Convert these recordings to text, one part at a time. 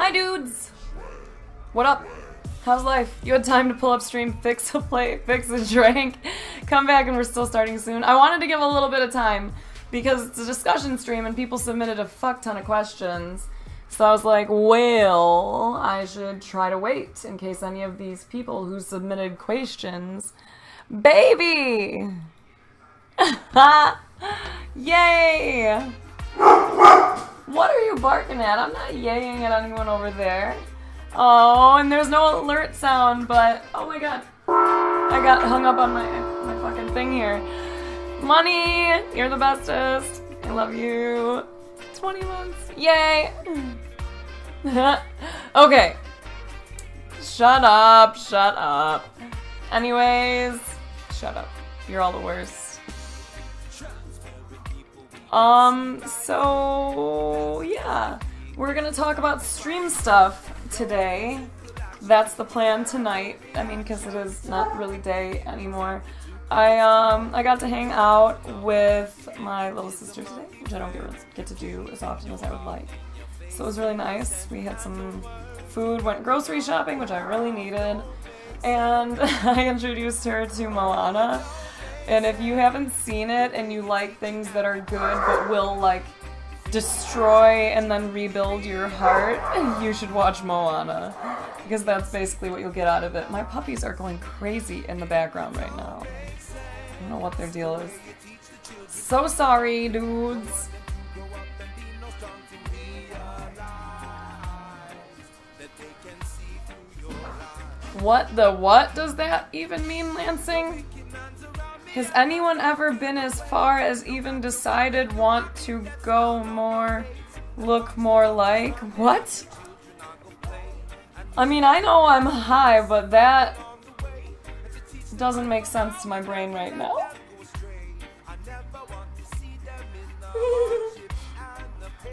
Hi dudes! What up? How's life? You had time to pull up stream, fix a plate, fix a drink, come back and we're still starting soon. I wanted to give a little bit of time because it's a discussion stream and people submitted a fuck ton of questions. So I was like, well, I should try to wait in case any of these people who submitted questions. Baby! Yay! What are you barking at? I'm not yaying at anyone over there. Oh, and there's no alert sound, but oh my god. I got hung up on my fucking thing here. Money! You're the bestest. I love you. 20 months. Yay! Okay. Shut up, shut up. Anyways, shut up. You're all the worst. So yeah, we're gonna talk about stream stuff today. That's the plan tonight. I mean, because it is not really day anymore. I got to hang out with my little sister today, which I don't get to do as often as I would like. So it was really nice. We had some food, went grocery shopping, which I really needed, and I introduced her to Moana. And if you haven't seen it and you like things that are good but will like destroy and then rebuild your heart, you should watch Moana. Because that's basically what you'll get out of it. My puppies are going crazy in the background right now. I don't know what their deal is. So sorry, dudes. What the what does that even mean, Lansing? Has anyone ever been as far as even decided want to go more, look more like? What? I mean, I know I'm high, but that doesn't make sense to my brain right now.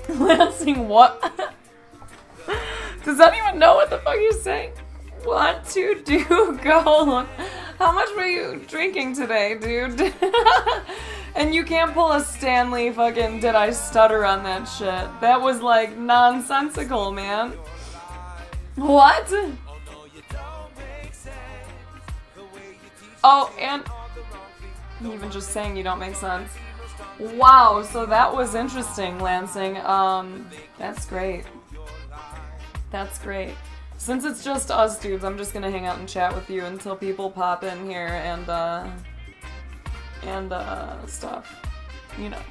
Lansing, what? Does anyone know what the fuck you're saying? Want to do go? How much were you drinking today, dude? And you can't pull a Stanley fucking did I stutter on that shit. That was like nonsensical, man. What? Oh, and even just saying you don't make sense. Wow, so that was interesting, Lansing. That's great. That's great. Since it's just us dudes, I'm just gonna hang out and chat with you until people pop in here and stuff. You know.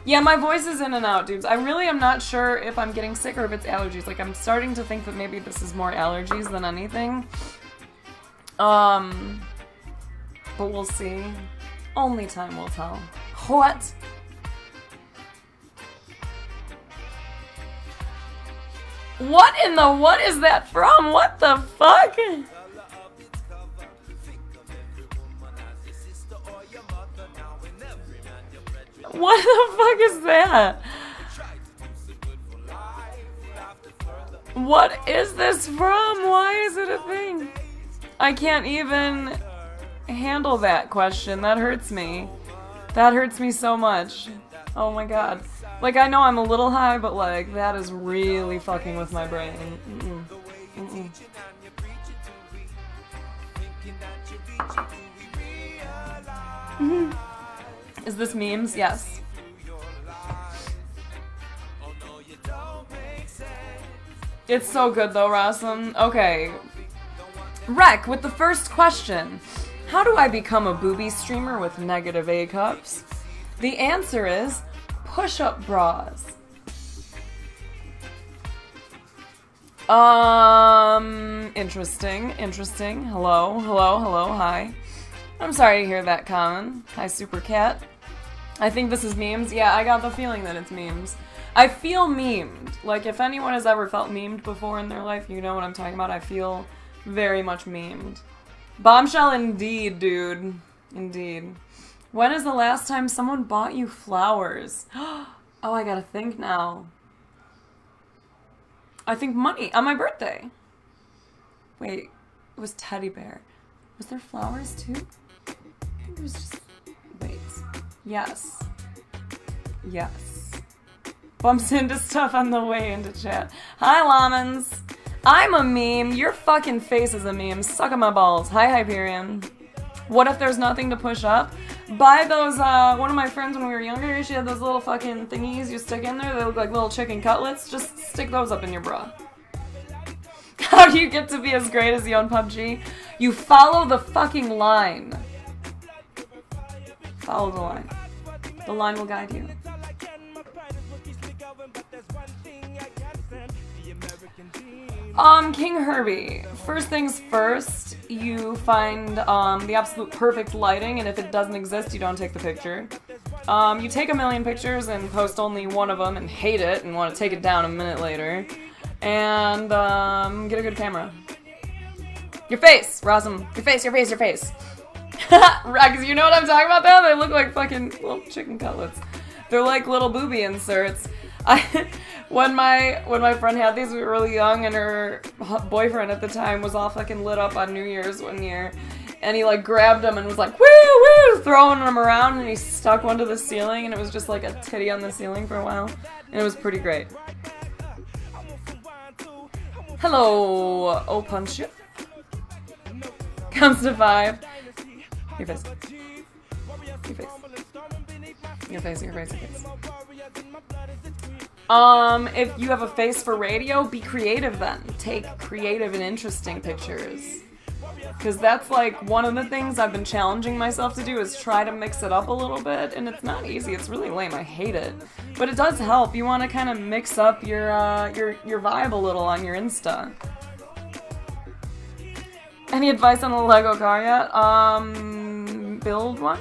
Yeah, my voice is in and out, dudes. I really am not sure if I'm getting sick or if it's allergies. Like, I'm starting to think that maybe this is more allergies than anything. But we'll see. Only time will tell. What? What in the what is that from? What the fuck? What the fuck is that? What is this from? Why is it a thing? I can't even handle that question. That hurts me. That hurts me so much. Oh my god. Like, I know I'm a little high, but like, that is really fucking with my brain. Is this memes? Yes. It's so good though, Rossum. Okay. Rec with the first question. How do I become a booby streamer with negative A cups? The answer is push-up bras. Interesting. Hello, hi. I'm sorry to hear that, Colin. Hi, Super Cat. I think this is memes. Yeah, I got the feeling that it's memes. I feel memed. Like, if anyone has ever felt memed before in their life, you know what I'm talking about. I feel very much memed. Bombshell indeed, dude. Indeed. When is the last time someone bought you flowers? Oh, I gotta think now. I think money on my birthday. Wait, it was teddy bear. Was there flowers too? I think it was just... Wait. Yes. Yes. Bumps into stuff on the way into chat. Hi, Lamans. I'm a meme. Your fucking face is a meme. Suck on my balls. Hi, Hyperion. What if there's nothing to push up? Buy those, one of my friends when we were younger, she had those little fucking thingies you stick in there. They look like little chicken cutlets. Just stick those up in your bra. How do you get to be as great as you on PUBG? You follow the fucking line. Follow the line. The line will guide you. King Herbie. First things first, you find the absolute perfect lighting, and if it doesn't exist, you don't take the picture. You take a million pictures and post only one of them and hate it and want to take it down a minute later. And get a good camera. Your face, Rosam. Your face, your face, your face. Because you know what I'm talking about though? They look like fucking little chicken cutlets. They're like little booby inserts. When my friend had these, we were really young, and her boyfriend at the time was all fucking lit up on New Year's one year, and he like grabbed them and was like woo woo, throwing them around, and he stuck one to the ceiling, and it was just like a titty on the ceiling for a while, and it was pretty great. Hello, oh punch you. Comes to 5. Your face. Your face. Your face, your face, your face. If you have a face for radio, be creative then. Take creative and interesting pictures. Because that's like one of the things I've been challenging myself to do, is try to mix it up a little bit, and it's not easy. It's really lame. I hate it. But it does help. You want to kind of mix up your vibe a little on your Insta. Any advice on a Lego car yet? Build one?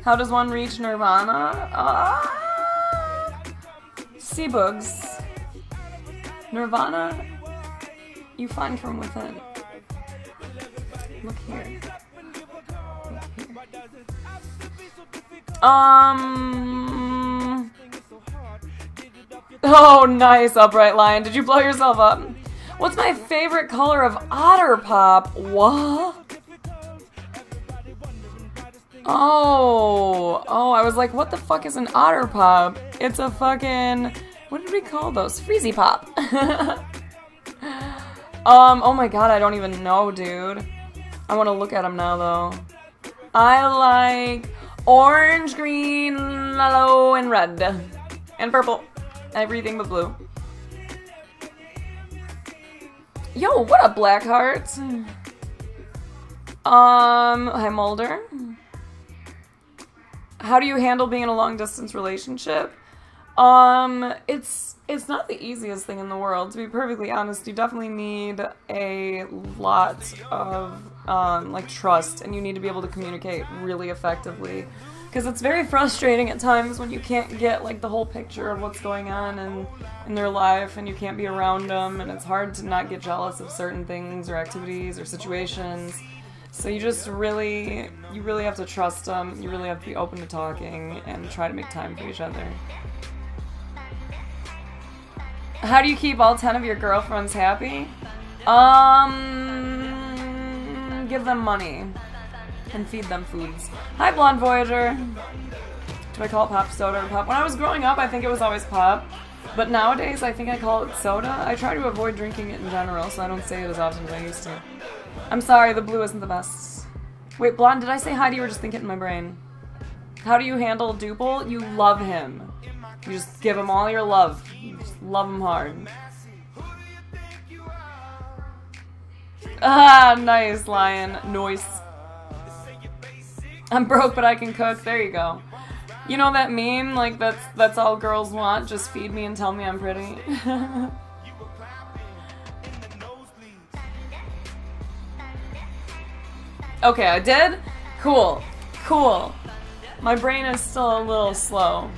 How does one reach Nirvana? Seabugs. Nirvana, you find from within. Look here. Look here. Oh, nice, Upright Lion. Did you blow yourself up? What's my favorite color of Otter Pop? What? Oh, I was like, what the fuck is an Otter Pop? It's a fucking, what did we call those? Freezy Pop. Oh my god, I don't even know, dude. I want to look at them now, though. I like orange, green, yellow, and red. And purple. Everything but blue. Yo, what up, Blackheart? Hi, Mulder. How do you handle being in a long-distance relationship? It's not the easiest thing in the world, to be perfectly honest. You definitely need a lot of, like, trust, and you need to be able to communicate really effectively. Because it's very frustrating at times when you can't get, like, the whole picture of what's going on in their life, and you can't be around them, and it's hard to not get jealous of certain things or activities or situations. So you just really have to trust them, you really have to be open to talking, and try to make time for each other. How do you keep all 10 of your girlfriends happy? Give them money. And feed them foods. Hi, Blonde Voyager. Do I call it pop, soda, or pop? When I was growing up, I think it was always pop. But nowadays, I think I call it soda. I try to avoid drinking it in general, so I don't say it as often as I used to. I'm sorry, the blue isn't the best. Wait, Blonde, did I say hi to you or just think it in my brain? How do you handle Duple? You love him. You just give him all your love. You just love him hard. Ah, nice, Lion. Noise. I'm broke, but I can cook. There you go. You know that meme? Like, that's all girls want? Just feed me and tell me I'm pretty. Okay, I did? Cool. Cool. My brain is still a little slow.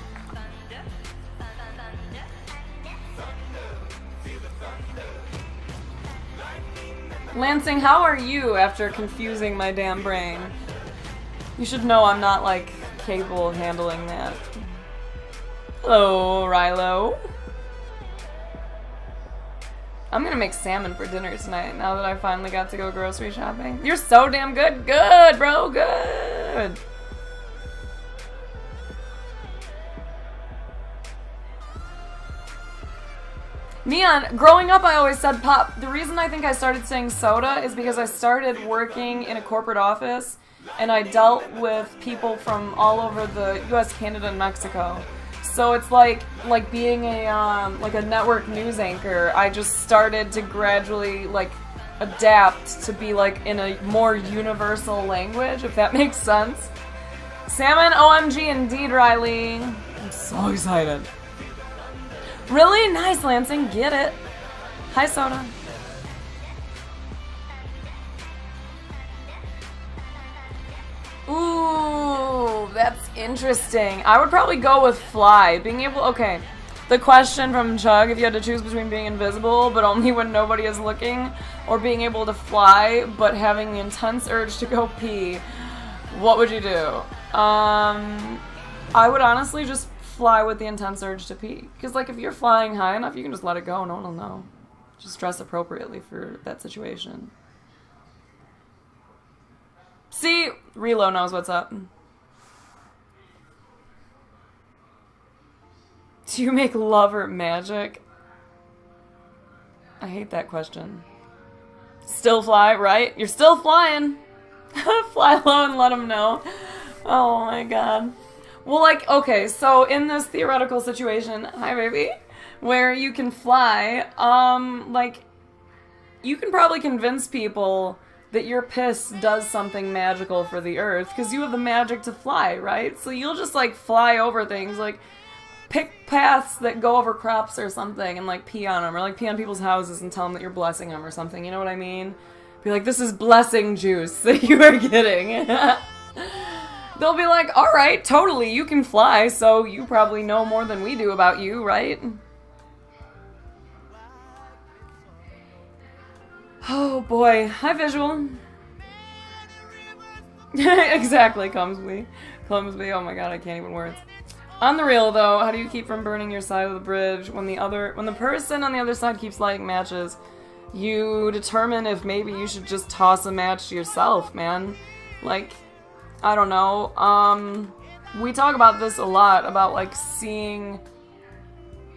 Lansing, how are you after confusing my damn brain? You should know I'm not, like, capable of handling that. Hello, Rilo. I'm gonna make salmon for dinner tonight, now that I finally got to go grocery shopping. You're so damn good! Good, bro! Good! Man, growing up I always said pop. The reason I think I started saying soda is because I started working in a corporate office and I dealt with people from all over the US, Canada, and Mexico. So it's like being a network news anchor. I just started to gradually like adapt to be like in a more universal language, if that makes sense. Salmon, OMG, indeed, Riley. I'm so excited. Really? Nice, Lansing. Get it. Hi, Soda. Ooh, that's interesting. I would probably go with fly. Being able... Okay. The question from Chug, if you had to choose between being invisible, but only when nobody is looking, or being able to fly, but having the intense urge to go pee, what would you do? I would honestly just fly with the intense urge to pee. Because, like, if you're flying high enough, you can just let it go. No one will know. Just dress appropriately for that situation. See? Relo knows what's up. Do you make love or magic? I hate that question. Still fly, right? You're still flying. Fly low and let them know. Oh my god. Well, like, okay, so in this theoretical situation, hi baby, where you can fly, like, you can probably convince people that your piss does something magical for the earth, because you have the magic to fly, right? So you'll just, like, fly over things, like, pick paths that go over crops or something and, like, pee on them, or, like, pee on people's houses and tell them that you're blessing them or something, you know what I mean? Be like, this is blessing juice that you are getting. They'll be like, alright, totally, you can fly, so you probably know more than we do about you, right? Oh boy, hi visual. Exactly, Clumsby. Clumsby, oh my god, I can't even words. On the real though, how do you keep from burning your side of the bridge when the person on the other side keeps lighting matches? You determine if maybe you should just toss a match to yourself, man. Like, I don't know, we talk about this a lot, about, like, seeing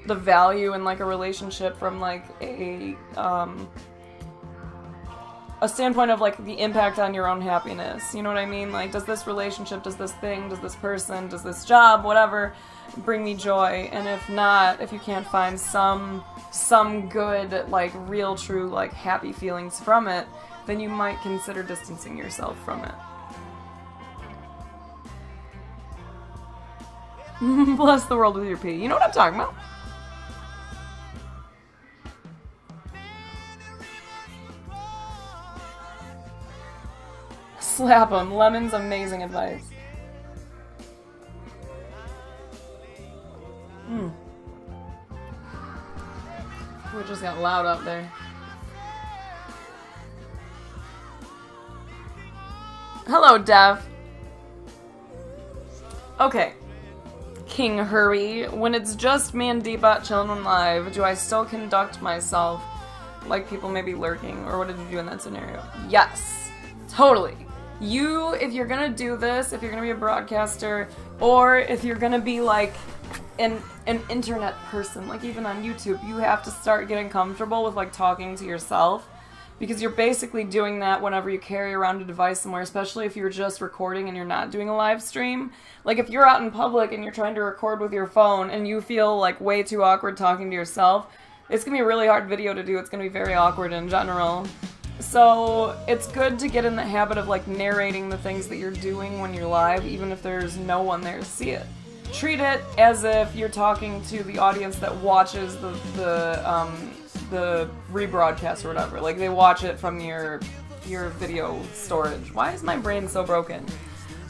the value in, like, a relationship from, like, a standpoint of, like, the impact on your own happiness, you know what I mean? Like, does this relationship, does this thing, does this person, does this job, whatever, bring me joy? And if not, if you can't find some good, like, real, true, like, happy feelings from it, then you might consider distancing yourself from it. Bless the world with your pee. You know what I'm talking about? Slap him. Lemon's amazing advice. We just got loud up there. Hello, Dev. Okay. King Hurry, when it's just me and Deepbot chilling on live, do I still conduct myself like people may be lurking, or what did you do in that scenario? Yes, totally. You, if you're gonna do this, if you're gonna be a broadcaster, or if you're gonna be like an internet person, like even on YouTube, you have to start getting comfortable with like talking to yourself, because you're basically doing that whenever you carry around a device somewhere, especially if you're just recording and you're not doing a live stream. Like, if you're out in public and you're trying to record with your phone and you feel, like, way too awkward talking to yourself, it's gonna be a really hard video to do. It's gonna be very awkward in general. So, it's good to get in the habit of, like, narrating the things that you're doing when you're live, even if there's no one there to see it. Treat it as if you're talking to the audience that watches the rebroadcast or whatever. Like, they watch it from your video storage. Why is my brain so broken?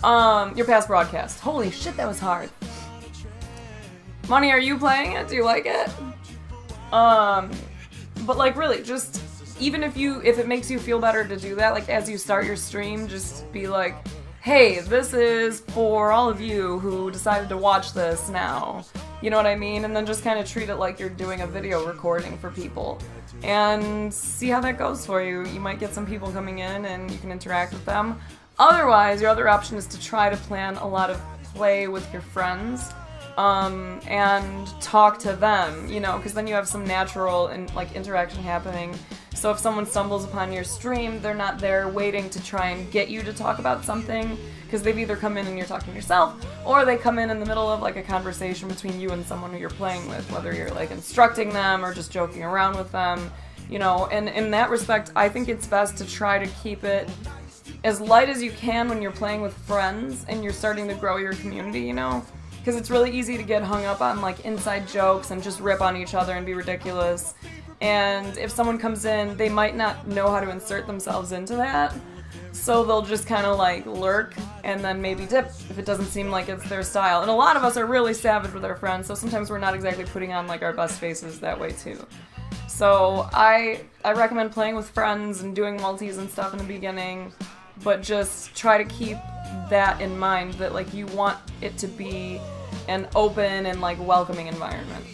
Your past broadcast. Holy shit, that was hard. Money, are you playing it? Do you like it? But like, really, just, even if it makes you feel better to do that, like, as you start your stream, just be like, hey, this is for all of you who decided to watch this now. You know what I mean? And then just kind of treat it like you're doing a video recording for people. And see how that goes for you. You might get some people coming in and you can interact with them. Otherwise, your other option is to try to plan a lot of play with your friends. and talk to them, you know, because then you have some natural and like interaction happening. So if someone stumbles upon your stream, they're not there waiting to try and get you to talk about something, because they've either come in and you're talking to yourself, or they come in the middle of like a conversation between you and someone who you're playing with, whether you're like instructing them or just joking around with them, you know. And in that respect, I think it's best to try to keep it as light as you can when you're playing with friends and you're starting to grow your community, you know? Because it's really easy to get hung up on like inside jokes and just rip on each other and be ridiculous. And if someone comes in, they might not know how to insert themselves into that. So they'll just kind of like lurk and then maybe dip if it doesn't seem like it's their style. And a lot of us are really savage with our friends, so sometimes we're not exactly putting on like our best faces that way too. So I recommend playing with friends and doing multis and stuff in the beginning, but just try to keep that in mind, that like you want it to be an open and like welcoming environment.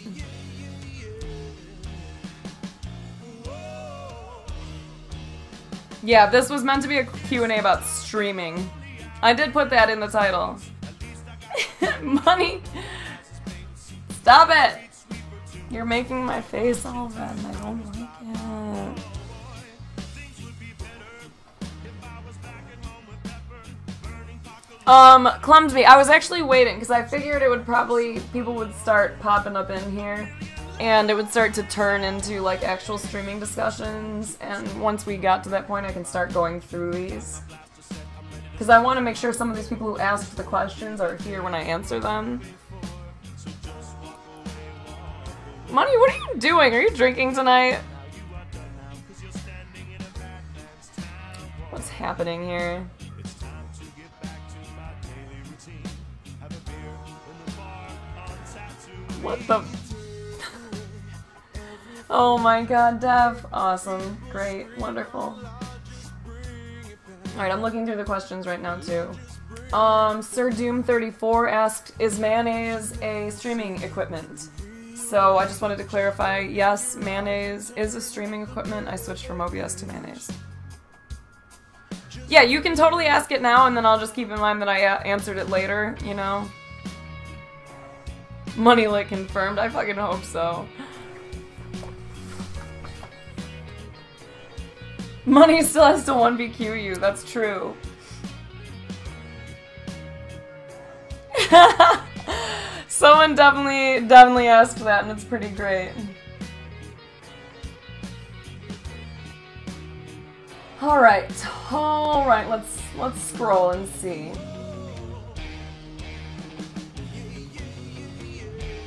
Yeah, this was meant to be a Q&A about streaming. I did put that in the title. Money! Stop it! You're making my face all red and I don't like it. Clumsy, I was actually waiting because I figured it would probably, people would start popping up in here and it would start to turn into like actual streaming discussions, and once we got to that point I can start going through these. Because I want to make sure some of these people who asked the questions are here when I answer them. Money, what are you doing? Are you drinking tonight? What's happening here? What the? Oh my god, Dev. Awesome. Great. Wonderful. Alright, I'm looking through the questions right now too. Sir Doom34 asked, is mayonnaise a streaming equipment? So I just wanted to clarify, yes, mayonnaise is a streaming equipment. I switched from OBS to mayonnaise. Yeah, you can totally ask it now and then I'll just keep in mind that I answered it later, you know? Money lit confirmed. I fucking hope so. Money still has to 1BQ you. That's true. Someone definitely asked that, and it's pretty great. All right, let's scroll and see.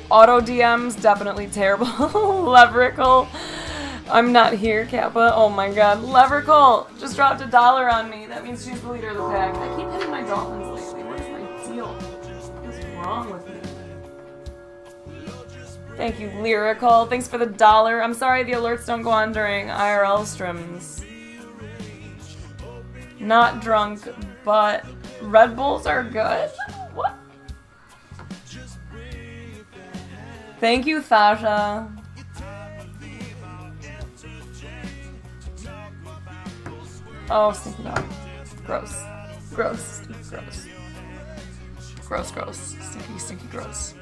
Auto DMs, definitely terrible. Leverical, I'm not here, Kappa. Oh my god, Leverical just dropped $1 on me. That means she's the leader of the pack. I keep hitting my dolphins lately. What is my deal? What's wrong with me? Thank you, Lyrical. Thanks for the $1. I'm sorry the alerts don't go on during IRL streams. Not drunk, but Red Bulls are good? What? Thank you, Thasha. Oh, stinky dog. Gross. Gross. Gross. Gross, gross. Stinky, stinky, gross.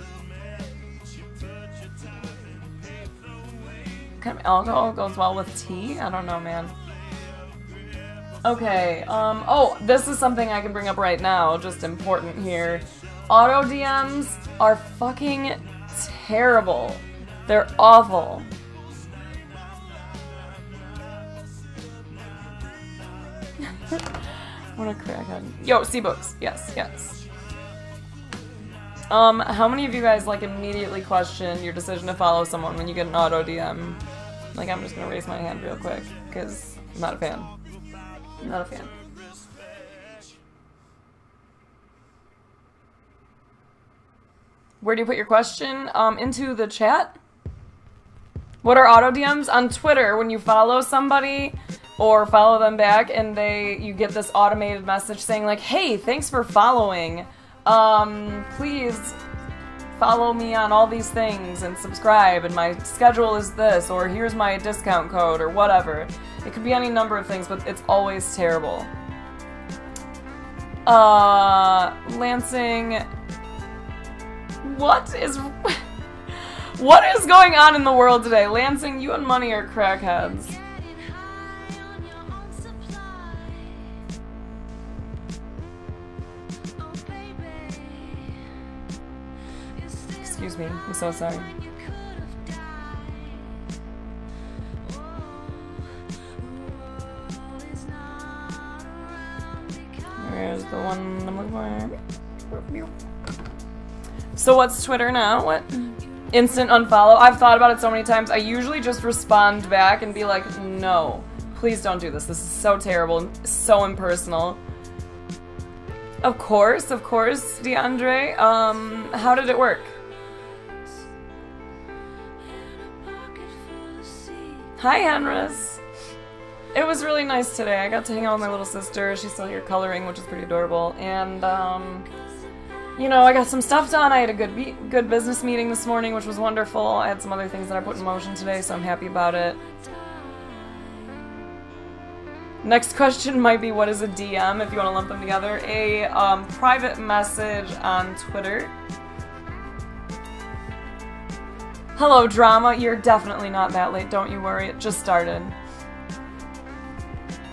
What kind of alcohol goes well with tea? I don't know, man. Okay, oh, this is something I can bring up right now, just important here. Auto DMs are fucking terrible. They're awful. What a crackhead. Yo, C-Books. Yes, yes. How many of you guys, like, immediately question your decision to follow someone when you get an auto DM? Like, I'm just gonna raise my hand real quick, because I'm not a fan. I'm not a fan. Where do you put your question? Into the chat? What are auto DMs? On Twitter, when you follow somebody or follow them back and you get this automated message saying like, hey, thanks for following. Please follow me on all these things and subscribe, and my schedule is this, or here's my discount code, or whatever. It could be any number of things, but it's always terrible. Lansing What is... What is going on in the world today? Lansing, you and Money are crackheads. Excuse me, I'm so sorry. Where's the one I'm looking for? So what's Twitter now? What? Instant unfollow? I've thought about it so many times. I usually just respond back and be like, no, please don't do this. This is so terrible, so impersonal. Of course, DeAndre. How did it work? Hi, Henris. It was really nice today. I got to hang out with my little sister. She's still here coloring, which is pretty adorable. And, you know, I got some stuff done. I had a good business meeting this morning, which was wonderful. I had some other things that I put in motion today, so I'm happy about it. Next question might be, what is a DM, if you want to lump them together? A private message on Twitter. Hello, drama. You're definitely not that late. Don't you worry. It just started.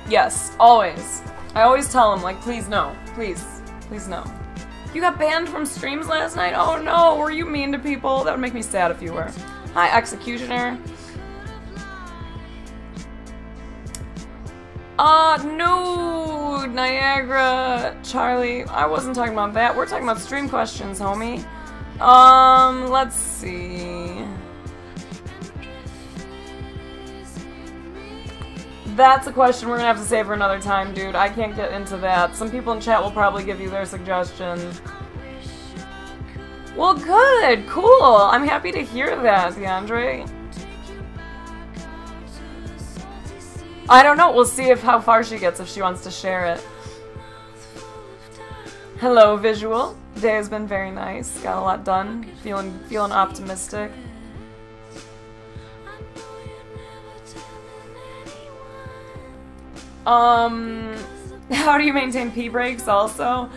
Yes, always. I always tell them, like, please no. Please. Please no. You got banned from streams last night? Oh no, were you mean to people? That would make me sad if you were. Hi, Executioner. No, Niagara, Charlie. I wasn't talking about that. We're talking about stream questions, homie. Let's see. That's a question we're gonna have to save for another time, dude. I can't get into that. Some people in chat will probably give you their suggestions. Well, good, cool. I'm happy to hear that, DeAndre. I don't know. We'll see how far she gets if she wants to share it. Hello, Visual. Day has been very nice. Got a lot done. Feeling optimistic. How do you maintain pee breaks also?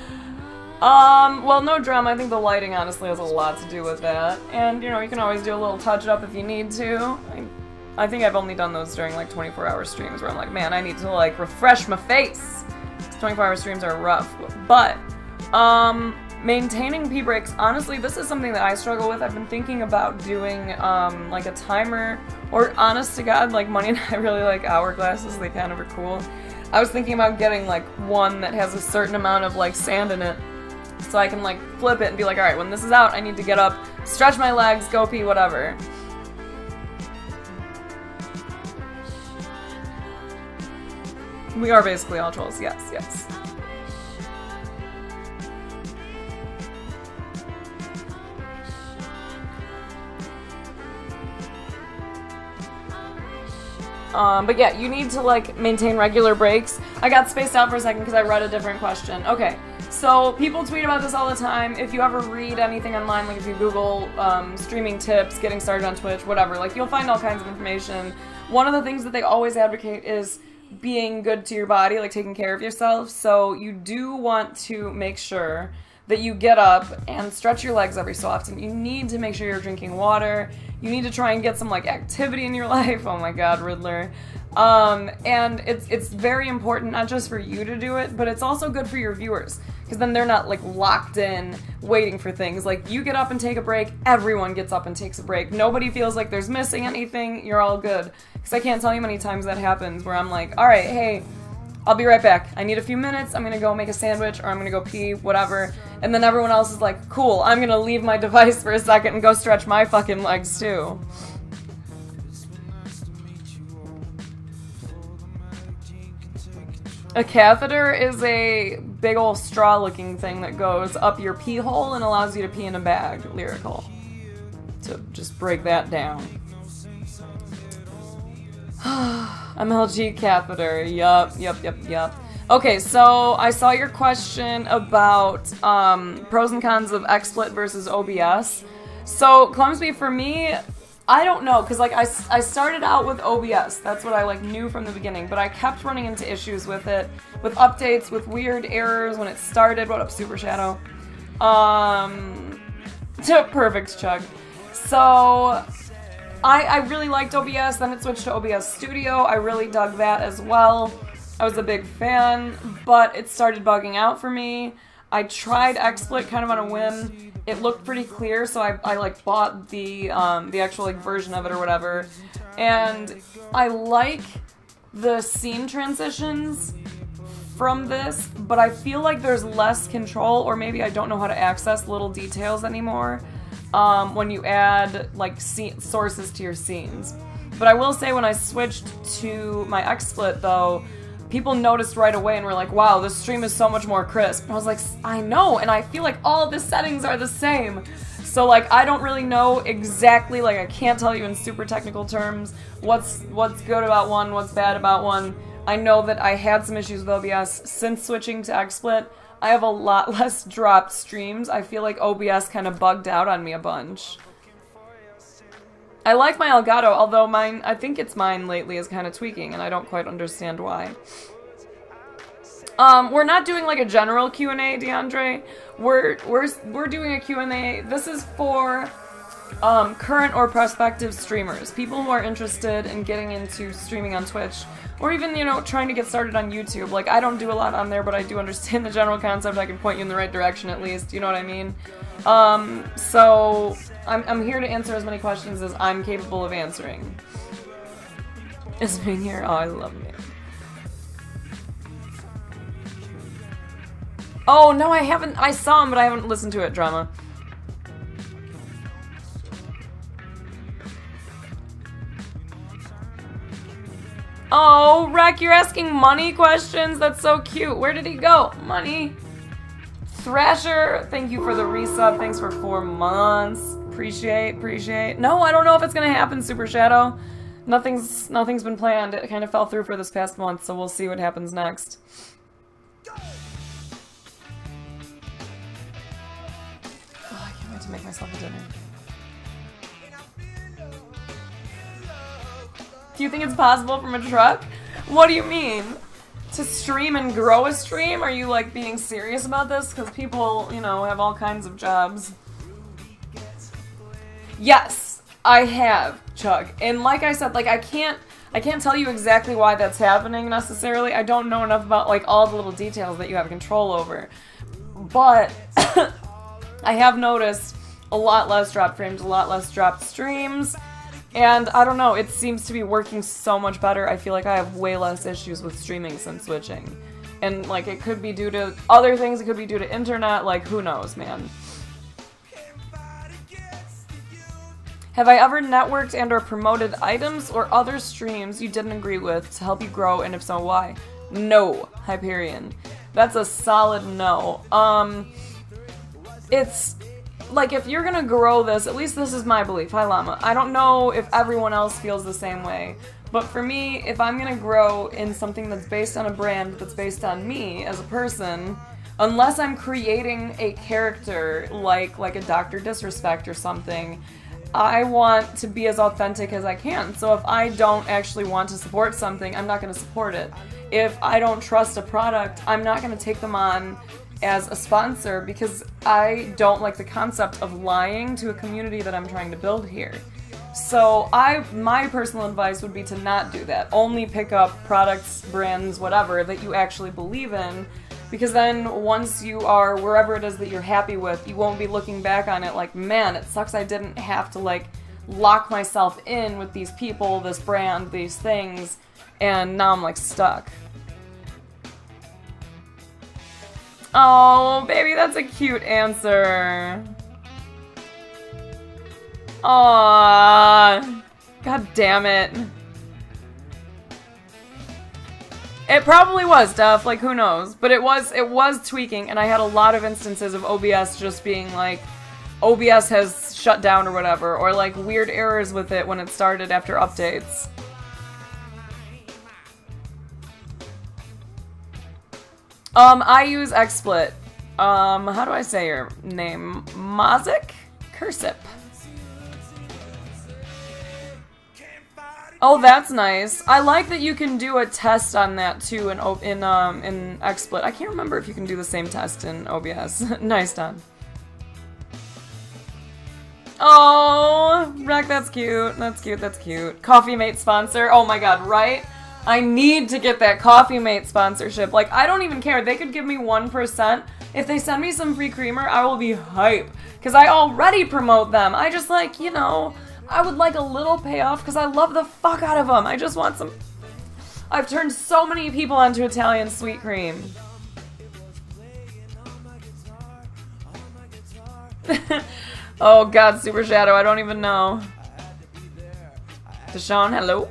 Well, no drama. I think the lighting honestly has a lot to do with that. And, you know, you can always do a little touch-up if you need to. I think I've only done those during, like, 24-hour streams where I'm like, man, I need to, like, refresh my face. 24-hour streams are rough. But, maintaining pee breaks, honestly, this is something that I struggle with. I've been thinking about doing, like, a timer, or honest to God, like, Money and I really like hourglasses. They kind of are cool. I was thinking about getting, like, one that has a certain amount of, like, sand in it, so I can, like, flip it and be like, alright, when this is out, I need to get up, stretch my legs, go pee, whatever. We are basically all trolls, yes, yes. But yeah, you need to, like, maintain regular breaks. I got spaced out for a second because I read a different question. Okay, so people tweet about this all the time. If you ever read anything online, like if you Google streaming tips, getting started on Twitch, whatever, like, you'll find all kinds of information. One of the things that they always advocate is being good to your body, like taking care of yourself. So you do want to make sure that you get up and stretch your legs every so often. You need to make sure you're drinking water. You need to try and get some, like, activity in your life. Oh my god, Riddler. And it's very important, not just for you to do it, but it's also good for your viewers, because then they're not, like, locked in waiting for things. Like, you get up and take a break, everyone gets up and takes a break. Nobody feels like there's missing anything, you're all good. Because I can't tell you how many times that happens where I'm like, alright, hey, I'll be right back. I need a few minutes, I'm gonna go make a sandwich, or I'm gonna go pee, whatever. And then everyone else is like, cool, I'm gonna leave my device for a second and go stretch my fucking legs too. A catheter is a big ol' straw looking thing that goes up your pee hole and allows you to pee in a bag. Lyrical. To just break that down. MLG catheter. Yup. Okay, so I saw your question about pros and cons of XSplit versus OBS. So, Clumsby, for me, I don't know, because, like, I started out with OBS. That's what I, like, knew from the beginning, but I kept running into issues with it, with updates, with weird errors when it started. What up, Super Shadow? Perfect, Chuck. So, I really liked OBS, then it switched to OBS Studio. I really dug that as well. I was a big fan, but it started bugging out for me. I tried XSplit kind of on a whim. It looked pretty clear, so I like bought the actual like version of it or whatever. And I like the scene transitions from this, but I feel like there's less control, or maybe I don't know how to access little details anymore when you add like sources to your scenes. But I will say when I switched to my XSplit though, people noticed right away and were like, wow, this stream is so much more crisp. And I was like, I know, and I feel like all the settings are the same. So like I don't really know exactly, like I can't tell you in super technical terms what's good about one, what's bad about one. I know that I had some issues with OBS since switching to XSplit. I have a lot less dropped streams. I feel like OBS kind of bugged out on me a bunch. I like my Elgato, although mine, I think it's mine lately is kind of tweaking, and I don't quite understand why. We're not doing like a general Q&A, DeAndre. We're doing a Q&A. This is for current or prospective streamers, people who are interested in getting into streaming on Twitch, or even, you know, trying to get started on YouTube. Like, I don't do a lot on there, but I do understand the general concept. I can point you in the right direction at least, you know what I mean? So I'm here to answer as many questions as I'm capable of answering. Is being here? Oh, I love it. Oh, no, I haven't. I saw him, but I haven't listened to it, Drama. Oh, Rek, you're asking money questions? That's so cute. Where did he go? Money. Thrasher, thank you for the resub. Thanks for 4 months. Appreciate. No, I don't know if it's gonna happen, Super Shadow. Nothing's been planned. It kind of fell through for this past month, so we'll see what happens next. Oh, I can't wait to make myself a dinner. Do you think it's possible from a truck? What do you mean? To stream and grow a stream? Are you like being serious about this? Because people, you know, have all kinds of jobs. Yes, I have, Chug. And like I said, like I can't tell you exactly why that's happening necessarily. I don't know enough about like all the little details that you have control over. But I have noticed a lot less dropped frames, a lot less dropped streams. And I don't know, it seems to be working so much better. I feel like I have way less issues with streaming since switching. And like it could be due to other things, it could be due to internet, like who knows, man. Have I ever networked and or promoted items or other streams you didn't agree with to help you grow, and if so, why? No, Hyperion. That's a solid no. It's like, if you're gonna grow this, at least this is my belief. Hi, Llama. I don't know if everyone else feels the same way, but for me, if I'm gonna grow in something that's based on a brand, that's based on me as a person, unless I'm creating a character like a Dr. Disrespect or something, I want to be as authentic as I can. So if I don't actually want to support something, I'm not gonna support it. If I don't trust a product, I'm not gonna take them on as a sponsor, because I don't like the concept of lying to a community that I'm trying to build here. So my personal advice would be to not do that. Only pick up products, brands, whatever, that you actually believe in, because then once you are wherever it is that you're happy with, you won't be looking back on it like, man, it sucks I didn't have to like lock myself in with these people, this brand, these things, and now I'm like stuck. Oh, baby, that's a cute answer. Aww. God damn it. It probably was, Duff, like, who knows? But it was tweaking, and I had a lot of instances of OBS just being like, OBS has shut down or whatever, or like weird errors with it when it started after updates. I use XSplit. How do I say your name? Mazik? Cursip. Oh, that's nice. I like that you can do a test on that too in XSplit. I can't remember if you can do the same test in OBS. Nice, Don. Oh, Rack, that's cute. That's cute, that's cute. Coffee Mate sponsor. Oh my god, right? I need to get that Coffee Mate sponsorship. Like, I don't even care. They could give me 1%. If they send me some free creamer, I will be hype. Because I already promote them. I just like, you know, I would like a little payoff because I love the fuck out of them. I just want some... I've turned so many people onto Italian sweet cream. Oh god, Super Shadow, I don't even know. Deshaun, hello?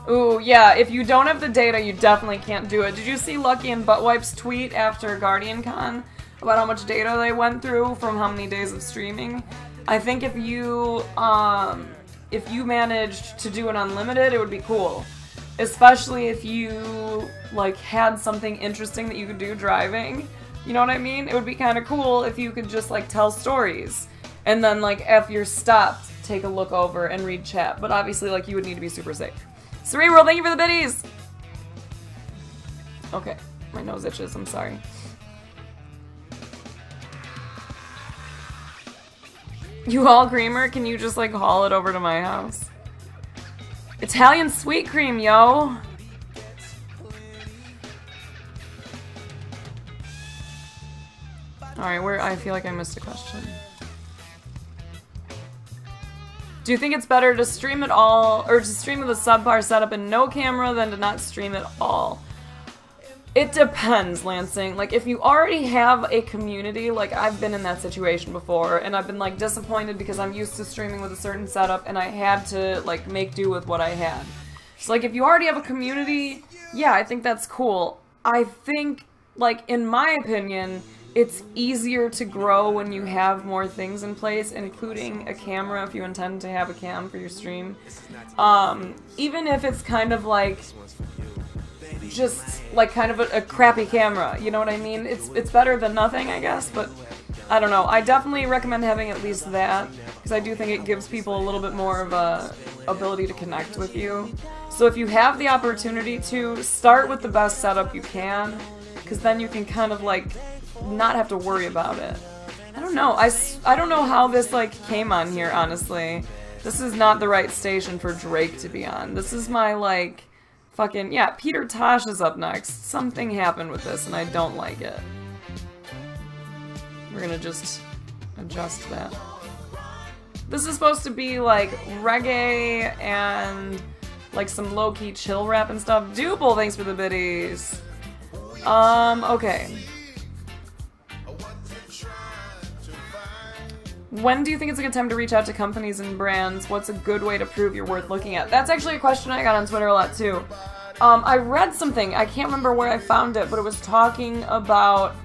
Ooh, yeah, if you don't have the data, you definitely can't do it. Did you see Lucky and Buttwipe's tweet after GuardianCon about how much data they went through from how many days of streaming? I think if you managed to do an unlimited, it would be cool. Especially if you, like, had something interesting that you could do driving. You know what I mean? It would be kind of cool if you could just, like, tell stories. And then, like, after you're stopped, take a look over and read chat. But obviously, like, you would need to be super safe. Cerebral, thank you for the biddies! Okay, my nose itches, I'm sorry. You haul creamer? Can you just, like, haul it over to my house? Italian sweet cream, yo! Alright, I feel like I missed a question. Do you think it's better to stream it all, or to stream with a subpar setup and no camera than to not stream at all? It depends, Lansing. Like, if you already have a community, like, I've been in that situation before, and I've been, like, disappointed because I'm used to streaming with a certain setup, and I had to, like, make do with what I had. So, like, if you already have a community, yeah, I think that's cool. I think, like, in my opinion, it's easier to grow when you have more things in place, including a camera if you intend to have a cam for your stream. Even if it's kind of like, just like kind of a crappy camera, you know what I mean? It's better than nothing, I guess, but I don't know. I definitely recommend having at least that, because I do think it gives people a little bit more of a ability to connect with you. So if you have the opportunity to, start with the best setup you can, because then you can kind of like not have to worry about it. I don't know. I don't know how this like came on here, honestly. This is not the right station for Drake to be on. This is my like fucking, yeah, Peter Tosh is up next. Something happened with this and I don't like it. We're gonna just adjust that. This is supposed to be like reggae and like some low-key chill rap and stuff. Duple, thanks for the biddies. Okay. When do you think it's a good time to reach out to companies and brands? What's a good way to prove you're worth looking at? That's actually a question I got on Twitter a lot too. I read something, I can't remember where I found it, but it was talking about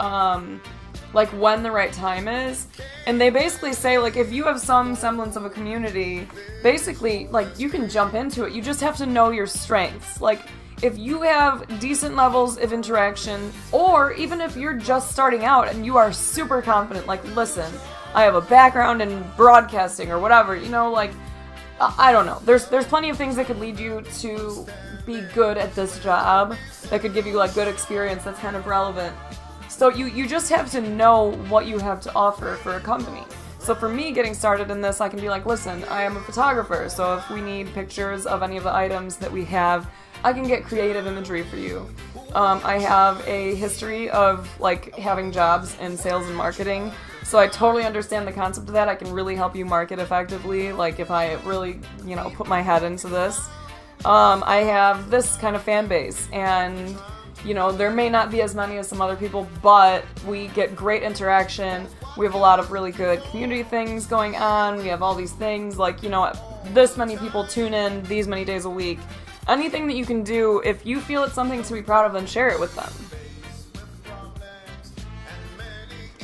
like when the right time is. And they basically say, like, if you have some semblance of a community, basically, like, you can jump into it. You just have to know your strengths. Like, if you have decent levels of interaction, or even if you're just starting out and you are super confident, like, listen, I have a background in broadcasting or whatever, you know, like, I don't know. There's plenty of things that could lead you to be good at this job, that could give you, like, good experience that's kind of relevant. So you just have to know what you have to offer for a company. So for me, getting started in this, I can be like, listen, I am a photographer, so if we need pictures of any of the items that we have, I can get creative imagery for you. I have a history of, like, having jobs in sales and marketing, so I totally understand the concept of that. I can really help you market effectively, like, if I really, you know, put my head into this. I have this kind of fan base, and, you know, there may not be as many as some other people, but we get great interaction. We have a lot of really good community things going on. We have all these things, like, you know, this many people tune in these many days a week. Anything that you can do, if you feel it's something to be proud of, then share it with them.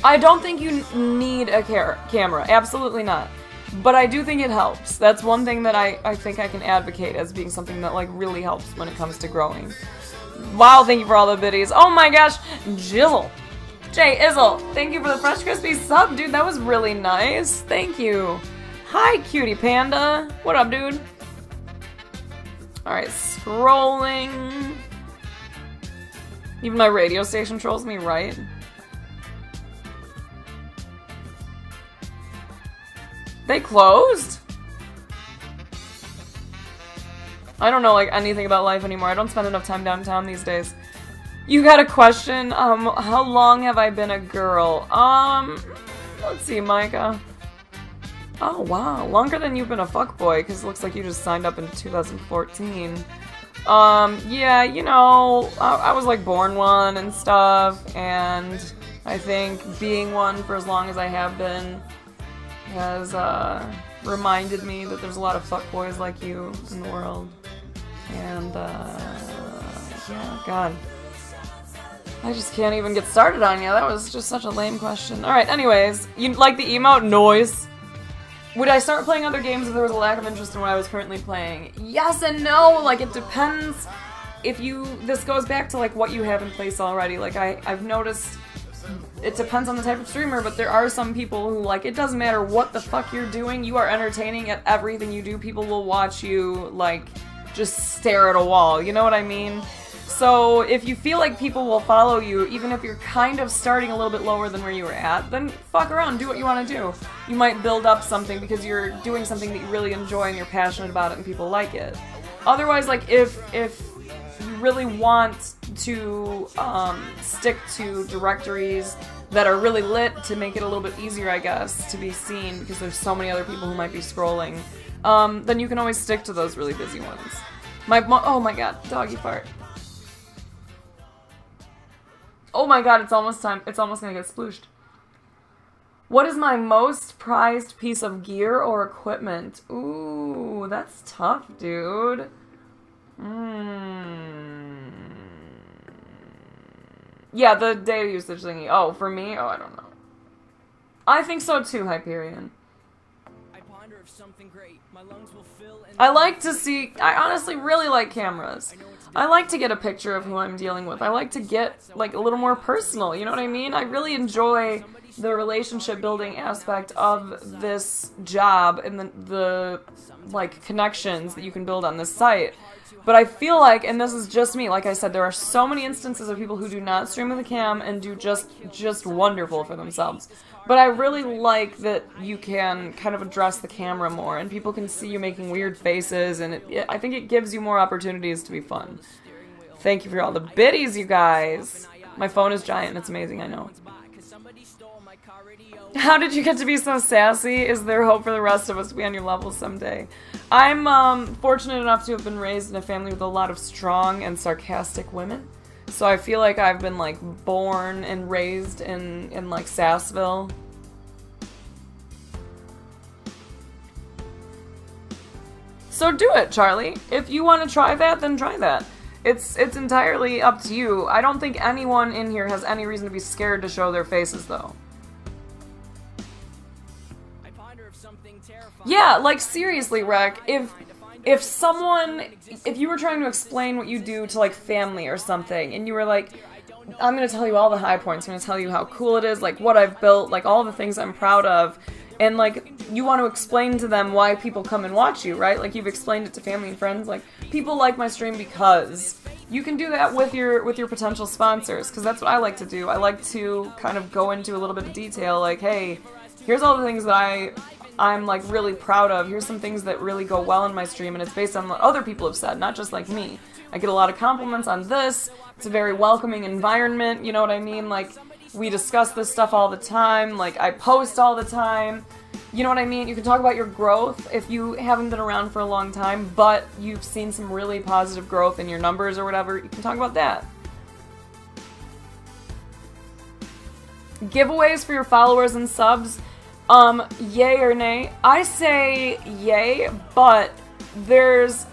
I don't think you need a camera. Absolutely not. But I do think it helps. That's one thing that I think I can advocate as being something that, like, really helps when it comes to growing. Wow, thank you for all the biddies. Oh my gosh, Jizzle. Jay Izzle, thank you for the Fresh Crispy sub, dude. That was really nice. Thank you. Hi, Cutie Panda. What up, dude? Alright, scrolling. Even my radio station trolls me, right? They closed? I don't know, like, anything about life anymore. I don't spend enough time downtown these days. You got a question? How long have I been a girl? Let's see, Micah. Oh, wow. Longer than you've been a fuckboy, because it looks like you just signed up in 2014. Yeah, you know, I was, like, born one and stuff, and I think being one for as long as I have been has, reminded me that there's a lot of fuckboys like you in the world. And, yeah, God. I just can't even get started on you. That was just such a lame question. Alright, anyways, you like the emote? Noise. Would I start playing other games if there was a lack of interest in what I was currently playing? Yes and no! Like, it depends if you... This goes back to, like, what you have in place already. Like, I've noticed... It depends on the type of streamer, but there are some people who, like, it doesn't matter what the fuck you're doing, you are entertaining at everything you do. People will watch you, like, just stare at a wall, you know what I mean? So, if you feel like people will follow you, even if you're kind of starting a little bit lower than where you were at, then fuck around, do what you want to do. You might build up something because you're doing something that you really enjoy and you're passionate about it and people like it. Otherwise, like, if you really want to stick to directories that are really lit to make it a little bit easier, I guess, to be seen because there's so many other people who might be scrolling, then you can always stick to those really busy ones. Oh my god, doggy fart. Oh my god, it's almost time. It's almost gonna get splooshed. What is my most prized piece of gear or equipment? Ooh, that's tough, dude. Yeah, the data usage thingy. Oh, for me? Oh, I don't know. I think so too, Hyperion. I ponder if something great. My lungs will fill and I like to see... I honestly really like cameras. I like to get a picture of who I'm dealing with. I like to get, like, a little more personal, you know what I mean? I really enjoy the relationship building aspect of this job and the like, connections that you can build on this site. But I feel like, and this is just me, like I said, there are so many instances of people who do not stream with a cam and do just wonderful for themselves. But I really like that you can kind of address the camera more, and people can see you making weird faces, and I think it gives you more opportunities to be fun. Thank you for all the biddies, you guys! My phone is giant, and it's amazing, I know. How did you get to be so sassy? Is there hope for the rest of us to be on your level someday? I'm fortunate enough to have been raised in a family with a lot of strong and sarcastic women. So I feel like I've been, like, born and raised in like, Sassville. So do it, Charlie. If you want to try that, then try that. It's entirely up to you. I don't think anyone in here has any reason to be scared to show their faces, though. Yeah, like, seriously, Rec, if you were trying to explain what you do to, like, family or something, and you were like, I'm gonna tell you all the high points, I'm gonna tell you how cool it is, like, what I've built, like, all the things I'm proud of, and, like, you want to explain to them why people come and watch you, right? Like, you've explained it to family and friends, like, people like my stream because... You can do that with your potential sponsors, because that's what I like to do. I like to kind of go into a little bit of detail, like, hey, here's all the things that I'm like really proud of. Here's some things that really go well in my stream, and it's based on what other people have said, not just like me. I get a lot of compliments on this. It's a very welcoming environment, you know what I mean? Like, we discuss this stuff all the time. Like, I post all the time. You know what I mean? You can talk about your growth if you haven't been around for a long time, but you've seen some really positive growth in your numbers or whatever. You can talk about that. Giveaways for your followers and subs. Yay or nay? I say yay, but there's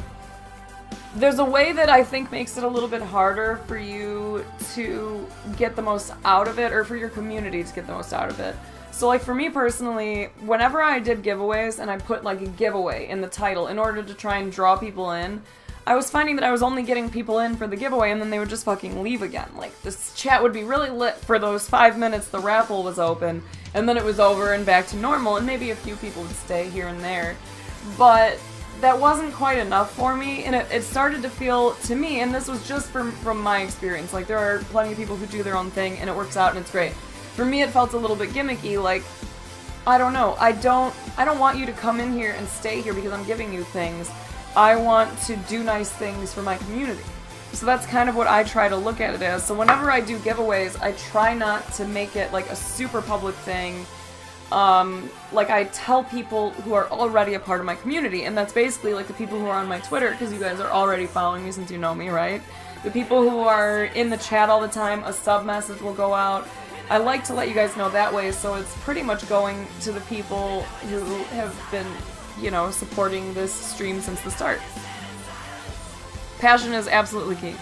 a way that I think makes it a little bit harder for you to get the most out of it, or for your community to get the most out of it. So, like, for me personally, whenever I did giveaways and I put, like, a giveaway in the title in order to try and draw people in, I was finding that I was only getting people in for the giveaway and then they would just fucking leave again. Like, this chat would be really lit for those 5 minutes the raffle was open, and then it was over and back to normal, and maybe a few people would stay here and there. But that wasn't quite enough for me, and it started to feel, to me, and this was just from my experience, like there are plenty of people who do their own thing and it works out and it's great. For me it felt a little bit gimmicky, like, I don't know, I don't want you to come in here and stay here because I'm giving you things. I want to do nice things for my community. So that's kind of what I try to look at it as. So whenever I do giveaways, I try not to make it like a super public thing. Like I tell people who are already a part of my community, and that's basically like the people who are on my Twitter, because you guys are already following me since you know me, right? The people who are in the chat all the time, a sub message will go out. I like to let you guys know that way, so it's pretty much going to the people who have been, you know, supporting this stream since the start. Passion is absolutely key.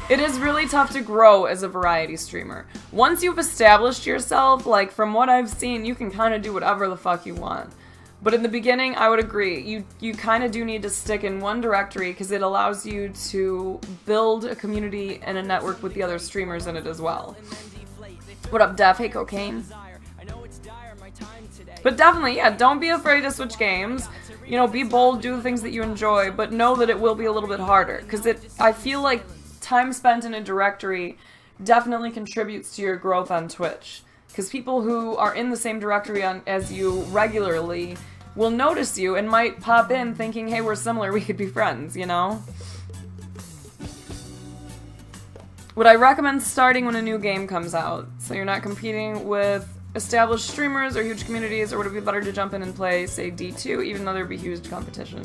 It is really tough to grow as a variety streamer. Once you've established yourself, like from what I've seen, you can kind of do whatever the fuck you want. But in the beginning, I would agree, you kind of do need to stick in one directory because it allows you to build a community and a network with the other streamers in it as well. What up, Def? Hey, Cocaine. But definitely, yeah, don't be afraid to switch games. You know, be bold, do the things that you enjoy, but know that it will be a little bit harder. Because I feel like time spent in a directory definitely contributes to your growth on Twitch. Because people who are in the same directory as you regularly will notice you and might pop in thinking, hey, we're similar, we could be friends, you know? Would I recommend starting when a new game comes out, so you're not competing with established streamers or huge communities, or would it be better to jump in and play, say, D2, even though there'd be huge competition?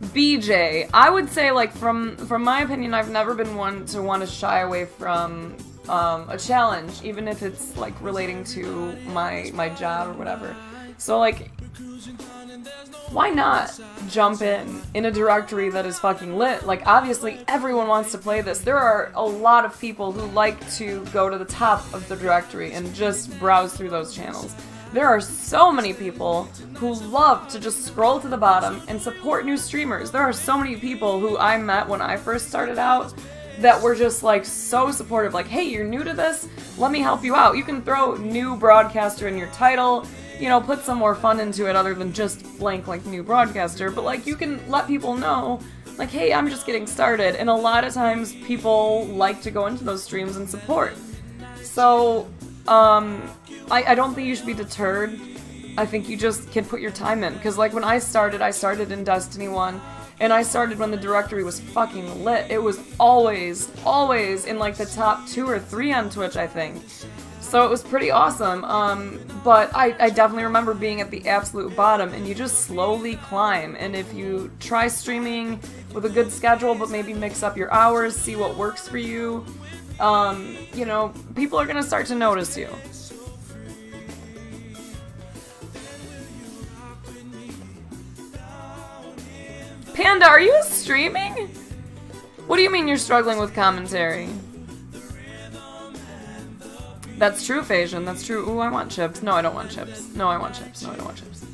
BJ, I would say, like, from my opinion, I've never been one to want to shy away from a challenge, even if it's, like, relating to my job or whatever. So, like, why not jump in a directory that is fucking lit? Like, obviously, everyone wants to play this. There are a lot of people who like to go to the top of the directory and just browse through those channels. There are so many people who love to just scroll to the bottom and support new streamers. There are so many people who I met when I first started out that were just, like, so supportive. Like, hey, you're new to this? Let me help you out. You can throw new broadcaster in your title. You know, put some more fun into it other than just blank, like, new broadcaster, but, like, you can let people know, like, hey, I'm just getting started, and a lot of times people like to go into those streams and support. So, I don't think you should be deterred. I think you just can put your time in, because, like, when I started in Destiny 1, and I started when the directory was fucking lit. It was always in, like, the top 2 or 3 on Twitch, I think. So it was pretty awesome, but I definitely remember being at the absolute bottom, and you just slowly climb, and if you try streaming with a good schedule, but maybe mix up your hours, see what works for you, you know, people are gonna start to notice you. Panda, are you streaming? What do you mean you're struggling with commentary? That's true, Phasian. That's true. Ooh, I want chips. No, I don't want chips. No, I want chips. No, I don't want chips.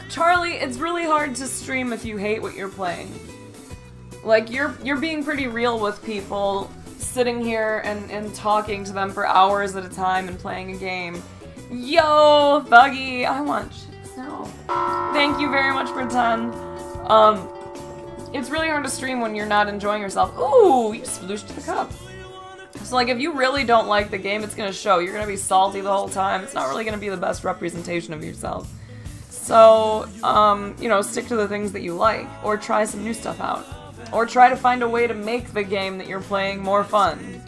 Charlie, it's really hard to stream if you hate what you're playing. Like, you're being pretty real with people, sitting here and talking to them for hours at a time and playing a game. Yo, Thuggy, I want chips. No. Thank you very much for 10. It's really hard to stream when you're not enjoying yourself. Ooh, you splooshed the cup. So, like, if you really don't like the game, it's gonna show. You're gonna be salty the whole time. It's not really gonna be the best representation of yourself. So, you know, stick to the things that you like, or try some new stuff out. Or try to find a way to make the game that you're playing more fun.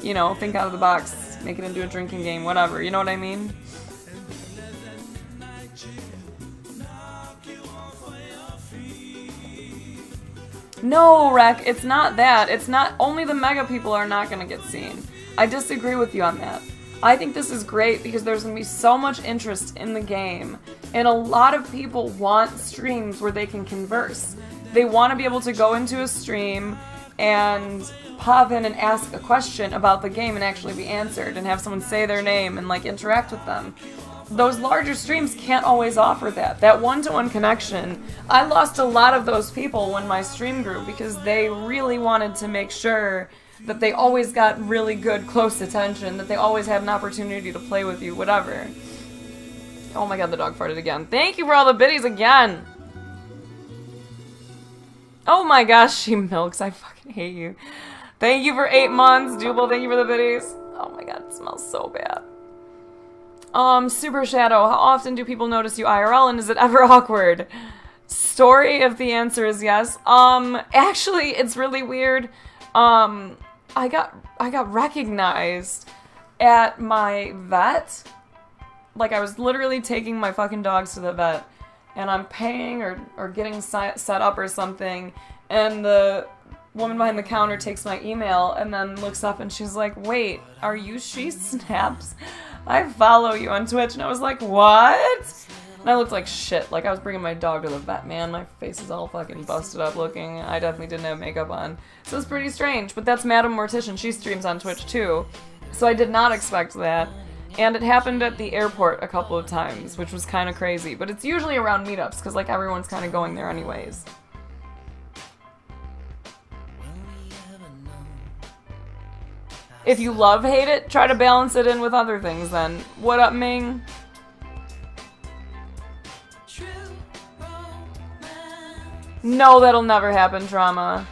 You know, think out of the box, make it into a drinking game, whatever, you know what I mean? No, Rek, it's not that. It's not, only the mega people are not gonna get seen. I disagree with you on that. I think this is great because there's gonna be so much interest in the game, and a lot of people want streams where they can converse. They want to be able to go into a stream and pop in and ask a question about the game and actually be answered, and have someone say their name and, like, interact with them. those larger streams can't always offer that. That one-to-one connection, I lost a lot of those people when my stream grew because they really wanted to make sure that they always got really good close attention, that they always had an opportunity to play with you, whatever. Oh my god, the dog farted again. Thank you for all the biddies again! Oh my gosh, she milks. I fucking hate you. Thank you for 8 months. Jubal, thank you for the biddies. Oh my god, it smells so bad. Super Shadow, how often do people notice you IRL and is it ever awkward? Story, if the answer is yes. Actually, it's really weird. I got recognized at my vet. Like, I was literally taking my fucking dogs to the vet, and I'm paying or getting set up or something, and the woman behind the counter takes my email and then looks up and she's like, wait, are you She Snaps? I follow you on Twitch. And I was like, what? And I looked like shit. Like, I was bringing my dog to the vet, man. My face is all fucking busted up looking. I definitely didn't have makeup on. So it's pretty strange. But that's Madam Mortician. She streams on Twitch too. So I did not expect that. And it happened at the airport a couple of times, which was kind of crazy. But it's usually around meetups, because like everyone's kind of going there anyways. If you hate it, try to balance it in with other things then. What up, Ming? No, that'll never happen, Trauma.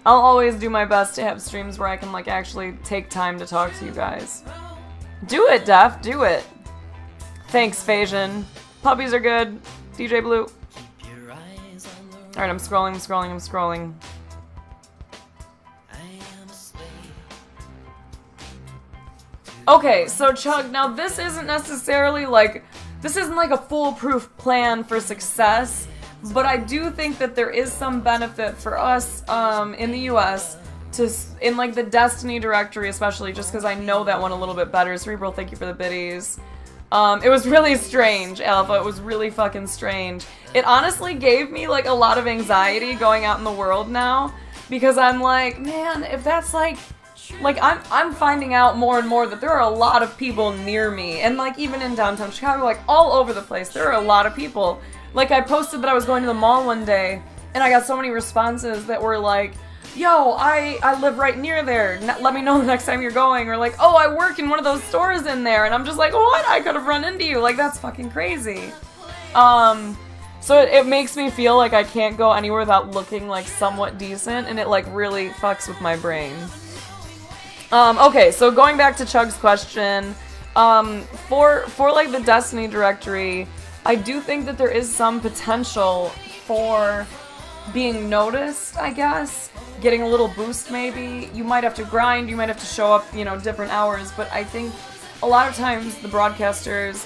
I'll always do my best to have streams where I can like actually take time to talk to you guys. Do it, Def. Do it. Thanks, Phasian. Puppies are good. DJ Blue. Alright, I'm scrolling. Okay, so Chug, now this isn't necessarily like, this isn't like a foolproof plan for success, but I do think that there is some benefit for us in the US to, in like the Destiny directory especially, just because I know that one a little bit better. Cerebral, thank you for the biddies. It was really strange, Alpha. It was really fucking strange. It honestly gave me like a lot of anxiety going out in the world now, because I'm like, man, if that's like I'm finding out more and more that there are a lot of people near me, and like even in downtown Chicago, like all over the place, there are a lot of people. Like I posted that I was going to the mall one day, and I got so many responses that were like, yo, I live right near there, let me know the next time you're going, or like, oh, I work in one of those stores in there, and I'm just like, what? I could have run into you, like that's fucking crazy. So it makes me feel like I can't go anywhere without looking like somewhat decent, and it like really fucks with my brain. Okay, so going back to Chug's question, for like the Destiny directory, I do think that there is some potential for being noticed, I guess. Getting a little boost maybe. You might have to grind, you might have to show up, you know, different hours, but I think a lot of times the broadcasters,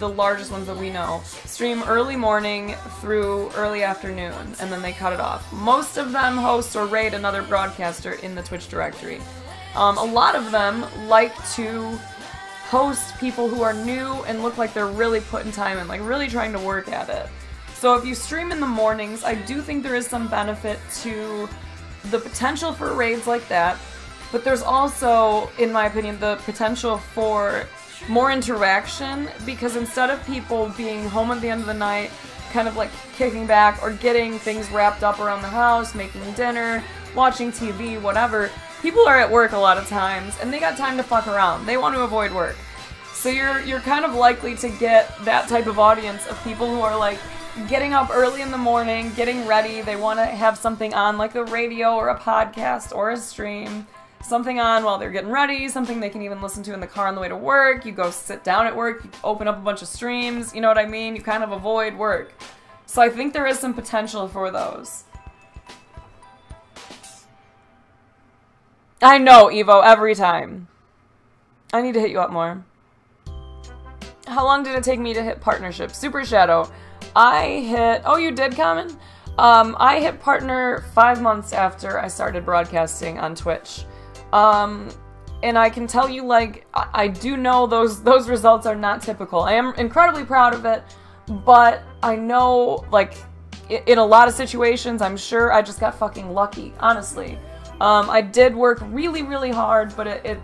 the largest ones that we know, stream early morning through early afternoon, and then they cut it off. Most of them host or raid another broadcaster in the Twitch directory. A lot of them like to host people who are new and look like they're really putting time in, like really trying to work at it. So if you stream in the mornings, I do think there is some benefit to the potential for raids like that, but there's also, in my opinion, the potential for more interaction, because instead of people being home at the end of the night, kind of like kicking back or getting things wrapped up around the house, making dinner, watching TV, whatever, people are at work a lot of times, and they got time to fuck around. They want to avoid work. So you're kind of likely to get that type of audience of people who are like getting up early in the morning, getting ready, they want to have something on like the radio or a podcast or a stream, something on while they're getting ready, something they can even listen to in the car on the way to work. You go sit down at work, you open up a bunch of streams, you know what I mean? You kind of avoid work. So I think there is some potential for those. I know, Evo, every time. I need to hit you up more. How long did it take me to hit partnership? Super Shadow. I hit... Oh, you did, Common? I hit partner 5 months after I started broadcasting on Twitch. And I can tell you, like, I do know those results are not typical. I am incredibly proud of it, but I know, like, in a lot of situations, I'm sure I just got fucking lucky, honestly. I did work really, really hard, but it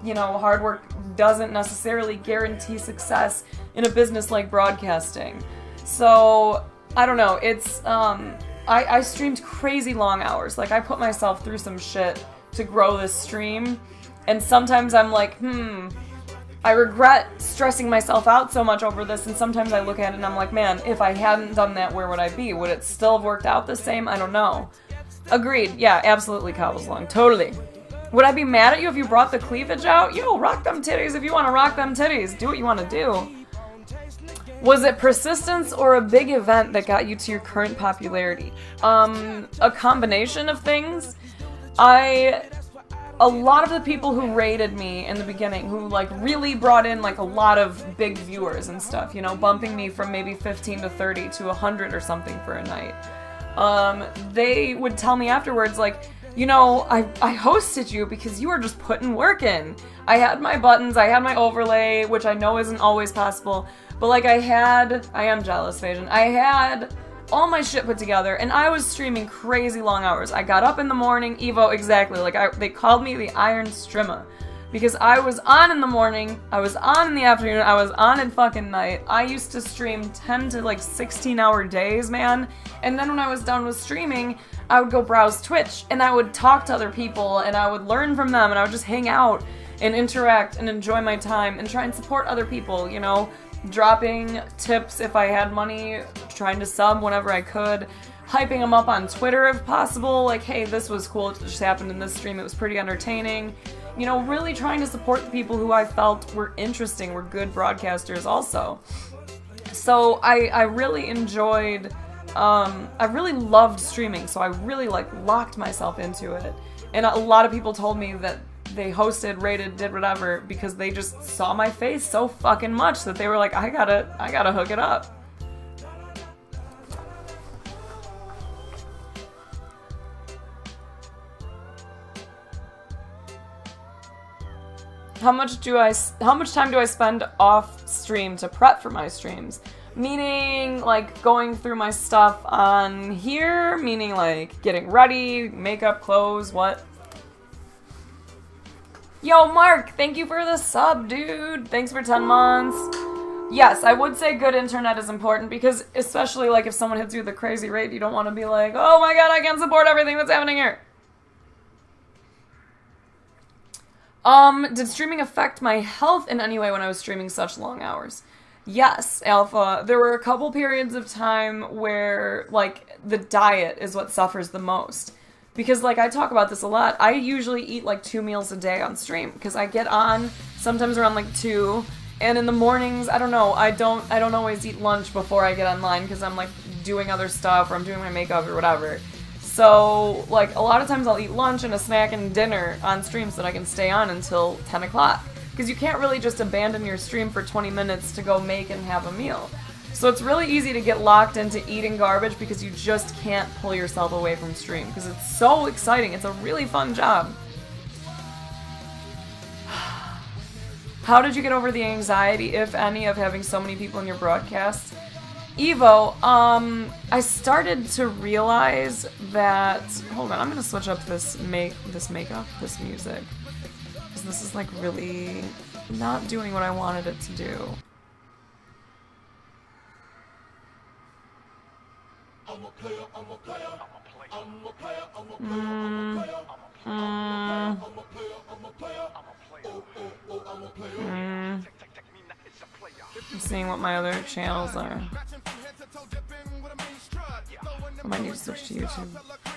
you know, hard work doesn't necessarily guarantee success in a business like broadcasting. So, I don't know, it's, I streamed crazy long hours. Like, I put myself through some shit to grow this stream, and sometimes I'm like, I regret stressing myself out so much over this, and sometimes I look at it and I'm like, man, if I hadn't done that, where would I be? Would it still have worked out the same? I don't know. Agreed. Yeah, absolutely, Cobbleslong. Totally. Would I be mad at you if you brought the cleavage out? Yo, rock them titties if you want to rock them titties. Do what you want to do. Was it persistence or a big event that got you to your current popularity? A combination of things. A lot of the people who rated me in the beginning, who like really brought in like a lot of big viewers and stuff, you know, bumping me from maybe 15 to 30 to 100 or something for a night, they would tell me afterwards, like, you know, I hosted you because you were just putting work in. I had my buttons, I had my overlay, which I know isn't always possible, but like I am jealous, Fajan. I had all my shit put together, and I was streaming crazy long hours. I got up in the morning, Evo, exactly, like they called me the Iron Strimma, because I was on in the morning, I was on in the afternoon, I was on at fucking night. I used to stream 10 to like 16-hour days, man, and then when I was done with streaming, I would go browse Twitch, and I would talk to other people, and I would learn from them, and I would just hang out and interact and enjoy my time and try and support other people, you know? Dropping tips if I had money, trying to sub whenever I could, hyping them up on Twitter if possible, like, hey, this was cool, it just happened in this stream, it was pretty entertaining. You know, really trying to support the people who I felt were interesting, were good broadcasters also. So I really enjoyed, I really loved streaming, so I really like locked myself into it. And a lot of people told me that they hosted, rated, did whatever because they just saw my face so fucking much that they were like, I gotta hook it up. How much time do I spend off stream to prep for my streams? Meaning, like, going through my stuff on here? Meaning, like, getting ready, makeup, clothes, what? Yo, Mark, thank you for the sub, dude. Thanks for 10 months. Yes, I would say good internet is important because especially, like, if someone hits you with a crazy rate, you don't want to be like, oh my god, I can't support everything that's happening here. Did streaming affect my health in any way when I was streaming such long hours? Yes, Alpha. There were a couple periods of time where, like, the diet is what suffers the most. Because, like, I talk about this a lot, I usually eat, like, 2 meals a day on stream. Because I get on, sometimes around, like, 2, and in the mornings, I don't know, I don't always eat lunch before I get online because I'm, like, doing other stuff or I'm doing my makeup or whatever. So, like, a lot of times I'll eat lunch and a snack and dinner on stream so that I can stay on until 10 o'clock. Because you can't really just abandon your stream for 20 minutes to go make and have a meal. So it's really easy to get locked into eating garbage because you just can't pull yourself away from stream because it's so exciting. It's a really fun job. How did you get over the anxiety, if any, of having so many people in your broadcasts? Evo, I started to realize that... Hold on, I'm gonna switch up this music. Because this is, like, really not doing what I wanted it to do. I'm seeing what my other channels are. I might need to switch to YouTube.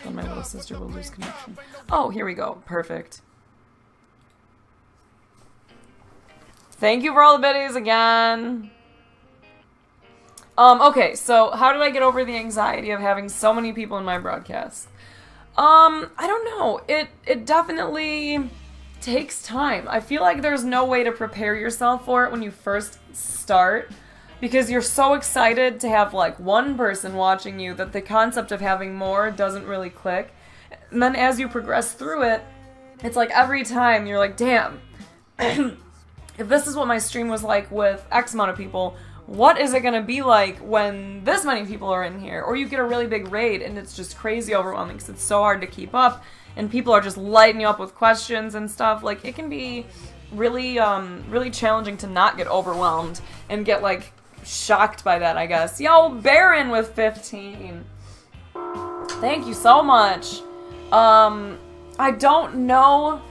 Then my little sister will lose connection. Oh, here we go. Perfect. Thank you for all the biddies again. Okay, so how did I get over the anxiety of having so many people in my broadcast? I don't know. It definitely takes time. I feel like there's no way to prepare yourself for it when you first start because you're so excited to have like one person watching you that the concept of having more doesn't really click. And then as you progress through it, it's like every time you're like, damn, if this is what my stream was like with X amount of people, what is it going to be like when this many people are in here? Or you get a really big raid and it's just crazy overwhelming because it's so hard to keep up. and people are just lighting you up with questions and stuff, like, it can be really, really challenging to not get overwhelmed and get, like, shocked by that, I guess. Yo, Baron with 15. Thank you so much. I don't know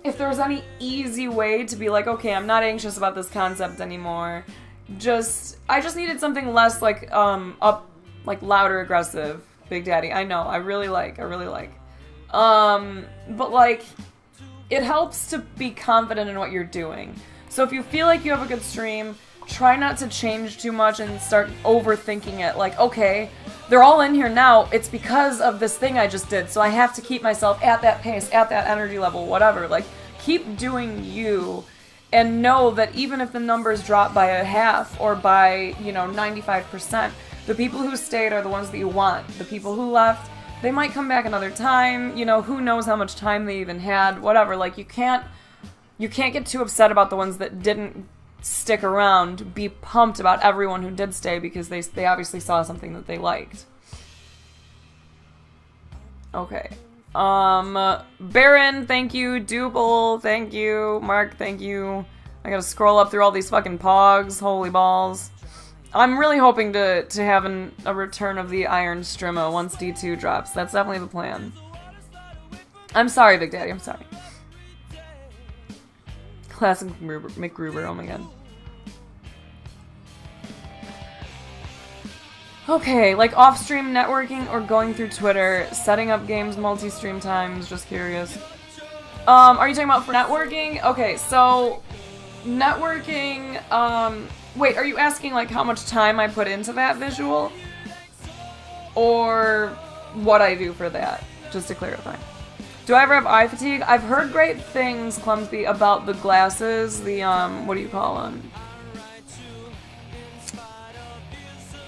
if there's any easy way to be like, okay, I'm not anxious about this concept anymore. I just needed something less, like, like, louder, aggressive. Big Daddy, I know, I really like. But, like, it helps to be confident in what you're doing. So if you feel like you have a good stream, try not to change too much and start overthinking it. Like, okay, they're all in here now, it's because of this thing I just did, so I have to keep myself at that pace, at that energy level, whatever. Like, keep doing you, and know that even if the numbers drop by a half, or by, you know, 95%, the people who stayed are the ones that you want. The people who left, they might come back another time, you know, who knows how much time they even had, whatever. Like, you can't get too upset about the ones that didn't stick around. Be pumped about everyone who did stay, because they obviously saw something that they liked. Okay. Baron, thank you. Duple, thank you. Mark, thank you. I gotta scroll up through all these fucking pogs. Holy balls. I'm really hoping to have a return of the Iron Strimma once D2 drops. That's definitely the plan. I'm sorry, Big Daddy. I'm sorry. Classic McGruber. Oh my god. Okay, like off-stream networking or going through Twitter, setting up games multi-stream times, just curious. Are you talking about for networking? Okay, so networking, wait, are you asking like how much time I put into that visual? Or what I do for that, just to clarify. Do I ever have eye fatigue? I've heard great things, Clumsy, about the glasses, the, what do you call them?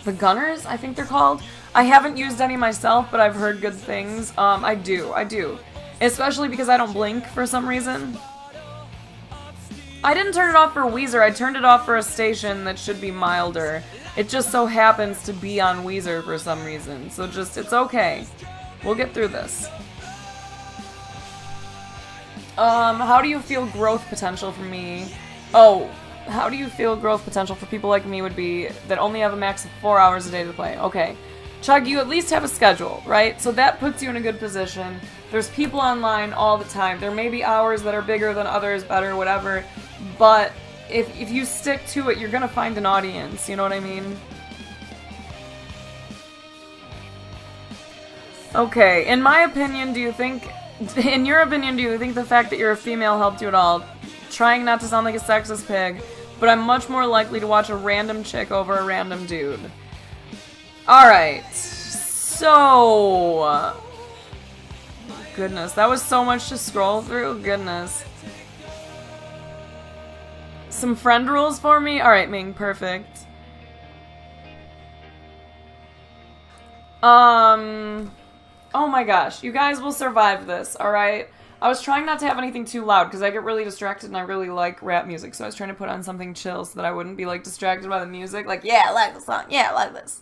The Gunners, I think they're called. I haven't used any myself, but I've heard good things. I do. Especially because I don't blink for some reason. I didn't turn it off for Weezer, I turned it off for a station that should be milder. It just so happens to be on Weezer for some reason, so just, it's okay. We'll get through this. How do you feel growth potential for me? Oh, how do you feel growth potential for people like me would be that only have a max of 4 hours a day to play? Okay. Chug, you at least have a schedule, right? So that puts you in a good position. There's people online all the time. There may be hours that are bigger than others, better, whatever. But if you stick to it, you're gonna find an audience, you know what I mean? Okay, in my opinion, in your opinion, do you think the fact that you're a female helped you at all? Trying not to sound like a sexist pig, but I'm much more likely to watch a random chick over a random dude. Alright, so... Goodness, that was so much to scroll through, goodness. Some friend rules for me? Alright, Ming, perfect. Oh my gosh, you guys will survive this, alright? I was trying not to have anything too loud because I get really distracted and I really like rap music, so I was trying to put on something chill so that I wouldn't be like distracted by the music. Like, yeah, I like the song, yeah, I like this.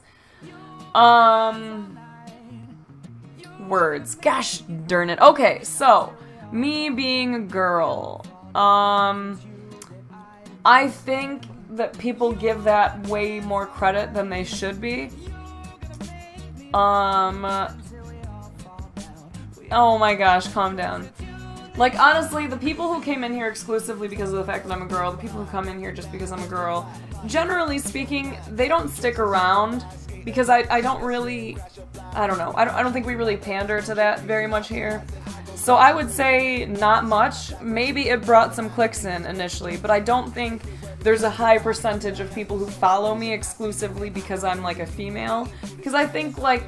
Words. Gosh darn it. Okay, so, me being a girl. I think that people give that way more credit than they should be. Oh my gosh, calm down. Like, honestly, the people who came in here exclusively because of the fact that I'm a girl, the people who come in here just because I'm a girl, generally speaking, they don't stick around because I don't really, I don't know, I don't think we really pander to that very much here. So I would say not much. Maybe it brought some clicks in initially, but I don't think there's a high percentage of people who follow me exclusively because I'm like a female. Because I think like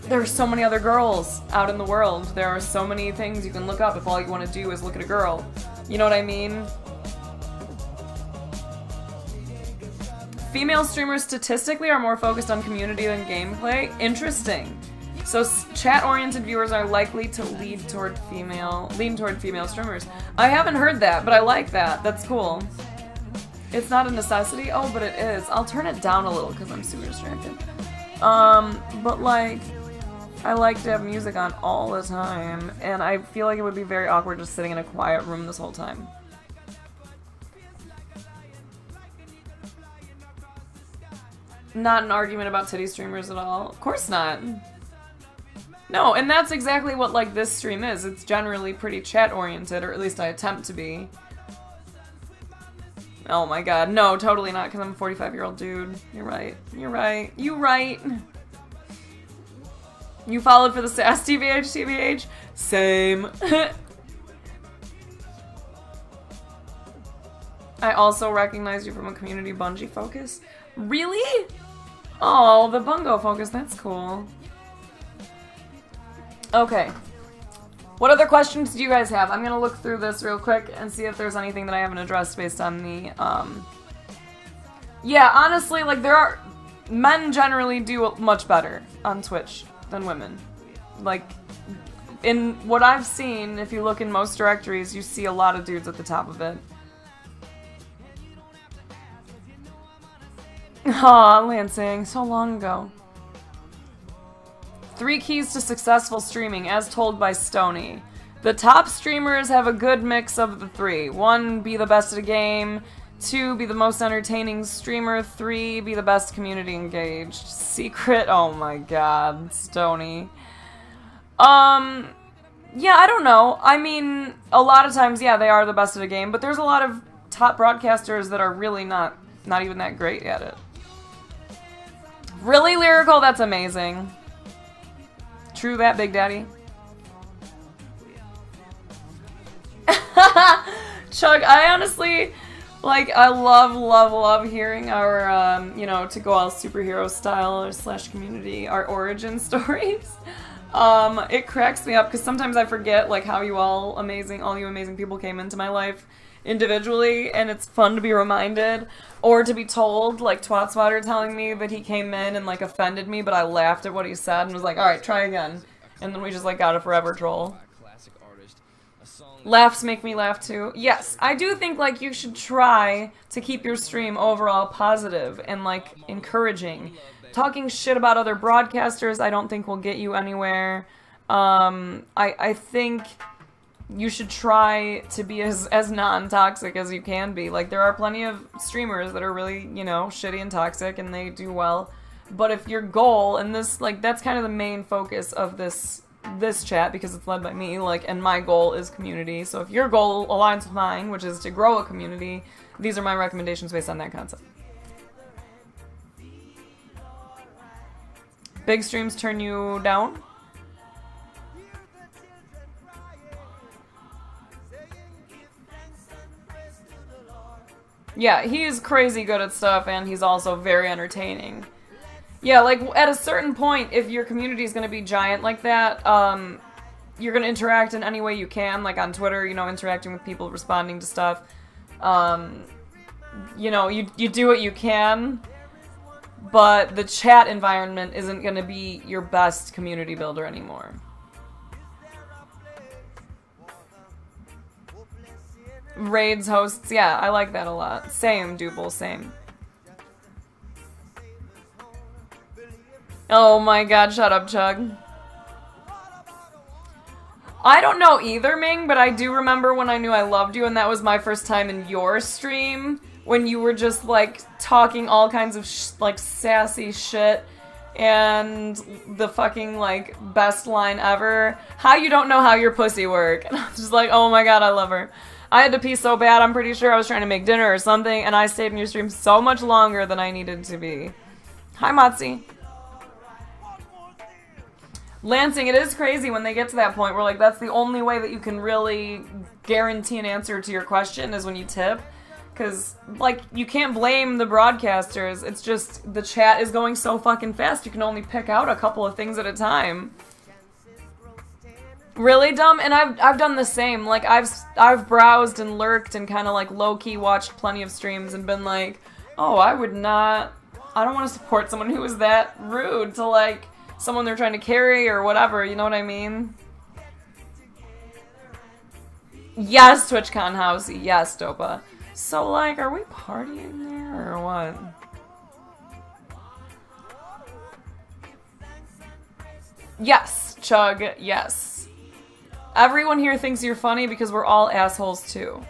there are so many other girls out in the world. There are so many things you can look up if all you want to do is look at a girl. You know what I mean? Female streamers statistically are more focused on community than gameplay. Interesting. So chat-oriented viewers are likely to lean toward female streamers. I haven't heard that, but I like that. That's cool. It's not a necessity. Oh, but it is. I'll turn it down a little because I'm super distracted. But like, I like to have music on all the time, and I feel like it would be very awkward just sitting in a quiet room this whole time. Not an argument about titty streamers at all. Of course not. No, and that's exactly what, like, this stream is. It's generally pretty chat-oriented, or at least I attempt to be. Oh my god, no, totally not, because I'm a 45-year-old dude. You're right. You're right. You right. You followed for the sass, TBH? Same. I also recognize you from a community bungee focus. Really? Oh, the bungo focus, that's cool. Okay. What other questions do you guys have? I'm gonna look through this real quick and see if there's anything that I haven't addressed based on the, Yeah, honestly, like, men generally do much better on Twitch than women. Like, in what I've seen, if you look in most directories, you see a lot of dudes at the top of it. Aw, Lansing, so long ago. 3 keys to successful streaming, as told by Stony. The top streamers have a good mix of the 3. 1, be the best at a game. 2, be the most entertaining streamer. 3, be the best community engaged. Secret, oh my god, Stony. Yeah, I don't know. I mean, a lot of times, yeah, they are the best at a game, but there's a lot of top broadcasters that are really not even that great at it. Really lyrical? That's amazing. True that, Big Daddy. Chug, I honestly, like, I love hearing our, you know, to go all superhero style or / community, our origin stories. It cracks me up because sometimes I forget, like, how all you amazing people came into my life individually, and it's fun to be reminded, or to be told, like Twatswatter telling me that he came in and, like, offended me, but I laughed at what he said and was like, alright, try again. And then we just, like, got a forever troll. Laughs make me laugh too. Yes, I do think, like, you should try to keep your stream overall positive and, like, encouraging. Talking shit about other broadcasters I don't think will get you anywhere. I think you should try to be as non-toxic as you can be. Like, there are plenty of streamers that are really, you know, shitty and toxic, and they do well. But if your goal, and this, like, that's kind of the main focus of this chat, because it's led by me, like, and my goal is community. So if your goal aligns with mine, which is to grow a community, these are my recommendations based on that concept. Big streams turn you down? Yeah, he is crazy good at stuff, and he's also very entertaining. Yeah, like, at a certain point, if your community is going to be giant like that, you're going to interact in any way you can, like on Twitter, you know, interacting with people, responding to stuff. You know, you do what you can, but the chat environment isn't going to be your best community builder anymore. Raids hosts, yeah, I like that a lot. Same, Double, same. Oh my god, shut up, Chug. I don't know either, Ming, but I do remember when I knew I loved you, and that was my first time in your stream, when you were just, like, talking all kinds of, like, sassy shit, and the fucking, like, best line ever. How you don't know how your pussy work. And I was just like, oh my god, I love her. I had to pee so bad, I'm pretty sure I was trying to make dinner or something, and I stayed in your stream so much longer than I needed to be. Hi, Motzi. Lansing, it is crazy when they get to that point where, like, that's the only way that you can really guarantee an answer to your question is when you tip. Because, like, you can't blame the broadcasters, it's just the chat is going so fucking fast you can only pick out a couple of things at a time. Really dumb, and I've done the same. Like, I've browsed and lurked and kind of, like, low-key watched plenty of streams and been like, oh, I don't want to support someone who is that rude to, like, someone they're trying to carry or whatever, you know what I mean? Yes, TwitchCon House, yes, Dopa. So, like, are we partying there or what? Yes, Chug, yes. Everyone here thinks you're funny because we're all assholes too.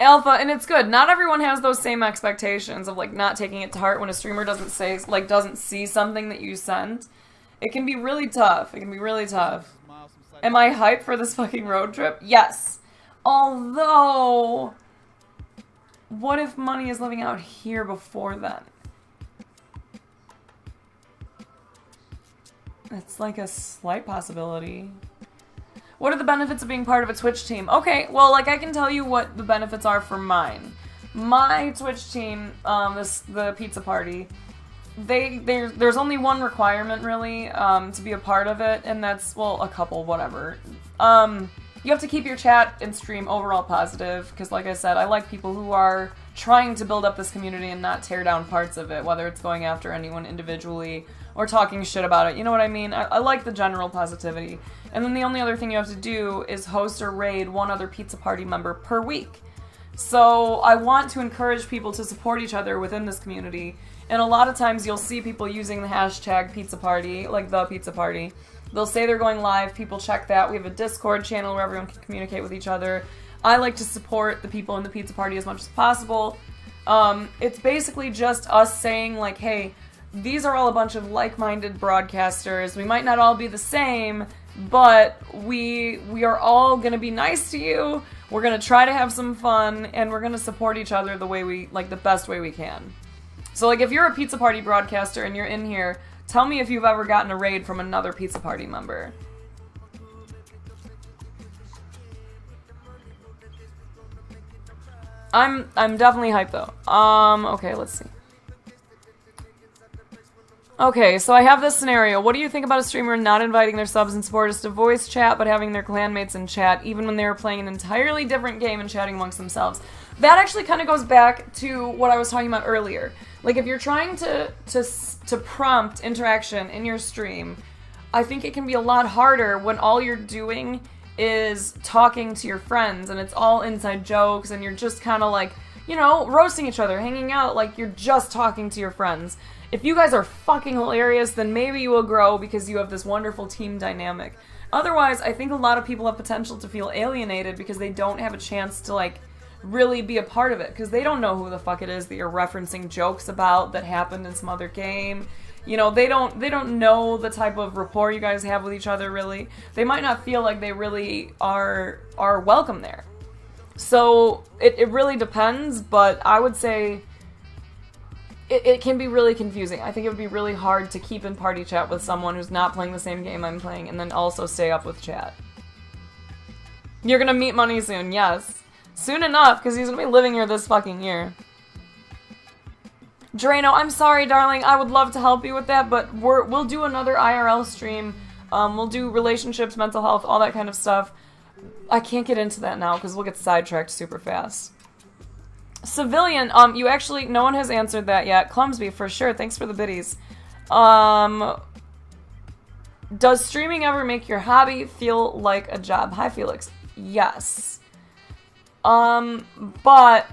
Alpha, and it's good. Not everyone has those same expectations of, like, not taking it to heart when a streamer doesn't say, like, doesn't see something that you sent. It can be really tough. It can be really tough. Am I hyped for this fucking road trip? Yes. Although, what if money is living out here before then? It's like a slight possibility. What are the benefits of being part of a Twitch team? Okay, well, like, I can tell you what the benefits are for mine. My Twitch team, the pizza party, there's only one requirement, really, to be a part of it, and that's, well, a couple, whatever. You have to keep your chat and stream overall positive, because, like I said, I like people who are trying to build up this community and not tear down parts of it, whether it's going after anyone individually or talking shit about it. You know what I mean? I like the general positivity. And then the only other thing you have to do is host or raid one other pizza party member per week. So I want to encourage people to support each other within this community. And a lot of times you'll see people using the hashtag pizza party, like the pizza party. They'll say they're going live, people check that. We have a Discord channel where everyone can communicate with each other. I like to support the people in the pizza party as much as possible. It's basically just us saying, like, hey, these are all a bunch of like-minded broadcasters. We might not all be the same, but we are all gonna be nice to you. We're gonna try to have some fun, and we're gonna support each other the way the best way we can. So, like, if you're a pizza party broadcaster and you're in here, tell me if you've ever gotten a raid from another pizza party member. I'm definitely hyped though. Okay, let's see. Okay, so I have this scenario. What do you think about a streamer not inviting their subs and supporters to voice chat, but having their clanmates in chat, even when they were playing an entirely different game and chatting amongst themselves? That actually kind of goes back to what I was talking about earlier. Like, if you're trying to prompt interaction in your stream, I think it can be a lot harder when all you're doing is talking to your friends, and it's all inside jokes, and you're just kind of like, you know, roasting each other, hanging out, like you're just talking to your friends. If you guys are fucking hilarious, then maybe you will grow because you have this wonderful team dynamic. Otherwise, I think a lot of people have potential to feel alienated because they don't have a chance to, like, really be a part of it, because they don't know who the fuck it is that you're referencing jokes about that happened in some other game. You know, they don't know the type of rapport you guys have with each other, really. They might not feel like they really are welcome there. So, it really depends, but I would say it can be really confusing. I think it would be really hard to keep in party chat with someone who's not playing the same game I'm playing and then also stay up with chat. You're gonna meet Money soon, yes. Soon enough, because he's gonna be living here this fucking year. Drano, I'm sorry, darling. I would love to help you with that, but we'll do another IRL stream. We'll do relationships, mental health, all that kind of stuff. I can't get into that now because we'll get sidetracked super fast. Civilian, you actually, no one has answered that yet. Clumsby, for sure. Thanks for the biddies. Does streaming ever make your hobby feel like a job? Hi, Felix. Yes. But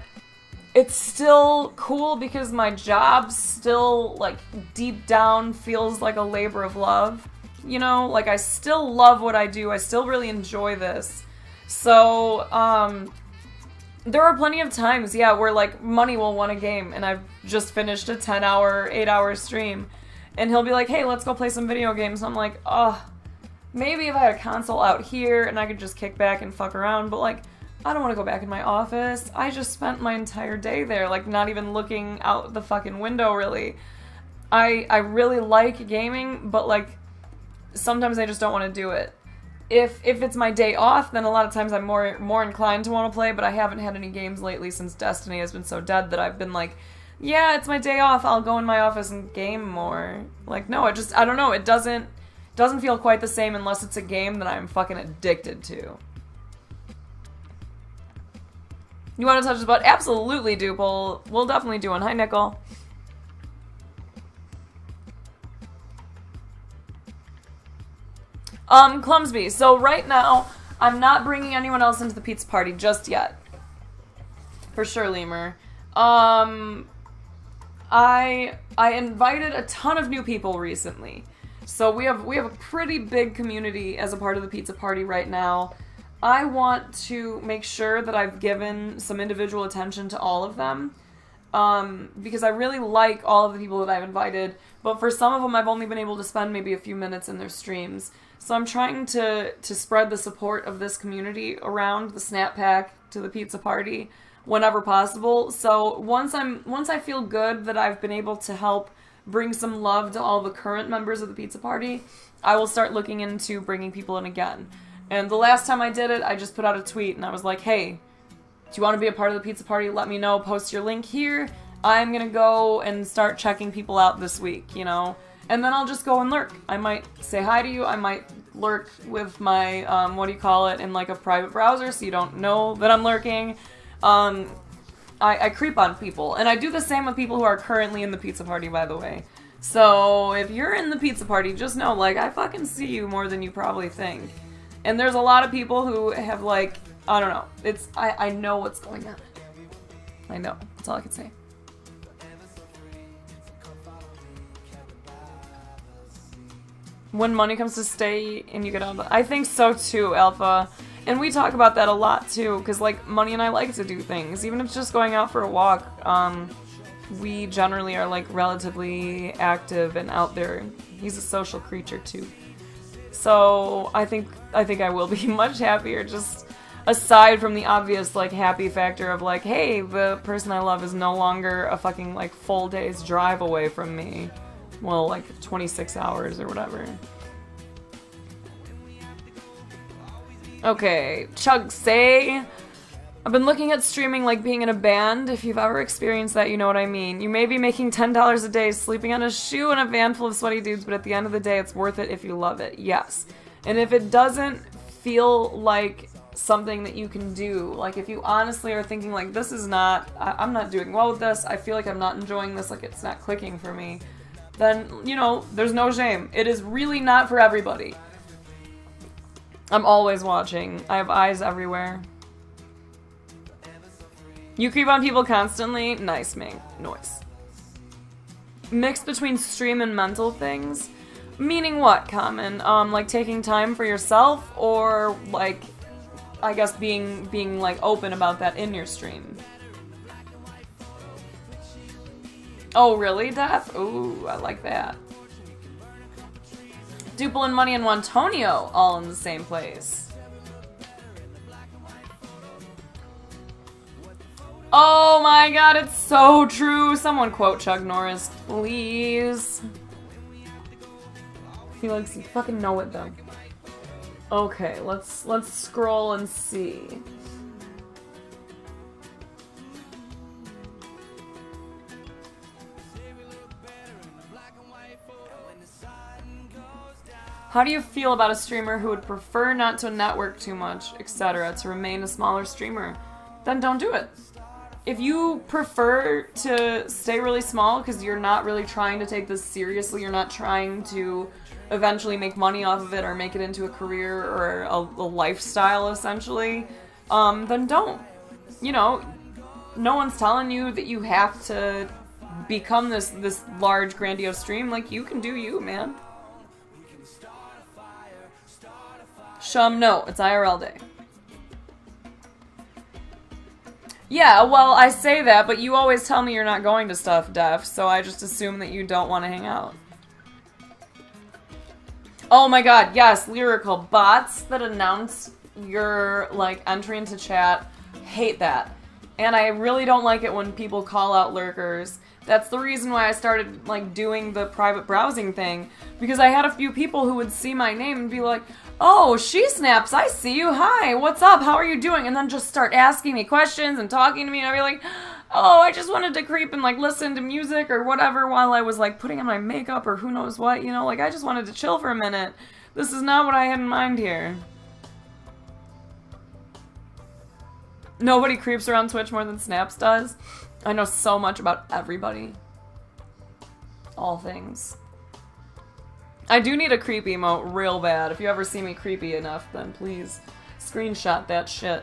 it's still cool because my job still, like, deep down feels like a labor of love. You know, like, I still love what I do. I still really enjoy this. So, there are plenty of times, yeah, where, like, Money will want a game, and I've just finished a 10-hour, 8-hour stream, and he'll be like, hey, let's go play some video games. And I'm like, oh, maybe if I had a console out here and I could just kick back and fuck around, but, like, I don't want to go back in my office. I just spent my entire day there, like, not even looking out the fucking window, really. I really like gaming, but, like, sometimes I just don't want to do it. If it's my day off, then a lot of times I'm more inclined to want to play, but I haven't had any games lately since Destiny has been so dead that I've been like, yeah, it's my day off, I'll go in my office and game more. Like, no, I don't know, it doesn't feel quite the same unless it's a game that I'm fucking addicted to. You want to touch this butt? Absolutely, Duple. We'll definitely do one. Hi, Nickel. Clumsby. So right now, I'm not bringing anyone else into the pizza party just yet. For sure, Lemur. I invited a ton of new people recently. So we have a pretty big community as a part of the pizza party right now. I want to make sure that I've given some individual attention to all of them. Because I really like all of the people that I've invited, but for some of them I've only been able to spend maybe a few minutes in their streams. So I'm trying to spread the support of this community around the Snap Pack to the pizza party whenever possible. So once I feel good that I've been able to help bring some love to all the current members of the pizza party, I will start looking into bringing people in again. And the last time I did it, I just put out a tweet and I was like, hey, do you want to be a part of the pizza party? Let me know. Post your link here. I'm going to go and start checking people out this week, you know? And then I'll just go and lurk. I might say hi to you. I might lurk with my, what do you call it, in like a private browser so you don't know that I'm lurking. I creep on people. And I do the same with people who are currently in the pizza party, by the way. So if you're in the pizza party, just know, like, I fucking see you more than you probably think. And there's a lot of people who have, like, I don't know. I know what's going on. I know. That's all I can say. When money comes to stay and you get on the... I think so too, Alpha. And we talk about that a lot too, because like Money and I like to do things. Even if it's just going out for a walk, we generally are like relatively active and out there. He's a social creature too. So I think I will be much happier, just aside from the obvious like happy factor of like, hey, the person I love is no longer a fucking like full day's drive away from me. Well, like 26 hours or whatever. Okay, Chug say, I've been looking at streaming like being in a band. If you've ever experienced that, you know what I mean. You may be making $10 a day sleeping on a shoe in a van full of sweaty dudes, but at the end of the day, it's worth it if you love it. Yes. And if it doesn't feel like something that you can do, like if you honestly are thinking like, this is not, I'm not doing well with this, I feel like I'm not enjoying this, like it's not clicking for me, then, you know, there's no shame. It is really not for everybody. I'm always watching. I have eyes everywhere. You creep on people constantly? Nice, Ming. Noise. Mixed between stream and mental things? Meaning what, Common? Like taking time for yourself, or like, I guess being like open about that in your stream? Oh, really, Death? Ooh, I like that. Duple and Money and Wantonio all in the same place. Oh my god, it's so true. Someone quote Chuck Norris, please. Felix, you fucking know it though. Okay, let's scroll and see. How do you feel about a streamer who would prefer not to network too much, etc., to remain a smaller streamer? Then don't do it. If you prefer to stay really small because you're not really trying to take this seriously, you're not trying to eventually make money off of it or make it into a career or a lifestyle, essentially, then don't. You know, no one's telling you that you have to become this large, grandiose stream. Like, you can do you, man. Shum, no, it's IRL day. Yeah, well, I say that, but you always tell me you're not going to stuff, Def, so I just assume that you don't want to hang out. Oh my god, yes, Lyrical. Bots that announce your, like, entry into chat, hate that. And I really don't like it when people call out lurkers. That's the reason why I started, like, doing the private browsing thing, because I had a few people who would see my name and be like, oh, She Snaps, I see you, hi, what's up, how are you doing? And then just start asking me questions and talking to me, and I'd be like, oh, I just wanted to creep and, like, listen to music or whatever while I was, like, putting on my makeup or who knows what, you know, like, I just wanted to chill for a minute. This is not what I had in mind here. Nobody creeps around Twitch more than Snaps does. I know so much about everybody. All things. I do need a creep emote real bad. If you ever see me creepy enough, then please screenshot that shit.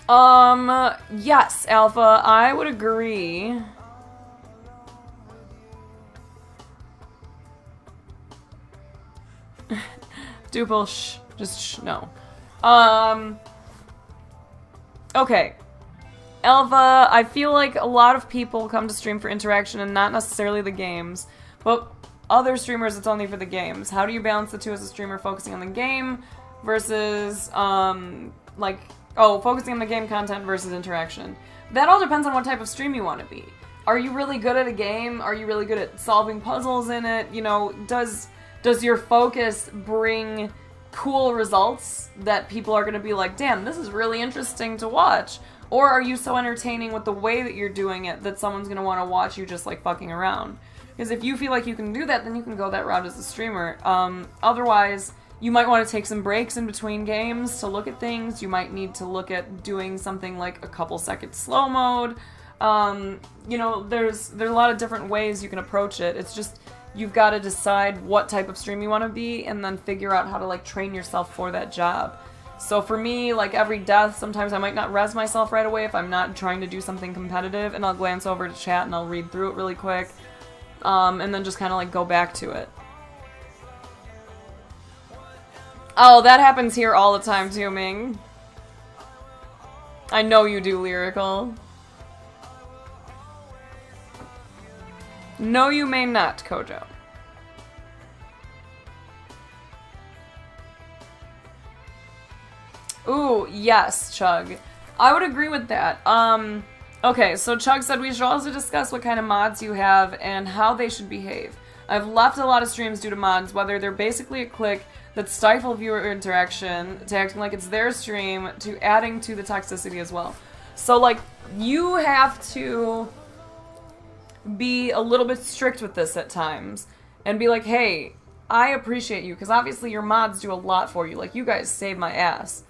Yes, Alpha, I would agree. Duple, no. Okay. Alpha, I feel like a lot of people come to stream for interaction and not necessarily the games, but other streamers, it's only for the games. How do you balance the two as a streamer, focusing on the game versus, like, focusing on the game content versus interaction? That all depends on what type of stream you want to be. Are you really good at a game? Are you really good at solving puzzles in it? You know, does your focus bring cool results that people are going to be like, damn, this is really interesting to watch? Or are you so entertaining with the way that you're doing it that someone's going to want to watch you just like fucking around? Because if you feel like you can do that, then you can go that route as a streamer. Otherwise, you might want to take some breaks in between games to look at things. You might need to look at doing something like a couple second slow mode. You know, there's a lot of different ways you can approach it. It's just, you've got to decide what type of stream you want to be and then figure out how to like train yourself for that job. So for me, like every death, sometimes I might not res myself right away if I'm not trying to do something competitive, and I'll glance over to chat and I'll read through it really quick, and then just kind of like go back to it. Oh, that happens here all the time too, Ming. I know you do, Lyrical. No, you may not, Kojo. Ooh, yes, Chug. I would agree with that. Okay, so Chug said we should also discuss what kind of mods you have and how they should behave. I've left a lot of streams due to mods, whether they're basically a click that stifle viewer interaction, to acting like it's their stream, to adding to the toxicity as well. So, like, you have to be a little bit strict with this at times, and be like, hey, I appreciate you, because obviously your mods do a lot for you. Like, you guys save my ass.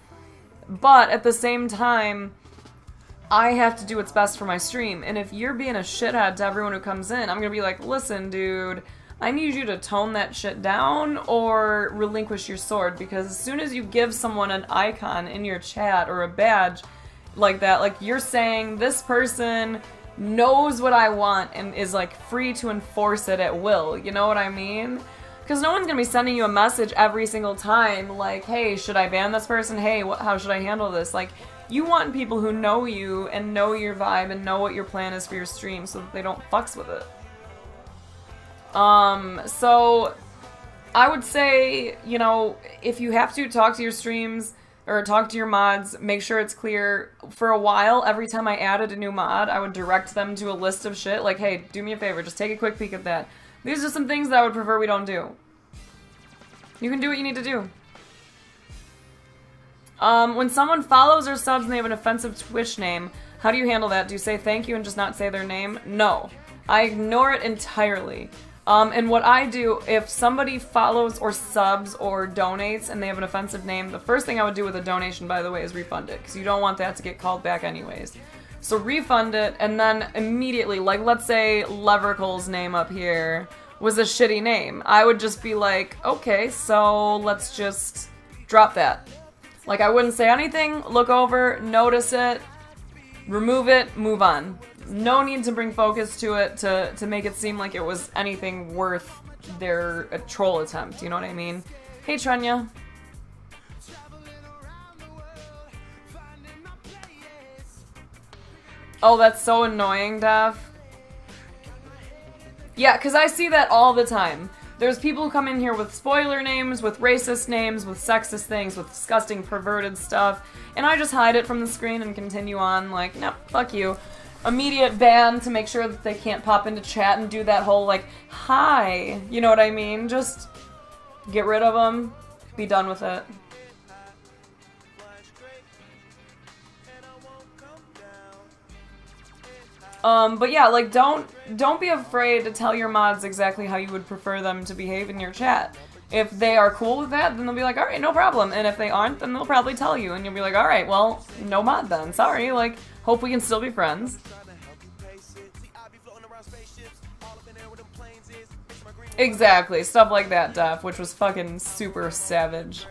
But at the same time, I have to do what's best for my stream. And if you're being a shithead to everyone who comes in, I'm gonna be like, listen, dude, I need you to tone that shit down or relinquish your sword. Because as soon as you give someone an icon in your chat or a badge like that, like you're saying this person knows what I want and is like free to enforce it at will. You know what I mean? Because no one's going to be sending you a message every single time like, hey, should I ban this person? Hey, how should I handle this? Like, you want people who know you and know your vibe and know what your plan is for your stream so that they don't fucks with it. So I would say, you know, if you have to talk to your streams or talk to your mods, make sure it's clear. For a while, every time I added a new mod, I would direct them to a list of shit like, hey, do me a favor, just take a quick peek at that. These are some things that I would prefer we don't do. You can do what you need to do. When someone follows or subs and they have an offensive Twitch name, how do you handle that? Do you say thank you and just not say their name? No. I ignore it entirely. And what I do, if somebody follows or subs or donates and they have an offensive name, the first thing I would do with a donation, by the way, is refund it. Because you don't want that to get called back anyways. So refund it, and then immediately, like let's say Levercle's name up here was a shitty name. I would just be like, okay, so let's just drop that. Like, I wouldn't say anything, look over, notice it, remove it, move on. No need to bring focus to it to make it seem like it was anything worth their troll attempt, you know what I mean? Hey, Trenya. Oh, that's so annoying, Dav. Yeah, because I see that all the time. There's people who come in here with spoiler names, with racist names, with sexist things, with disgusting, perverted stuff, and I just hide it from the screen and continue on like, nope, fuck you. Immediate ban to make sure that they can't pop into chat and do that whole, like, hi, you know what I mean? Just get rid of them, be done with it. But yeah, like, don't be afraid to tell your mods exactly how you would prefer them to behave in your chat. If they are cool with that, then they'll be like, alright, no problem. And if they aren't, then they'll probably tell you, and you'll be like, alright, well, no mod then. Sorry, like, hope we can still be friends. Exactly, stuff like that, Def, which was fucking super savage.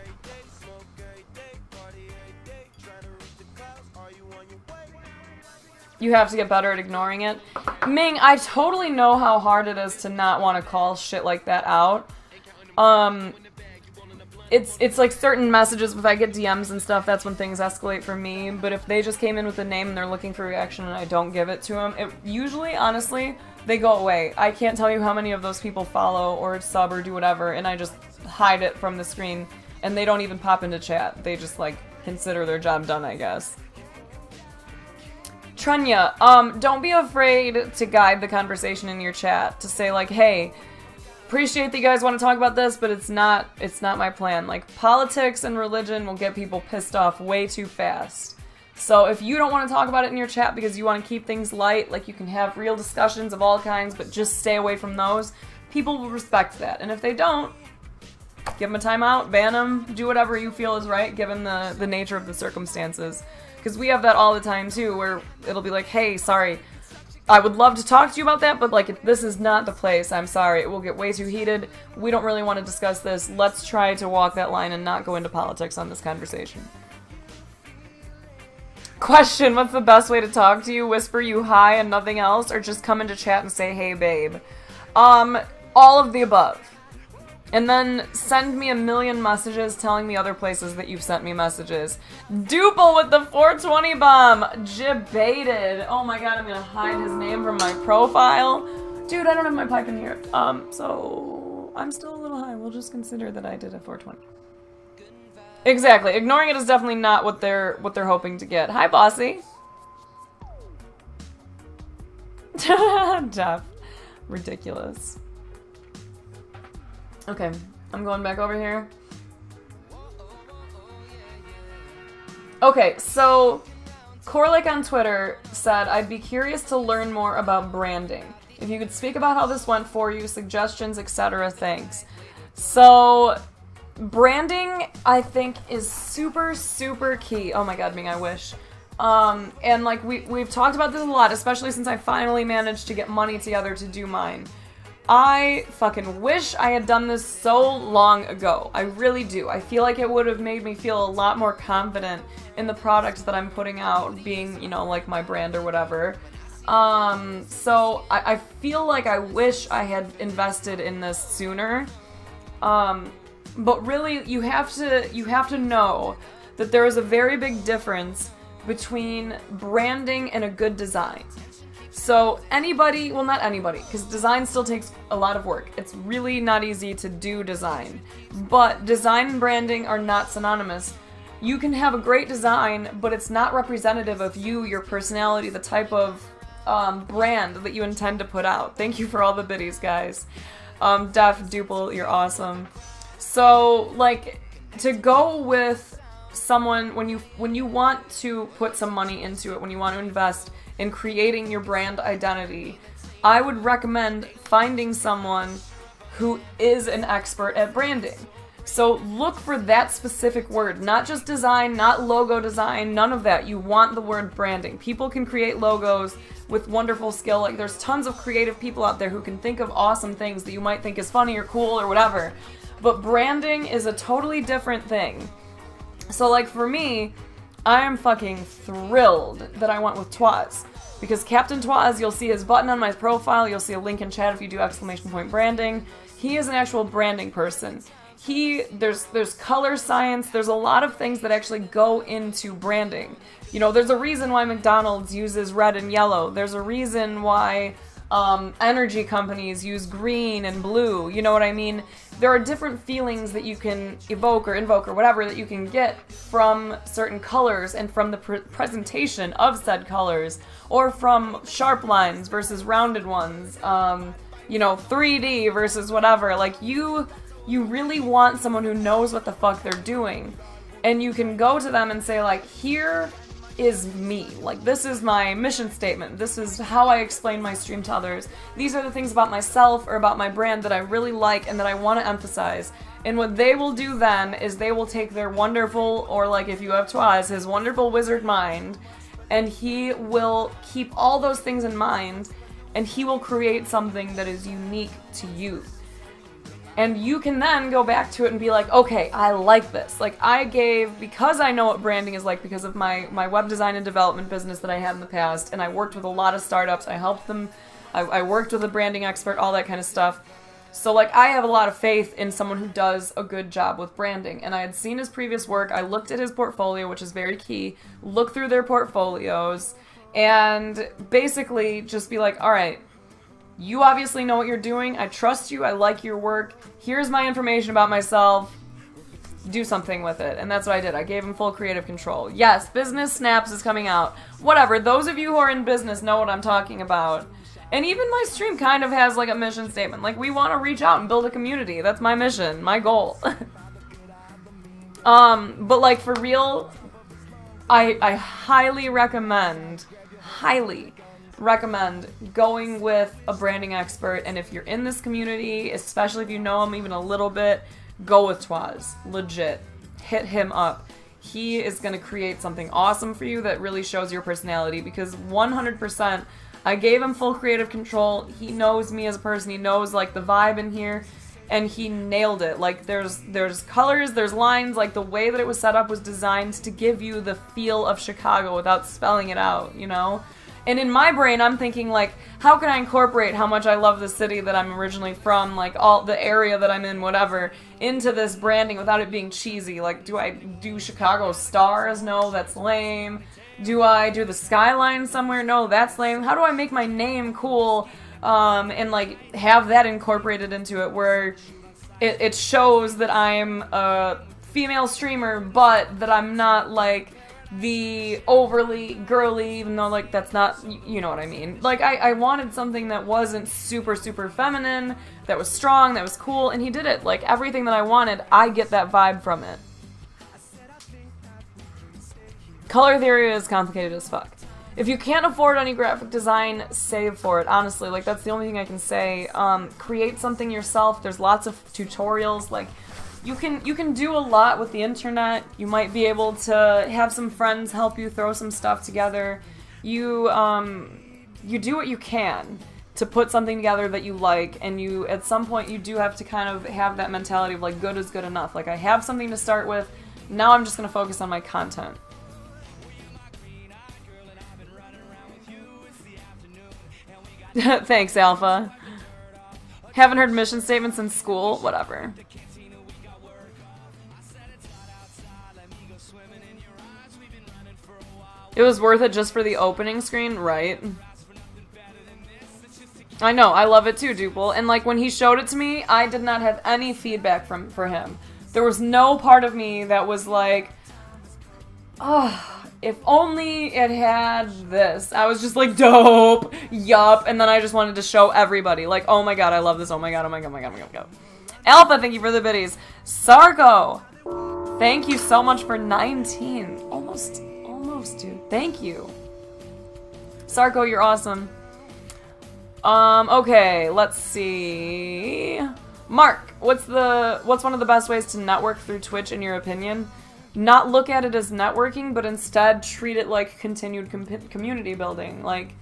you have to get better at ignoring it. Ming, I totally know how hard it is to not want to call shit like that out. It's like certain messages, if I get DMs and stuff, that's when things escalate for me, but if they just came in with a name and they're looking for reaction and I don't give it to them, it usually, honestly, they go away. I can't tell you how many of those people follow or sub or do whatever, and I just hide it from the screen, and they don't even pop into chat. They just, like, consider their job done, I guess. Trenya, don't be afraid to guide the conversation in your chat, to say, like, hey, appreciate that you guys want to talk about this, but it's not my plan. Like, politics and religion will get people pissed off way too fast. So if you don't want to talk about it in your chat because you want to keep things light, like you can have real discussions of all kinds, but just stay away from those, people will respect that. And if they don't, give them a timeout, ban them, do whatever you feel is right, given the nature of the circumstances. Because we have that all the time, too, where it'll be like, hey, sorry, I would love to talk to you about that, but, like, if this is not the place, I'm sorry, it will get way too heated, we don't really want to discuss this, let's try to walk that line and not go into politics on this conversation. Question, what's the best way to talk to you? Whisper you hi and nothing else, or just come into chat and say, hey, babe? All of the above. And then send me a million messages telling me other places that you've sent me messages. Duple with the 420 bomb! Jebaited! Oh my god, I'm gonna hide his name from my profile. Dude, I don't have my pipe in here. So I'm still a little high. We'll just consider that I did a 420. Exactly. Ignoring it is definitely not what they're hoping to get. Hi, Bossy. Jeff. Ridiculous. Okay, I'm going back over here. Okay, so Corlick on Twitter said, I'd be curious to learn more about branding. If you could speak about how this went for you, suggestions, etc., thanks. So, branding, I think, is super, super key. Oh my god, Ming, I wish. And like, we've talked about this a lot, especially since I finally managed to get money together to do mine. I fucking wish I had done this so long ago. I really do. I feel like it would have made me feel a lot more confident in the product that I'm putting out, being, you know, like my brand or whatever. So I feel like I wish I had invested in this sooner. But really, you have to know that there is a very big difference between branding and a good design. So anybody, well not anybody, because design still takes a lot of work. It's really not easy to do design. But design and branding are not synonymous. You can have a great design, but it's not representative of you, your personality, the type of brand that you intend to put out. Thank you for all the biddies, guys. Def, Duple, you're awesome. So, like, to go with someone, when you want to put some money into it, when you want to invest in creating your brand identity, I would recommend finding someone who is an expert at branding. So look for that specific word, not just design, not logo design, none of that. You want the word branding. People can create logos with wonderful skill. Like, there's tons of creative people out there who can think of awesome things that you might think is funny or cool or whatever. But branding is a totally different thing. So, like, for me, I am fucking thrilled that I went with Twaz. Because Captain Twaz, you'll see his button on my profile, you'll see a link in chat if you do ! branding. He is an actual branding person. There's color science, there's a lot of things that actually go into branding. You know, there's a reason why McDonald's uses red and yellow. There's a reason why energy companies use green and blue. You know what I mean? There are different feelings that you can evoke or invoke or whatever that you can get from certain colors and from the presentation of said colors, or from sharp lines versus rounded ones, you know, 3D versus whatever. Like, you really want someone who knows what the fuck they're doing, and you can go to them and say, like, here is me. Like, this is my mission statement. This is how I explain my stream to others. These are the things about myself or about my brand that I really like and that I want to emphasize. And what they will do then is they will take their wonderful, or like if you have Twaz, his wonderful wizard mind, and he will keep all those things in mind, and he will create something that is unique to you. And you can then go back to it and be like, okay, I like this. Like, because I know what branding is like because of my web design and development business that I had in the past, and I worked with a lot of startups, I helped them, I worked with a branding expert, all that kind of stuff. So, like, I have a lot of faith in someone who does a good job with branding. And I had seen his previous work, I looked at his portfolio, which is very key, look through their portfolios, and basically just be like, alright, you obviously know what you're doing, I trust you, I like your work, here's my information about myself, do something with it. And that's what I did. I gave him full creative control. Yes, Business Snaps is coming out. Whatever, those of you who are in business know what I'm talking about. And even my stream kind of has like a mission statement. Like, we want to reach out and build a community. That's my mission, my goal. But like, for real, I highly recommend going with a branding expert. And if you're in this community, especially if you know him even a little bit, go with Twaz. Legit. Hit him up. He is going to create something awesome for you that really shows your personality, because 100%, I gave him full creative control. He knows me as a person. He knows, like, the vibe in here, and he nailed it. Like, there's colors, there's lines, like, the way that it was set up was designed to give you the feel of Chicago without spelling it out, you know? And in my brain, I'm thinking, like, how can I incorporate how much I love the city that I'm originally from, like, all the area that I'm in, whatever, into this branding without it being cheesy? Like, do I do Chicago stars? No, that's lame. Do I do the skyline somewhere? No, that's lame. How do I make my name cool, and, like, have that incorporated into it where it shows that I'm a female streamer, but that I'm not, like, the overly girly, even though, like, that's not, you know what I mean. Like, I wanted something that wasn't super, super feminine, that was strong, that was cool, and he did it. Like, everything that I wanted, I get that vibe from it. Color theory is complicated as fuck. If you can't afford any graphic design, save for it, honestly. Like, that's the only thing I can say. Create something yourself. There's lots of tutorials. Like, you can do a lot with the internet. You might be able to have some friends help you throw some stuff together. You do what you can to put something together that you like, and you, at some point, you do have to kind of have that mentality of, like, good is good enough. Like, I have something to start with, now I'm just gonna focus on my content. Thanks, Alpha. Haven't heard mission statements in school? Whatever. It was worth it just for the opening screen, right? I know, I love it too, Duple. And like, when he showed it to me, I did not have any feedback for him. There was no part of me that was like, oh, if only it had this. I was just like, dope, yup, and then I just wanted to show everybody, like, oh my god, I love this, oh my god, oh my god, oh my god, oh my god. Alpha, thank you for the biddies. Sarko, thank you so much for 19. Almost, dude. Thank you. Sarko, you're awesome. Okay, let's see. Mark, what's one of the best ways to network through Twitch in your opinion? Not look at it as networking, but instead treat it like continued community building. Like,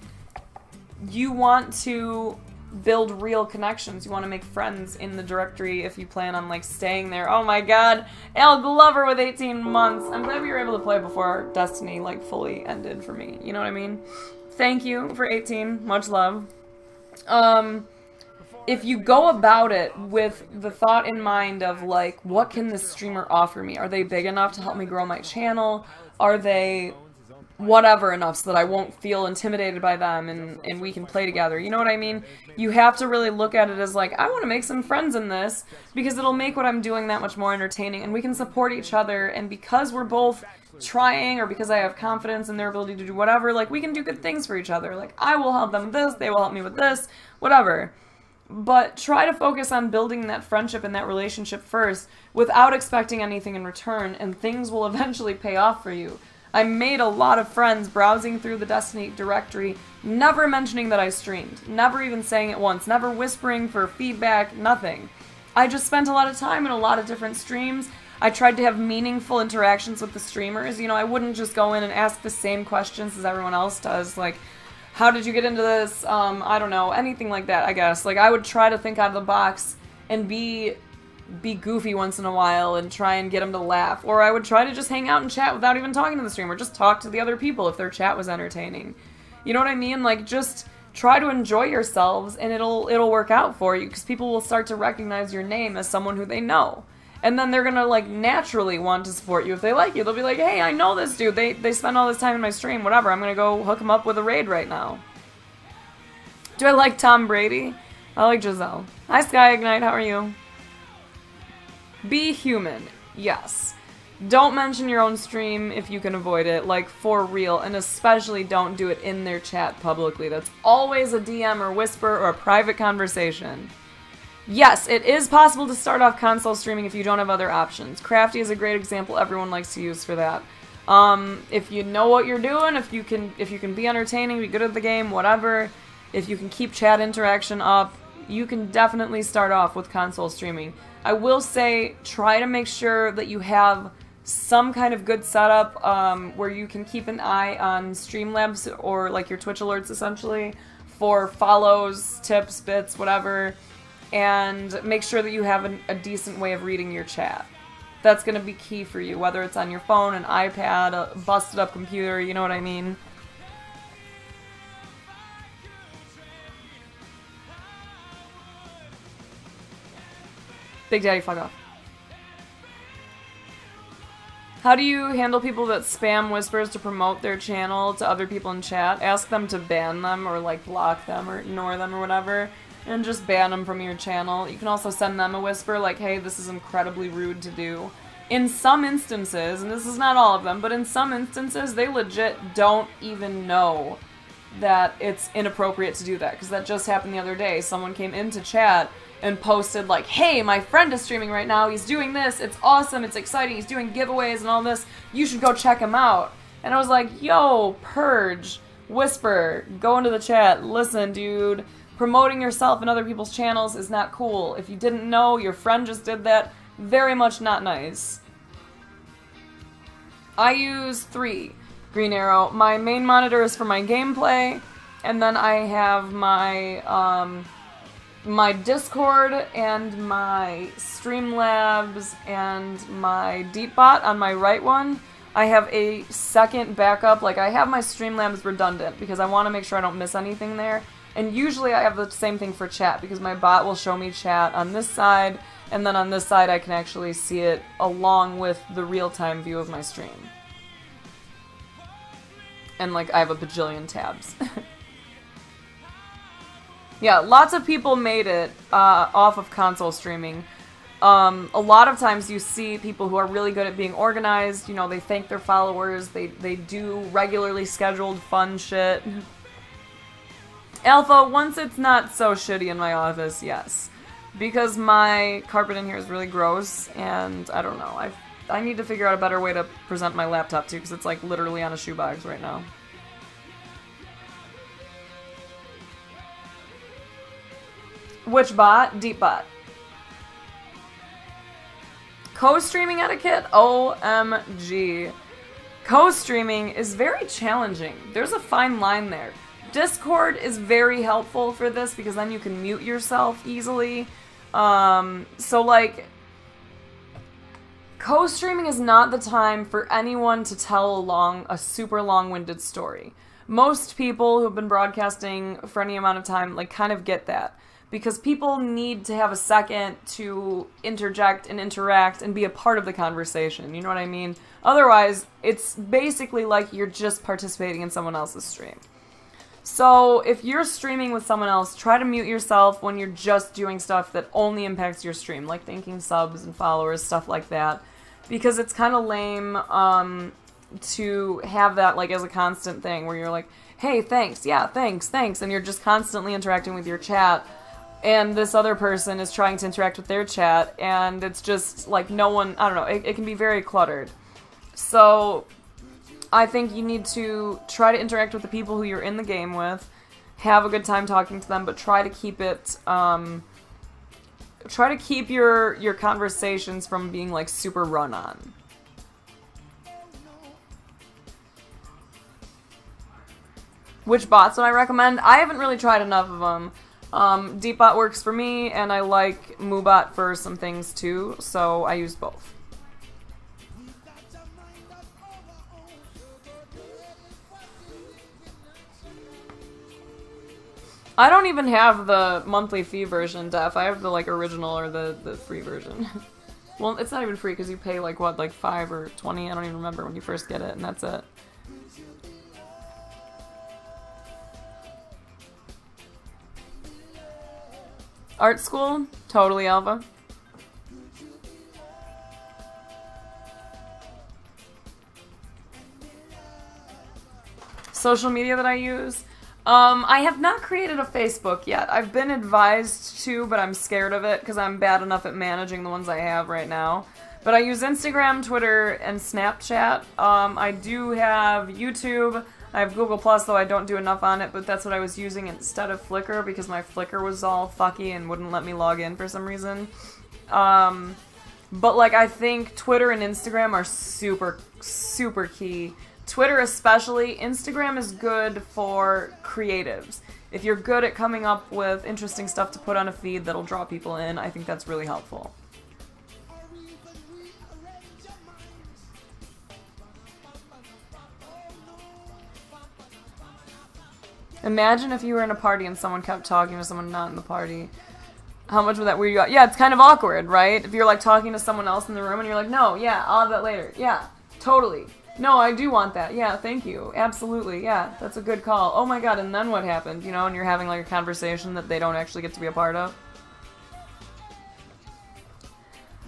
you want to build real connections. You want to make friends in the directory if you plan on, like, staying there. Oh my god, Al Glover with 18 months. I'm glad we were able to play before Destiny, like, fully ended for me. You know what I mean? Thank you for 18. Much love. If you go about it with the thought in mind of, like, what can this streamer offer me? Are they big enough to help me grow my channel? Are they whatever enough so that I won't feel intimidated by them and we can play together? You know what I mean? You have to really look at it as, like, I want to make some friends in this because it'll make what I'm doing that much more entertaining, and we can support each other, and because we're both trying, or because I have confidence in their ability to do whatever, like, we can do good things for each other. Like, I will help them with this, they will help me with this, whatever. But try to focus on building that friendship and that relationship first without expecting anything in return, and things will eventually pay off for you. I made a lot of friends browsing through the Destiny directory, never mentioning that I streamed, never even saying it once, never whispering for feedback, nothing. I just spent a lot of time in a lot of different streams. I tried to have meaningful interactions with the streamers. You know, I wouldn't just go in and ask the same questions as everyone else does, like, how did you get into this? I don't know, anything like that, I guess. Like, I would try to think out of the box and be goofy once in a while and try and get them to laugh. Or I would try to just hang out and chat without even talking to the streamer. Just talk to the other people if their chat was entertaining. You know what I mean? Like, just try to enjoy yourselves and it'll work out for you, because people will start to recognize your name as someone who they know. And then they're gonna, like, naturally want to support you if they like you. They'll be like, hey, I know this dude. They spend all this time in my stream. Whatever. I'm gonna go hook him up with a raid right now. Do I like Tom Brady? I like Giselle. Hi, Sky Ignite. How are you? Be human. Yes. Don't mention your own stream if you can avoid it. Like, for real. And especially don't do it in their chat publicly. That's always a DM or whisper or a private conversation. Yes, it is possible to start off console streaming if you don't have other options. Crafty is a great example everyone likes to use for that. If you know what you're doing, if you can be entertaining, be good at the game, whatever, if you can keep chat interaction up, you can definitely start off with console streaming. I will say, try to make sure that you have some kind of good setup where you can keep an eye on Streamlabs or like your Twitch alerts essentially for follows, tips, bits, whatever. And make sure that you have a decent way of reading your chat. That's going to be key for you, whether it's on your phone, an iPad, a busted up computer, you know what I mean? Big Daddy, fuck off. How do you handle people that spam whispers to promote their channel to other people in chat? Ask them to ban them or like block them or ignore them or whatever. And just ban them from your channel. You can also send them a whisper like, hey, this is incredibly rude to do. In some instances, and this is not all of them, but in some instances, they legit don't even know that it's inappropriate to do that. Because that just happened the other day. Someone came into chat and posted like, hey, my friend is streaming right now. He's doing this. It's awesome. It's exciting. He's doing giveaways and all this. You should go check him out. And I was like, yo, purge, whisper, go into the chat. Listen, dude. Promoting yourself in other people's channels is not cool. If you didn't know, your friend just did that. Very much not nice. I use 3 Green Arrow. My main monitor is for my gameplay, and then I have my my Discord and my Streamlabs and my Deepbot on my right one. I have a second backup. Like, I have my Streamlabs redundant because I want to make sure I don't miss anything there. And usually I have the same thing for chat, because my bot will show me chat on this side, and then on this side I can actually see it along with the real-time view of my stream. And, like, I have a bajillion tabs. Yeah, lots of people made it off of console streaming. A lot of times you see people who are really good at being organized, you know, they thank their followers, they do regularly scheduled fun shit. Alpha, once it's not so shitty in my office, yes. Because my carpet in here is really gross, and I don't know, I need to figure out a better way to present my laptop too, because it's like literally on a shoebox right now. Which bot? Deepbot. Co-streaming etiquette? OMG. Co-streaming is very challenging. There's a fine line there. Discord is very helpful for this because then you can mute yourself easily. So like, co-streaming is not the time for anyone to tell a super long-winded story. Most people who've been broadcasting for any amount of time, like, kind of get that. Because people need to have a second to interject and interact and be a part of the conversation, you know what I mean? Otherwise, it's basically like you're just participating in someone else's stream. So, if you're streaming with someone else, try to mute yourself when you're just doing stuff that only impacts your stream, like thanking subs and followers, stuff like that. Because it's kind of lame to have that, like, as a constant thing, where you're like, hey, thanks, yeah, thanks, and you're just constantly interacting with your chat, and this other person is trying to interact with their chat, and it's just, like, no one, I don't know, it can be very cluttered. So I think you need to try to interact with the people who you're in the game with, have a good time talking to them, but try to keep it, try to keep your conversations from being, like, super run-on. Which bots would I recommend? I haven't really tried enough of them. Deepbot works for me, and I like Moobot for some things too, so I use both. I don't even have the monthly fee version, Def. I have the, like, original or the free version. Well, it's not even free because you pay, like, what, like 5 or 20? I don't even remember when you first get it, and that's it. Art school? Totally, Alva. Social media that I use? I have not created a Facebook yet. I've been advised to, but I'm scared of it because I'm bad enough at managing the ones I have right now. But I use Instagram, Twitter, and Snapchat. I do have YouTube. I have Google+, though I don't do enough on it, but that's what I was using instead of Flickr because my Flickr was all fucky and wouldn't let me log in for some reason. But, like, I think Twitter and Instagram are super, super key. Twitter especially. Instagram is good for creatives. If you're good at coming up with interesting stuff to put on a feed that'll draw people in, I think that's really helpful. Imagine if you were in a party and someone kept talking to someone not in the party. How much would that weird you out? Yeah, it's kind of awkward, right? If you're, like, talking to someone else in the room and you're like, no, yeah, I'll have that later. Yeah, totally. No, I do want that. Yeah, thank you. Absolutely. Yeah, that's a good call. Oh my god, and then what happened? You know, and you're having, like, a conversation that they don't actually get to be a part of.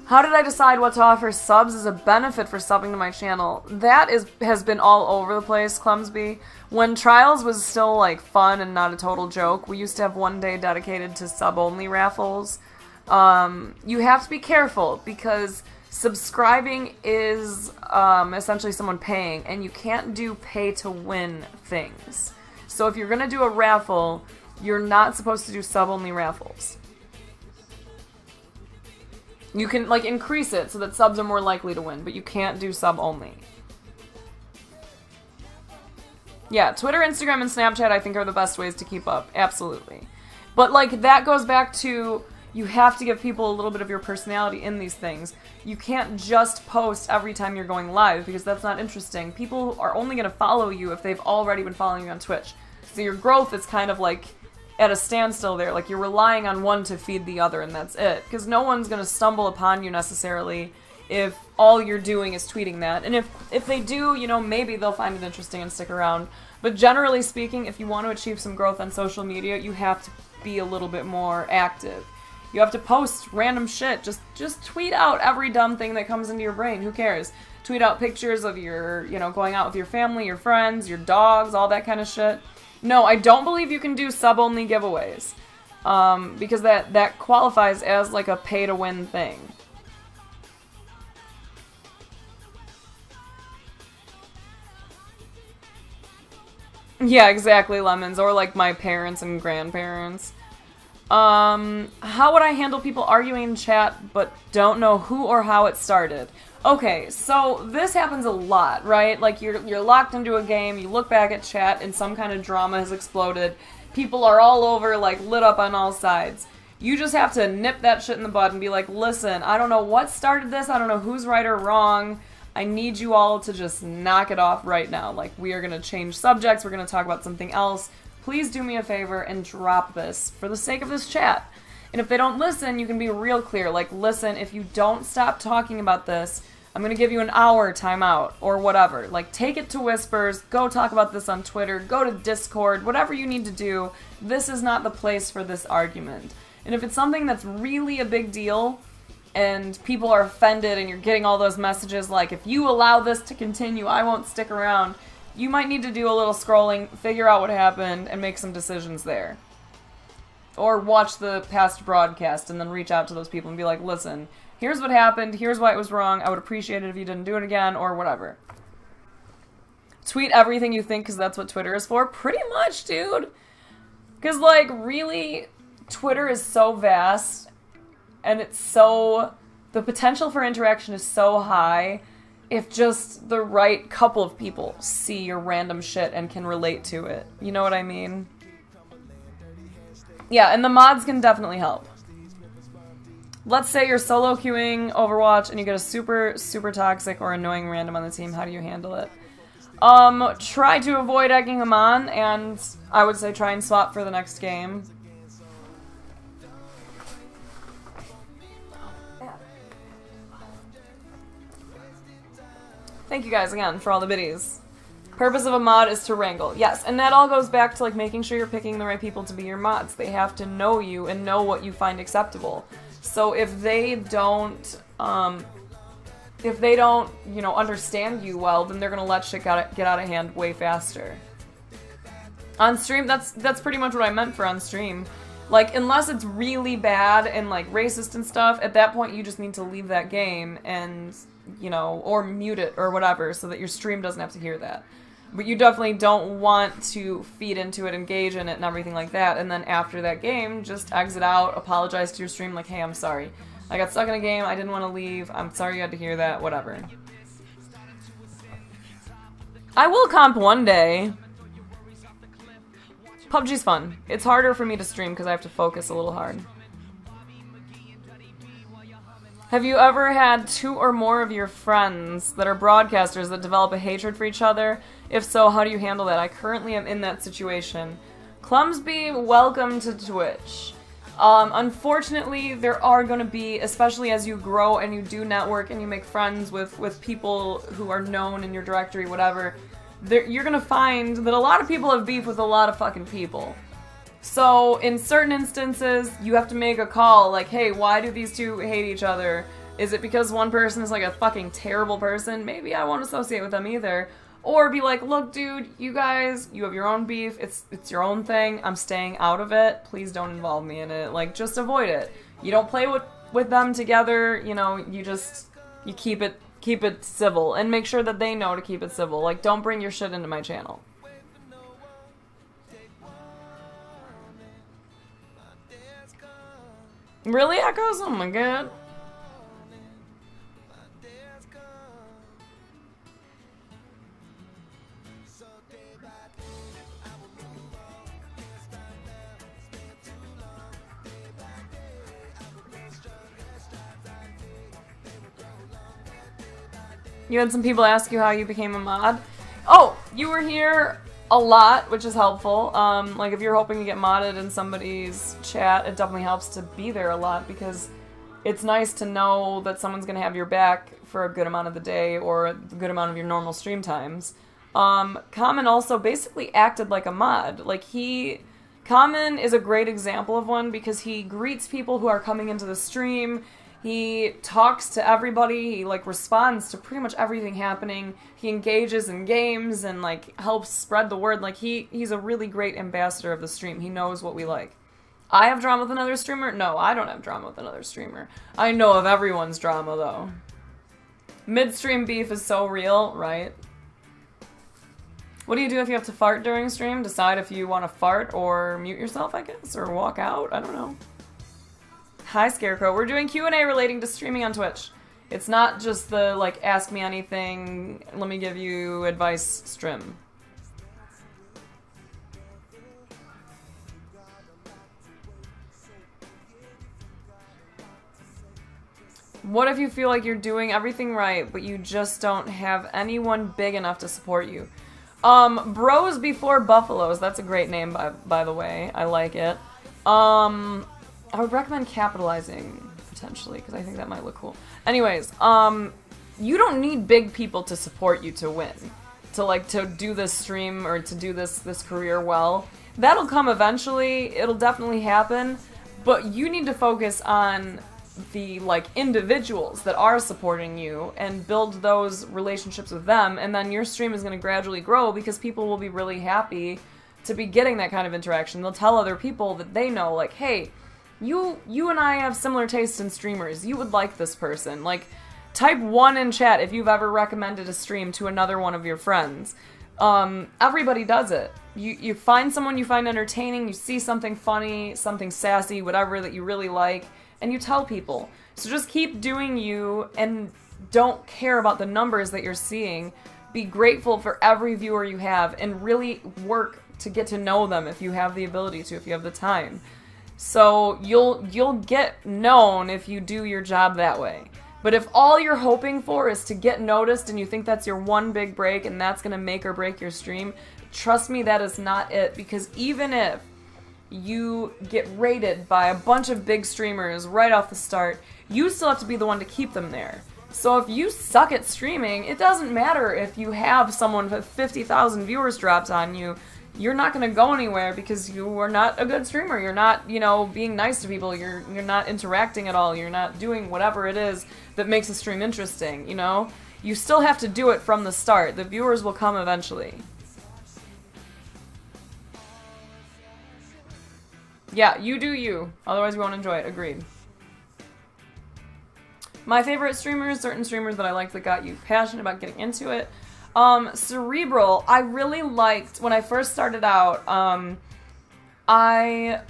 How did I decide what to offer subs as a benefit for subbing to my channel? That has been all over the place, Clumsby. When Trials was still, like, fun and not a total joke, we used to have one day dedicated to sub-only raffles. You have to be careful, because subscribing is essentially someone paying, and you can't do pay-to-win things. So if you're gonna do a raffle, you're not supposed to do sub-only raffles. You can, like, increase it so that subs are more likely to win, but you can't do sub-only. Yeah, Twitter, Instagram, and Snapchat I think are the best ways to keep up. Absolutely. But, like, that goes back to you have to give people a little bit of your personality in these things. You can't just post every time you're going live because that's not interesting. People are only going to follow you if they've already been following you on Twitch. So your growth is kind of like at a standstill there. Like you're relying on one to feed the other and that's it. Because no one's going to stumble upon you necessarily if all you're doing is tweeting that. And if they do, you know, maybe they'll find it interesting and stick around. But generally speaking, if you want to achieve some growth on social media, you have to be a little bit more active. You have to post random shit. Just tweet out every dumb thing that comes into your brain. Who cares? Tweet out pictures of your, you know, going out with your family, your friends, your dogs, all that kind of shit. No, I don't believe you can do sub-only giveaways. Because that qualifies as like a pay-to-win thing. Yeah, exactly, Lemons. Or like my parents and grandparents. How would I handle people arguing in chat but don't know who or how it started? Okay, so this happens a lot, right? Like you're locked into a game, you look back at chat and some kind of drama has exploded. People are all over, like lit up on all sides. You just have to nip that shit in the bud and be like, listen, I don't know what started this, I don't know who's right or wrong. I need you all to just knock it off right now. Like, we are gonna change subjects, we're gonna talk about something else. Please do me a favor and drop this for the sake of this chat. And if they don't listen, you can be real clear. Like, listen, if you don't stop talking about this, I'm going to give you an hour timeout or whatever. Like, take it to Whispers, go talk about this on Twitter, go to Discord, whatever you need to do. This is not the place for this argument. And if it's something that's really a big deal and people are offended and you're getting all those messages like, if you allow this to continue, I won't stick around, you might need to do a little scrolling, figure out what happened, and make some decisions there. Or watch the past broadcast and then reach out to those people and be like, listen, here's what happened, here's why it was wrong, I would appreciate it if you didn't do it again, or whatever. Tweet everything you think, because that's what Twitter is for. Pretty much, dude. Because, like, really, Twitter is so vast, and it's so... the potential for interaction is so high if just the right couple of people see your random shit and can relate to it. You know what I mean? Yeah, and the mods can definitely help. Let's say you're solo queuing Overwatch and you get a super, super toxic or annoying random on the team. How do you handle it? Try to avoid egging them on, and I would say try and swap for the next game. Thank you guys again for all the biddies. Purpose of a mod is to wrangle. Yes, and that all goes back to like making sure you're picking the right people to be your mods. They have to know you and know what you find acceptable. So if they don't, you know, understand you well, then they're gonna let shit get out of hand way faster. On stream, that's pretty much what I meant for on stream. Like, unless it's really bad and like racist and stuff, at that point you just need to leave that game and, you know, or mute it or whatever so that your stream doesn't have to hear that. But you definitely don't want to feed into it, engage in it, and everything like that, and then after that game, just exit out, apologize to your stream, like, hey, I'm sorry. I got stuck in a game, I didn't want to leave, I'm sorry you had to hear that, whatever. I will comp one day. PUBG's fun. It's harder for me to stream because I have to focus a little hard. Have you ever had 2 or more of your friends that are broadcasters that develop a hatred for each other? If so, how do you handle that? I currently am in that situation. Clumsby, welcome to Twitch. Unfortunately, there are going to be, especially as you grow and you do network and you make friends with people who are known in your directory, whatever, you're going to find that a lot of people have beef with a lot of fucking people. So, in certain instances, you have to make a call, like, hey, why do these two hate each other? Is it because one person is, like, a fucking terrible person? Maybe I won't associate with them either. Or be like, look, dude, you guys, you have your own beef, it's your own thing, I'm staying out of it, please don't involve me in it. Like, just avoid it. You don't play with them together, you know, you keep it civil. And make sure that they know to keep it civil. Like, don't bring your shit into my channel. Really, Echoes? Oh my god. You had some people ask you how you became a mod. Oh, you were here a lot, which is helpful. Like, if you're hoping to get modded in somebody's chat, it definitely helps to be there a lot, because it's nice to know that someone's gonna have your back for a good amount of the day, or a good amount of your normal stream times. Common also basically acted like a mod. Like, Common is a great example of one, because he greets people who are coming into the stream, he talks to everybody, he, like, responds to pretty much everything happening, he engages in games and, like, helps spread the word. Like, he's a really great ambassador of the stream. He knows what we like. I have drama with another streamer? No, I don't have drama with another streamer. I know of everyone's drama, though. Mid-stream beef is so real, right? What do you do if you have to fart during stream? Decide if you want to fart or mute yourself, I guess, or walk out? I don't know. Hi, Scarecrow. We're doing Q&A relating to streaming on Twitch. It's not just the, like, ask me anything, let me give you advice stream. What if you feel like you're doing everything right, but you just don't have anyone big enough to support you? Bros Before Buffaloes. That's a great name, by the way. I like it. I would recommend capitalizing, potentially, because I think that might look cool. Anyways, you don't need big people to support you to win. To do this stream, or to do this career well. That'll come eventually, it'll definitely happen, but you need to focus on the, like, individuals that are supporting you and build those relationships with them, and then your stream is going to gradually grow because people will be really happy to be getting that kind of interaction. They'll tell other people that they know, like, hey, you and I have similar tastes in streamers. You would like this person. Like, type 1 in chat if you've ever recommended a stream to another one of your friends. Everybody does it. You find someone you find entertaining, you see something funny, something sassy, whatever that you really like, and you tell people. So just keep doing you, and don't care about the numbers that you're seeing. Be grateful for every viewer you have, and really work to get to know them if you have the ability to, if you have the time. So you'll get known if you do your job that way. But if all you're hoping for is to get noticed and you think that's your one big break and that's gonna make or break your stream, trust me, that is not it. Because even if you get rated by a bunch of big streamers right off the start, you still have to be the one to keep them there. So if you suck at streaming, it doesn't matter if you have someone with 50,000 viewers dropped on you. You're not going to go anywhere because you are not a good streamer. You're not, you know, being nice to people. You're not interacting at all. You're not doing whatever it is that makes a stream interesting, you know? You still have to do it from the start. The viewers will come eventually. Yeah, you do you. Otherwise you won't enjoy it. Agreed. My favorite streamers, certain streamers that I liked that got you passionate about getting into it. Cerebral, I really liked, when I first started out, I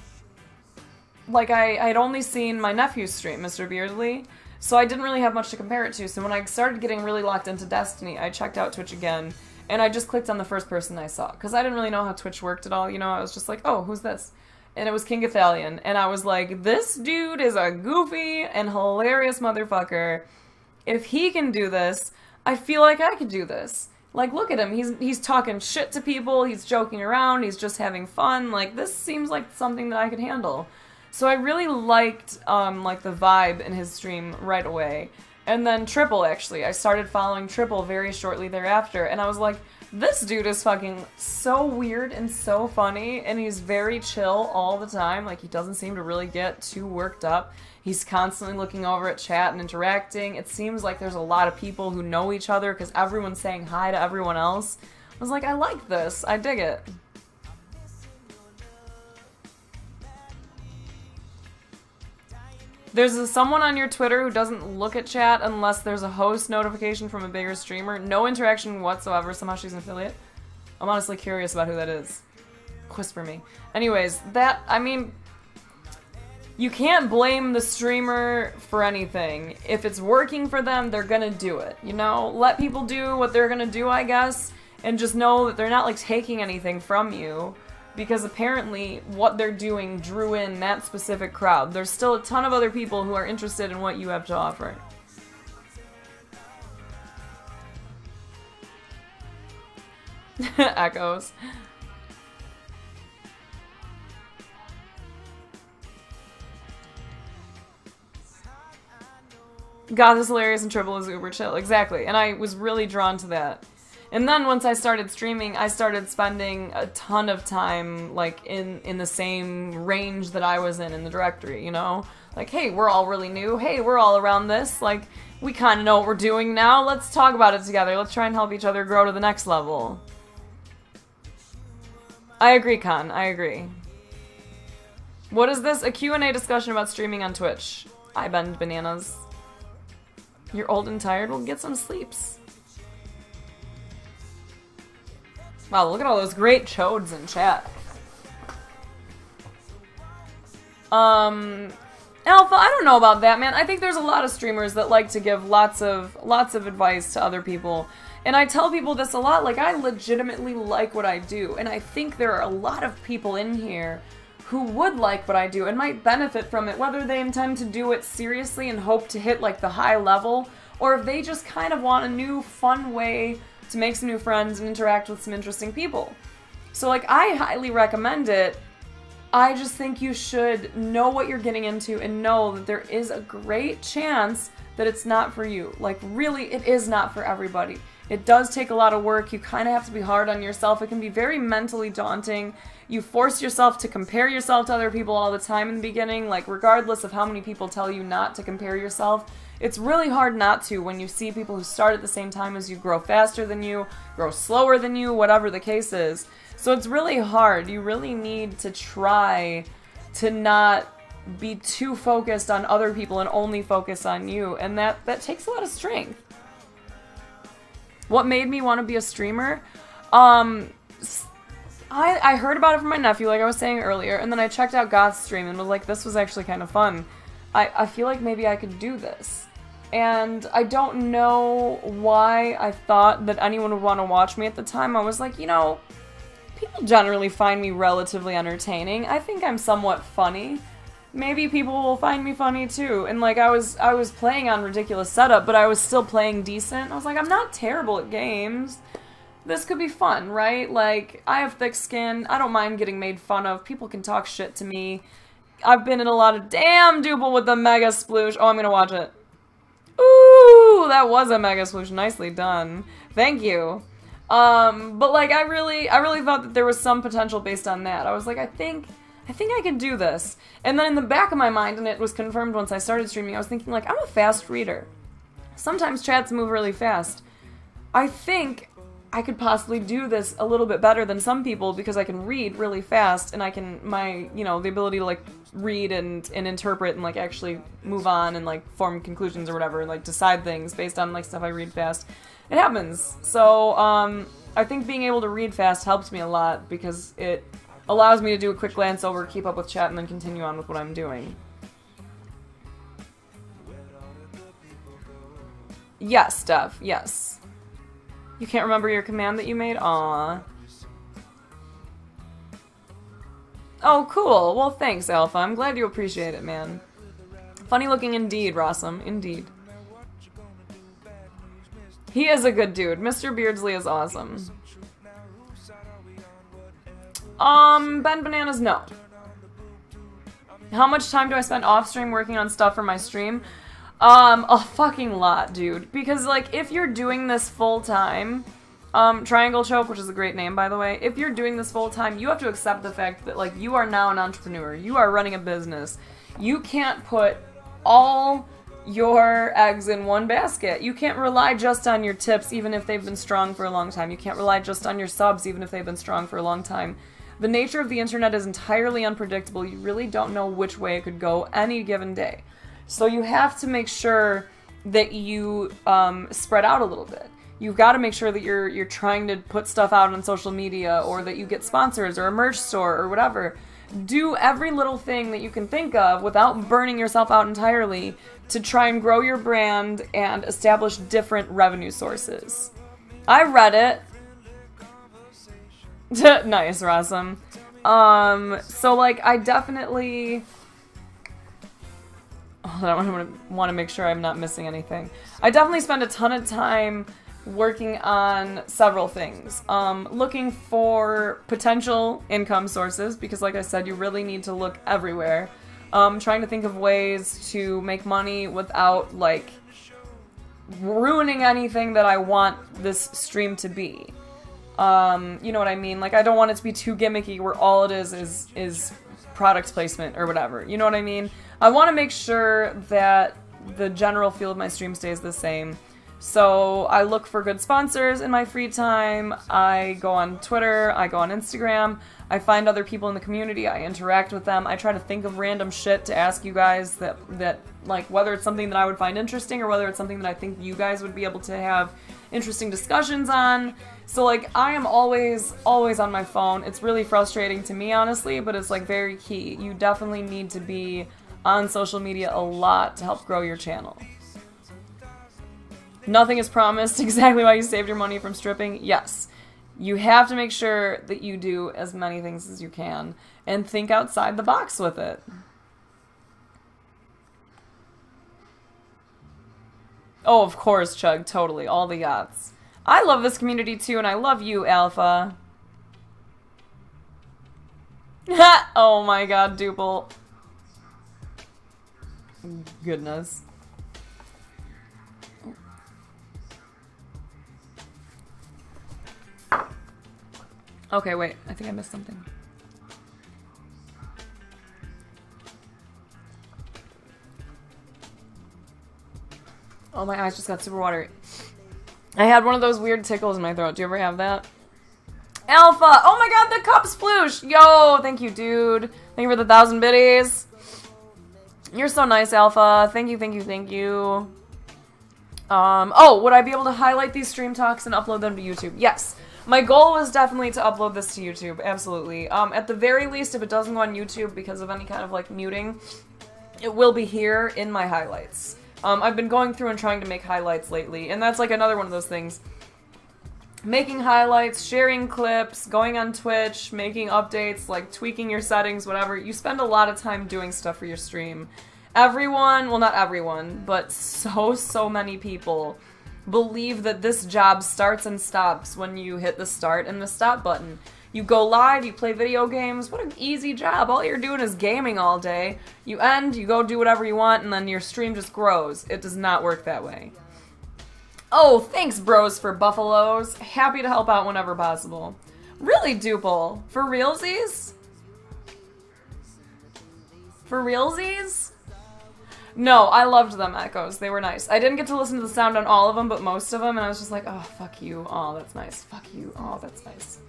had only seen my nephew's stream, Mr. Beardsley, so I didn't really have much to compare it to, so when I started getting really locked into Destiny, I checked out Twitch again, and I just clicked on the first person I saw, because I didn't really know how Twitch worked at all, you know, I was just like, oh, who's this? And it was King Gathalion, and I was like, this dude is a goofy and hilarious motherfucker. If he can do this, I feel like I could do this. Like, look at him, he's talking shit to people, he's joking around, he's just having fun, like, this seems like something that I could handle. So I really liked, like, the vibe in his stream right away. And then Triple, actually, I started following Triple very shortly thereafter, and I was like, this dude is fucking so weird and so funny, and he's very chill all the time, like, he doesn't seem to really get too worked up. He's constantly looking over at chat and interacting. It seems like there's a lot of people who know each other because everyone's saying hi to everyone else. I was like, I like this. I dig it. There's someone on your Twitter who doesn't look at chat unless there's a host notification from a bigger streamer. No interaction whatsoever. Somehow she's an affiliate. I'm honestly curious about who that is. Whisper me. Anyways, that, I mean, you can't blame the streamer for anything. If it's working for them, they're gonna do it, you know? Let people do what they're gonna do, I guess, and just know that they're not, like, taking anything from you, because apparently what they're doing drew in that specific crowd. There's still a ton of other people who are interested in what you have to offer. Echoes. God is hilarious and Triple is uber chill. Exactly. And I was really drawn to that. And then once I started streaming, I started spending a ton of time, like, in the same range that I was in the directory, you know? Like, hey, we're all really new. Hey, we're all around this. Like, we kind of know what we're doing now. Let's talk about it together. Let's try and help each other grow to the next level. I agree, Khan. I agree. What is this? A Q&A discussion about streaming on Twitch. I bend bananas. You're old and tired? Well, get some sleeps. Wow, look at all those great chodes in chat. Alpha, I don't know about that, man. I think there's a lot of streamers that like to give lots of advice to other people. And I tell people this a lot, like, I legitimately like what I do. And I think there are a lot of people in here who would like what I do and might benefit from it, whether they intend to do it seriously and hope to hit, like, the high level, or if they just kind of want a new, fun way to make some new friends and interact with some interesting people. So, like, I highly recommend it. I just think you should know what you're getting into and know that there is a great chance that it's not for you. Like, really, it is not for everybody. It does take a lot of work. You kind of have to be hard on yourself. It can be very mentally daunting. You force yourself to compare yourself to other people all the time in the beginning, like, regardless of how many people tell you not to compare yourself. It's really hard not to when you see people who start at the same time as you grow faster than you, grow slower than you, whatever the case is. So it's really hard. You really need to try to not be too focused on other people and only focus on you, and that takes a lot of strength. What made me want to be a streamer? I heard about it from my nephew, like I was saying earlier, and then I checked out Goth's stream and was like, this was actually kind of fun. I feel like maybe I could do this. And I don't know why I thought that anyone would want to watch me at the time. I was like, you know, people generally find me relatively entertaining. I think I'm somewhat funny. maybe people will find me funny too. And like I was playing on ridiculous setup, but I was still playing decent. I was like, I'm not terrible at games. This could be fun, right? Like, I have thick skin. I don't mind getting made fun of. People can talk shit to me. I've been in a lot of damn Duple with the mega sploosh. Oh, I'm gonna watch it. Ooh, that was a mega sploosh. Nicely done. Thank you. But like, I really thought that there was some potential based on that. I was like, I think I can do this. And then in the back of my mind, and it was confirmed once I started streaming, I was thinking like, I'm a fast reader. Sometimes chats move really fast. I think I could possibly do this a little bit better than some people because I can read really fast and I can, the ability to like read and interpret and like actually move on and like form conclusions or whatever and like decide things based on like stuff I read fast. It happens. So, I think being able to read fast helps me a lot because it allows me to do a quick glance over, keep up with chat, and then continue on with what I'm doing. Yes, Steph, yes. You can't remember your command that you made? Aww. Oh, cool. Well, thanks, Alpha. I'm glad you appreciate it, man. Funny looking indeed, Rossum. Indeed. He is a good dude. Mr. Beardsley is awesome. Ben Bananas, no. How much time do I spend off stream working on stuff for my stream? A fucking lot, dude. Because, like, if you're doing this full-time, Triangle Choke, which is a great name, by the way, if you're doing this full-time, you have to accept the fact that, like, you are now an entrepreneur. You are running a business. You can't put all your eggs in one basket. You can't rely just on your tips, even if they've been strong for a long time. You can't rely just on your subs, even if they've been strong for a long time. The nature of the internet is entirely unpredictable. You really don't know which way it could go any given day. So you have to make sure that you spread out a little bit. You've got to make sure that you're trying to put stuff out on social media or that you get sponsors or a merch store or whatever. Do every little thing that you can think of without burning yourself out entirely to try and grow your brand and establish different revenue sources. I read it. Nice, Rossum. So like I definitely... I want to make sure I'm not missing anything. I definitely spend a ton of time working on several things. Looking for potential income sources, because like I said, you really need to look everywhere. Trying to think of ways to make money without, like, ruining anything that I want this stream to be. You know what I mean? Like, I don't want it to be too gimmicky where all it is product placement or whatever. You know what I mean? I want to make sure that the general feel of my stream stays the same. So I look for good sponsors in my free time. I go on Twitter. I go on Instagram. I find other people in the community. I interact with them. I try to think of random shit to ask you guys that like, whether it's something that I would find interesting or whether it's something that I think you guys would be able to have interesting discussions on. So, like, I am always on my phone. It's really frustrating to me, honestly, but it's, like, very key. You definitely need to be on social media a lot to help grow your channel. Nothing is promised. Exactly why you saved your money from stripping? Yes. You have to make sure that you do as many things as you can and think outside the box with it. Oh, of course, Chug. Totally. All the yachts. I love this community too, and I love you, Alpha. Oh my god, Duple. Goodness. Okay, wait. I think I missed something. Oh, my eyes just got super watery. I had one of those weird tickles in my throat. Do you ever have that? Alpha! Oh my god, the cup sploosh! Yo, thank you, dude. Thank you for the 1,000 biddies. You're so nice, Alpha. Thank you, thank you, thank you. Oh, would I be able to highlight these stream talks and upload them to YouTube? Yes. My goal was definitely to upload this to YouTube, absolutely. At the very least, if it doesn't go on YouTube because of any kind of, like, muting, it will be here in my highlights. I've been going through and trying to make highlights lately, and that's, like, another one of those things making highlights, sharing clips, going on Twitch, making updates, like tweaking your settings, whatever. You spend a lot of time doing stuff for your stream. Everyone, well not everyone, but so many people believe that this job starts and stops when you hit the start and the stop button. You go live, you play video games, what an easy job. All you're doing is gaming all day. You end, you go do whatever you want, and then your stream just grows. It does not work that way. Oh, thanks bros for buffaloes. Happy to help out whenever possible. Really, Duple? For realsies? For realsies? No, I loved them, Echoes. They were nice. I didn't get to listen to the sound on all of them, but most of them, and I was just like, oh, fuck you. Oh, that's nice. Fuck you. Oh, that's nice.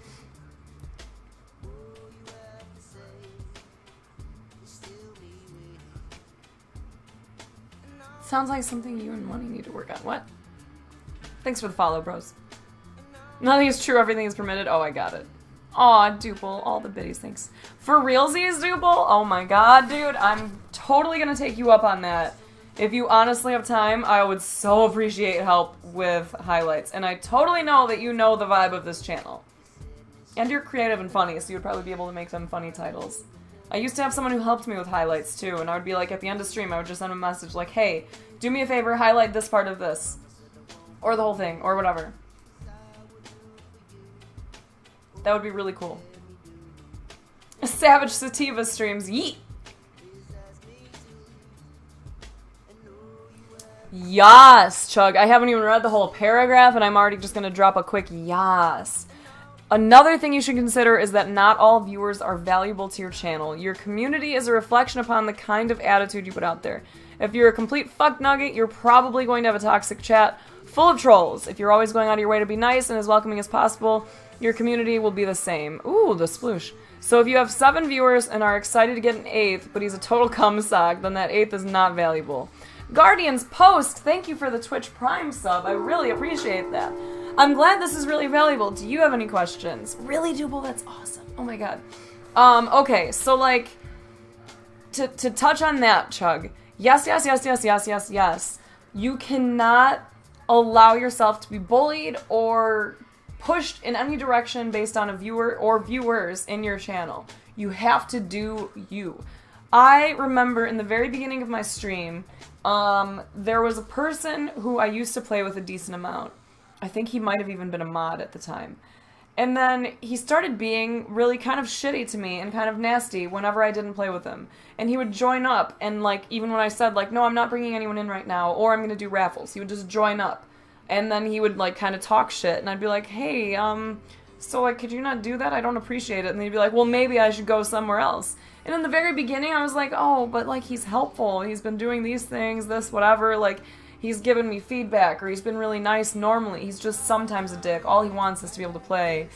Sounds like something you and Money need to work on. What? Thanks for the follow, bros. Nothing is true, everything is permitted. Oh, I got it. Aw, Duple, all the biddies, thanks. For realsies, Duple? Oh my god, dude, I'm totally gonna take you up on that. If you honestly have time, I would so appreciate help with highlights. And I totally know that you know the vibe of this channel. And you're creative and funny, so you would probably be able to make them funny titles. I used to have someone who helped me with highlights too, and I would be like, at the end of stream, I would just send a message like, hey, do me a favor, highlight this part of this. Or the whole thing, or whatever. That would be really cool. Savage Sativa streams, yeet! Yas, Chug. I haven't even read the whole paragraph, and I'm already just gonna drop a quick yas. Another thing you should consider is that not all viewers are valuable to your channel. Your community is a reflection upon the kind of attitude you put out there. If you're a complete fuck nugget, you're probably going to have a toxic chat full of trolls. If you're always going out of your way to be nice and as welcoming as possible, your community will be the same. Ooh, the sploosh. So if you have 7 viewers and are excited to get an 8th, but he's a total cum sock, then that 8th is not valuable. Guardian's Post, thank you for the Twitch Prime sub. I really appreciate that. I'm glad this is really valuable. Do you have any questions? Really, Duble? That's awesome. Oh my god. Okay, so like, to touch on that, Chug. Yes. You cannot allow yourself to be bullied or pushed in any direction based on a viewer or viewers in your channel. You have to do you. I remember in the very beginning of my stream, there was a person who I used to play with a decent amount. I think he might have even been a mod at the time. And then he started being really kind of shitty to me and kind of nasty whenever I didn't play with him. And he would join up, and like, even when I said like, no, I'm not bringing anyone in right now, or I'm gonna do raffles, he would just join up. And then he would like kind of talk shit, and I'd be like, hey, so like, could you not do that? I don't appreciate it. And he'd be like, well, maybe I should go somewhere else. And in the very beginning, I was like, oh, but like, he's helpful. He's been doing these things, this, whatever, like, he's given me feedback, or he's been really nice normally. He's just sometimes a dick. All he wants is to be able to play.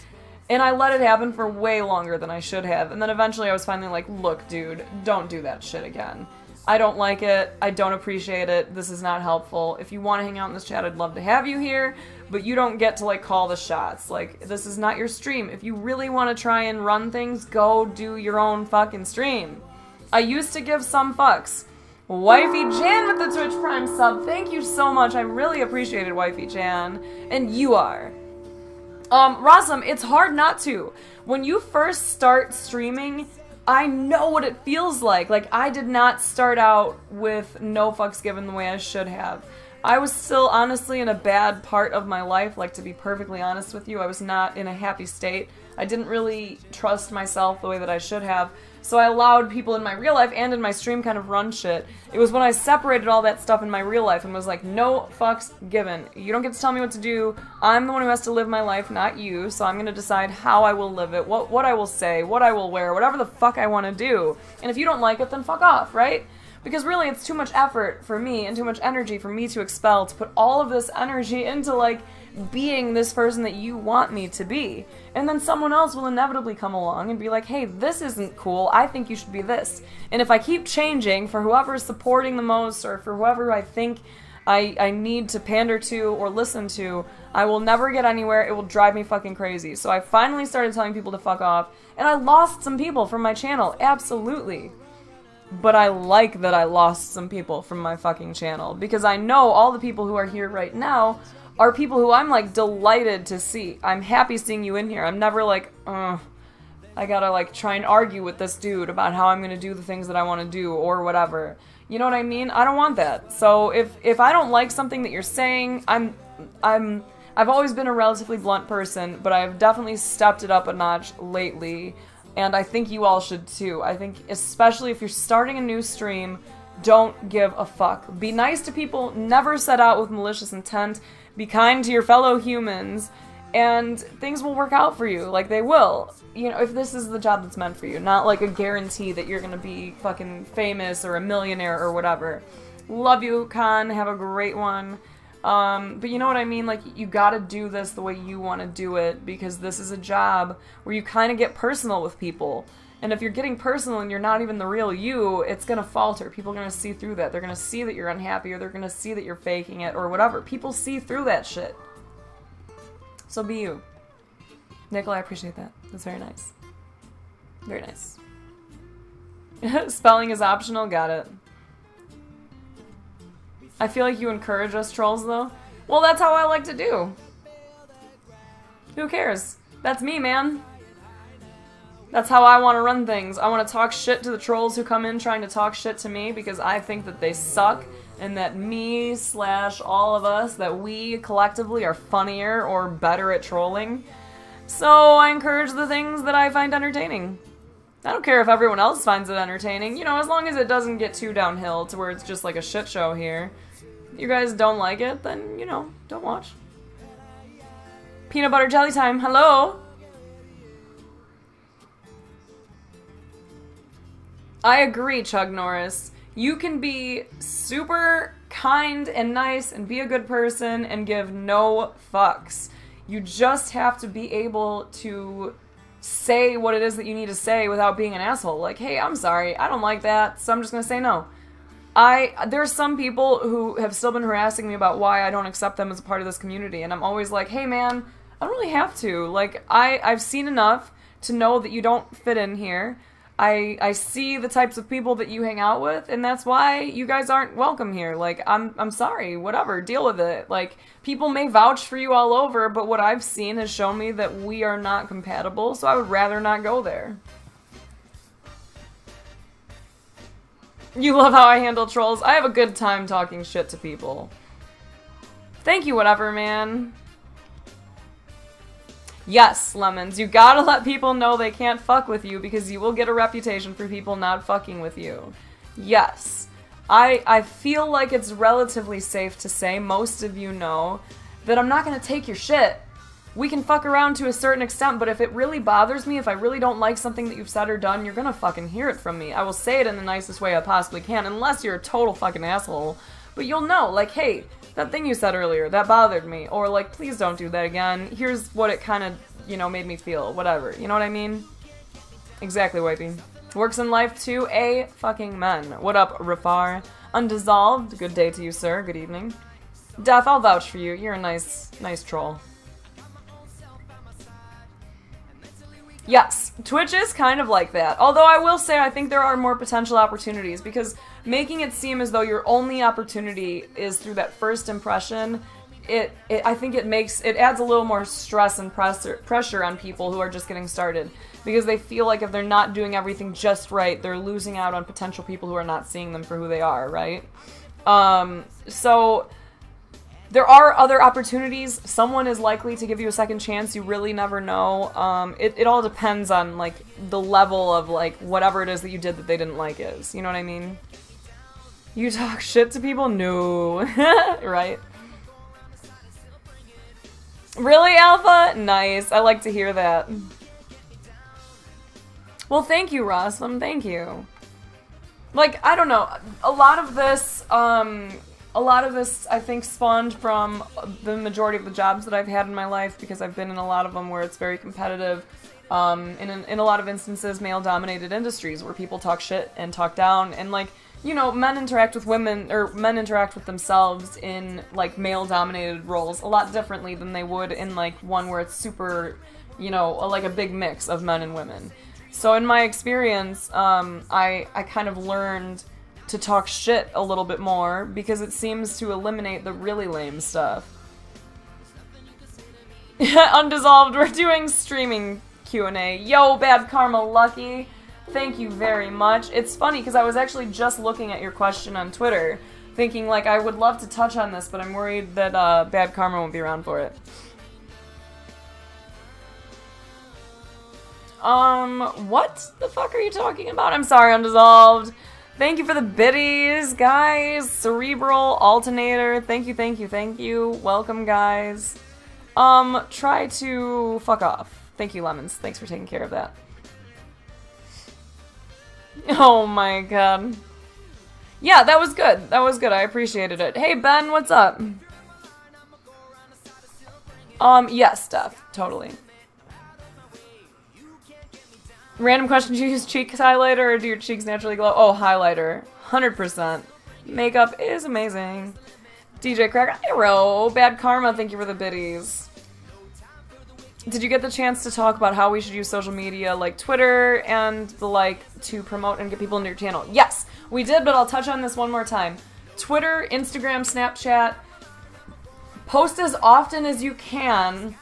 And I let it happen for way longer than I should have. And then eventually I was finally like, look, dude, don't do that shit again. I don't like it. I don't appreciate it. This is not helpful. If you want to hang out in this chat, I'd love to have you here. But you don't get to, like, call the shots. Like, this is not your stream. If you really want to try and run things, go do your own fucking stream. I used to give some fucks. Wifey Jan with the Twitch Prime sub. Thank you so much. I really appreciate it, Wifey Jan. And you are. Rasam, it's hard not to. When you first start streaming, I know what it feels like. Like, I did not start out with no fucks given the way I should have. I was still, honestly, in a bad part of my life. Like, to be perfectly honest with you, I was not in a happy state. I didn't really trust myself the way that I should have. So I allowed people in my real life and in my stream kind of run shit. It was when I separated all that stuff in my real life and was like, no fucks given. You don't get to tell me what to do. I'm the one who has to live my life, not you. So I'm gonna decide how I will live it, what I will say, what I will wear, whatever the fuck I want to do. And if you don't like it, then fuck off, right? Because really, it's too much effort for me and too much energy for me to expel to put all of this energy into, like, being this person that you want me to be. And then someone else will inevitably come along and be like, hey, this isn't cool, I think you should be this. And if I keep changing for whoever is supporting the most or for whoever I think I need to pander to or listen to, I will never get anywhere. It will drive me fucking crazy. So I finally started telling people to fuck off, and I lost some people from my channel, absolutely. But I like that I lost some people from my fucking channel, because I know all the people who are here right now are people who I'm like delighted to see. I'm happy seeing you in here. I'm never like, I gotta like try and argue with this dude about how I'm gonna do the things that I want to do or whatever. You know what I mean? I don't want that. So if I don't like something that you're saying, I've always been a relatively blunt person, but I've definitely stepped it up a notch lately, and I think you all should too. I think especially if you're starting a new stream, don't give a fuck. Be nice to people, never set out with malicious intent, be kind to your fellow humans, and things will work out for you, like they will. You know, if this is the job that's meant for you, not like a guarantee that you're gonna be fucking famous or a millionaire or whatever. Love you, Khan, have a great one. But you know what I mean? Like, you gotta do this the way you want to do it, because this is a job where you kind of get personal with people. And if you're getting personal and you're not even the real you, it's gonna falter. People are gonna see through that. They're gonna see that you're unhappy, or they're gonna see that you're faking it, or whatever. People see through that shit. So be you. Nicola, I appreciate that. That's very nice. Very nice. Spelling is optional, got it. I feel like you encourage us trolls, though. Well, that's how I like to do. Who cares? That's me, man. That's how I want to run things. I want to talk shit to the trolls who come in trying to talk shit to me because I think that they suck and that me / all of us, that we collectively are funnier or better at trolling. So I encourage the things that I find entertaining. I don't care if everyone else finds it entertaining, you know, as long as it doesn't get too downhill to where it's just like a shit show here. If you guys don't like it, then, you know, don't watch. Peanut butter jelly time, hello! I agree, Chug Norris. You can be super kind and nice and be a good person and give no fucks. You just have to be able to say what it is that you need to say without being an asshole. Like, hey, I'm sorry, I don't like that, so I'm just gonna say no. There's some people who have still been harassing me about why I don't accept them as a part of this community, and I'm always like, hey man, I don't really have to. Like, I've seen enough to know that you don't fit in here. I see the types of people that you hang out with, and that's why you guys aren't welcome here. Like, I'm sorry, whatever, deal with it. Like, people may vouch for you all over, but what I've seen has shown me that we are not compatible, so I would rather not go there. You love how I handle trolls. I have a good time talking shit to people. Thank you, whatever, man. Yes, Lemons, you gotta let people know they can't fuck with you because you will get a reputation for people not fucking with you. Yes. I feel like it's relatively safe to say, most of you know, that I'm not gonna take your shit. We can fuck around to a certain extent, but if it really bothers me, if I really don't like something that you've said or done, you're gonna fucking hear it from me. I will say it in the nicest way I possibly can, unless you're a total fucking asshole. But you'll know, like, hey, that thing you said earlier, that bothered me. Or, like, please don't do that again. Here's what it kind of, you know, made me feel. Whatever. You know what I mean? Exactly, Wipey. Works in life too, a fucking men. What up, Rafar? Undissolved. Good day to you, sir. Good evening. Def, I'll vouch for you. You're a nice troll. Yes, Twitch is kind of like that. Although I will say I think there are more potential opportunities, because making it seem as though your only opportunity is through that first impression, I think it adds a little more stress and pressure on people who are just getting started, because they feel like if they're not doing everything just right, they're losing out on potential people who are not seeing them for who they are, right? So there are other opportunities. Someone is likely to give you a second chance. You really never know. It all depends on, like, the level of, like, whatever it is that you did that they didn't like is. You know what I mean? You talk shit to people? No. Right? Really, Alpha? Nice. I like to hear that. Well, thank you, Roslyn. Thank you. Like, I don't know. A lot of this, I think, spawned from the majority of the jobs that I've had in my life, because I've been in a lot of them where it's very competitive. In a lot of instances, male-dominated industries where people talk shit and talk down, and, like, you know, men interact with women, or men interact with themselves in, like, male-dominated roles a lot differently than they would in, like, one where it's super, you know, like a big mix of men and women. So in my experience, I kind of learned to talk shit a little bit more, because it seems to eliminate the really lame stuff. Undissolved, we're doing streaming Q&A. Yo, Bad Karma Lucky, thank you very much. It's funny because I was actually just looking at your question on Twitter, thinking like I would love to touch on this, but I'm worried that Bad Karma won't be around for it. What the fuck are you talking about? I'm sorry, Undissolved. Thank you for the biddies, guys. Cerebral, Alternator, thank you, thank you, thank you. Welcome, guys. Try to fuck off. Thank you, Lemons. Thanks for taking care of that. Oh my god. Yeah, that was good. That was good. I appreciated it. Hey, Ben, what's up? Yes, Steph. Totally. Random question, do you use cheeks highlighter or do your cheeks naturally glow? Oh, highlighter. 100%. Makeup is amazing. DJ Cracker, Arrow, Bad Karma, thank you for the biddies. Did you get the chance to talk about how we should use social media like Twitter and the like to promote and get people into your channel? Yes, we did, but I'll touch on this one more time. Twitter, Instagram, Snapchat, post as often as you can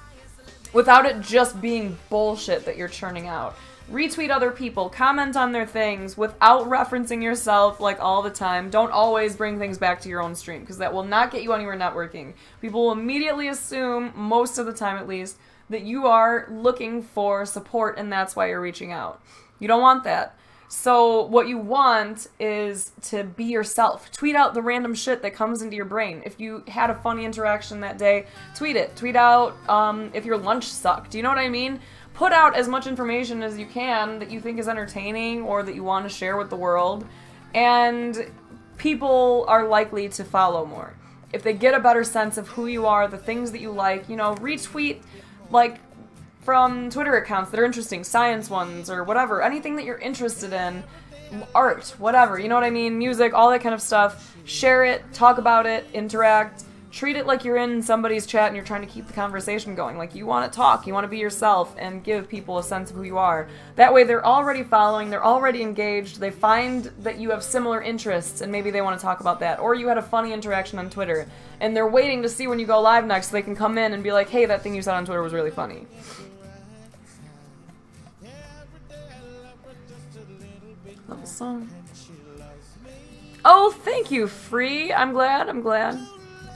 without it just being bullshit that you're churning out. Retweet other people, comment on their things without referencing yourself like all the time. Don't always bring things back to your own stream because that will not get you anywhere networking. People will immediately assume, most of the time at least, that you are looking for support and that's why you're reaching out. You don't want that. So what you want is to be yourself. Tweet out the random shit that comes into your brain. If you had a funny interaction that day, tweet it. Tweet out if your lunch sucked. Do you know what I mean? Put out as much information as you can that you think is entertaining or that you want to share with the world, and people are likely to follow more. If they get a better sense of who you are, the things that you like, you know, retweet, like, from Twitter accounts that are interesting, science ones or whatever, anything that you're interested in, art, whatever, you know what I mean, music, all that kind of stuff. Share it, talk about it, interact. Treat it like you're in somebody's chat and you're trying to keep the conversation going. Like, you want to talk, you want to be yourself, and give people a sense of who you are. That way they're already following, they're already engaged, they find that you have similar interests, and maybe they want to talk about that. Or you had a funny interaction on Twitter, and they're waiting to see when you go live next so they can come in and be like, hey, that thing you said on Twitter was really funny. Love the song. Oh, thank you, Free. I'm glad, I'm glad.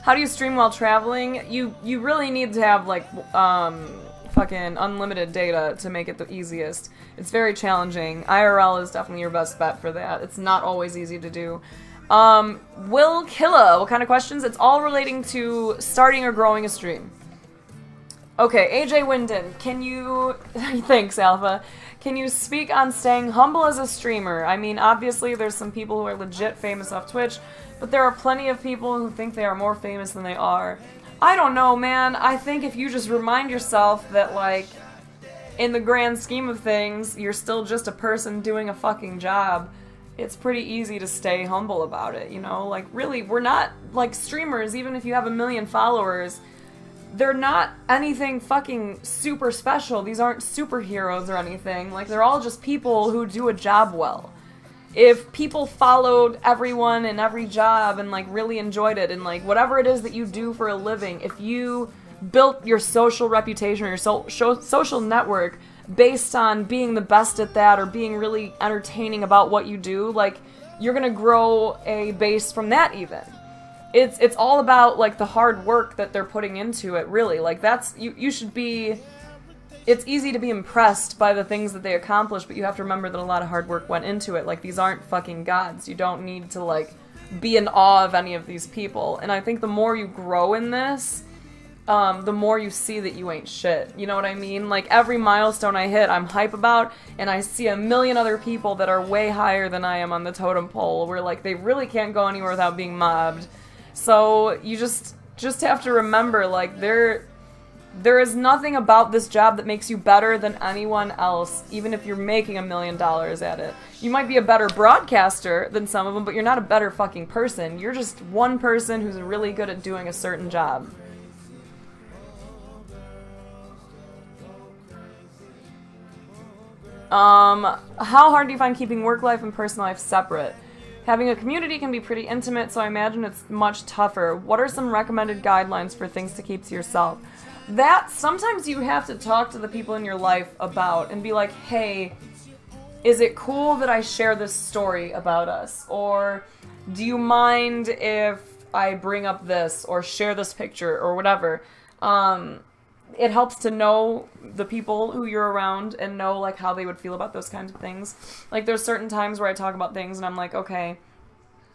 How do you stream while traveling? You really need to have, like, fucking unlimited data to make it the easiest. It's very challenging. IRL is definitely your best bet for that. It's not always easy to do. Will Killa, what kind of questions? It's all relating to starting or growing a stream. Okay, AJ Winden, can you... Thanks, Alpha. Can you speak on staying humble as a streamer? I mean, obviously there's some people who are legit famous off Twitch, but there are plenty of people who think they are more famous than they are. I don't know, man. I think if you just remind yourself that, like, in the grand scheme of things, you're still just a person doing a fucking job, it's pretty easy to stay humble about it, you know? Like, really, we're not, like, streamers, even if you have 1 million followers, they're not anything fucking super special. These aren't superheroes or anything. Like, they're all just people who do a job well. If people followed everyone in every job and, like, really enjoyed it, and, like, whatever it is that you do for a living, if you built your social reputation or your social network based on being the best at that or being really entertaining about what you do, like, you're gonna grow a base from that even. It's all about, like, the hard work that they're putting into it, really. Like, that's, you should be... It's easy to be impressed by the things that they accomplish, but you have to remember that a lot of hard work went into it. Like, these aren't fucking gods. You don't need to, like, be in awe of any of these people. And I think the more you grow in this, the more you see that you ain't shit. You know what I mean? Like, every milestone I hit, I'm hype about, and I see 1 million other people that are way higher than I am on the totem pole, where, like, they really can't go anywhere without being mobbed. So, you just have to remember, like, there is nothing about this job that makes you better than anyone else, even if you're making $1 million at it. You might be a better broadcaster than some of them, but you're not a better fucking person. You're just one person who's really good at doing a certain job. How hard do you find keeping work life and personal life separate? Having a community can be pretty intimate, so I imagine it's much tougher. What are some recommended guidelines for things to keep to yourself? that sometimes you have to talk to the people in your life about and be like, hey, is it cool that I share this story about us? Or do you mind if I bring up this or share this picture or whatever? It helps to know the people who you're around and know like how they would feel about those kinds of things. Like there's certain times where I talk about things and I'm like, okay,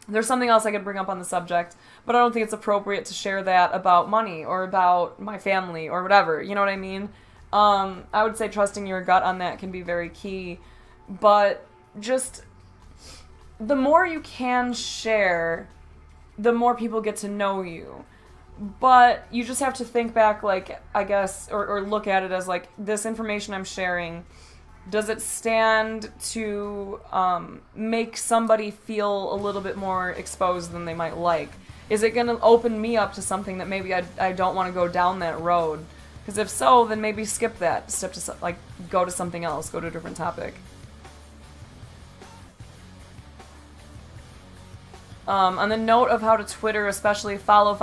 there's something else I could bring up on the subject, but I don't think it's appropriate to share that about money or about my family or whatever. You know what I mean? I would say trusting your gut on that can be very key, but just the more you can share, the more people get to know you. But you just have to think back, like, I guess, or look at it as, like, this information I'm sharing, does it stand to make somebody feel a little bit more exposed than they might like? Is it going to open me up to something that maybe I don't want to go down that road? Because if so, then maybe skip that step to, like, go to something else, go to a different topic. On the note of how to Twitter, especially follow,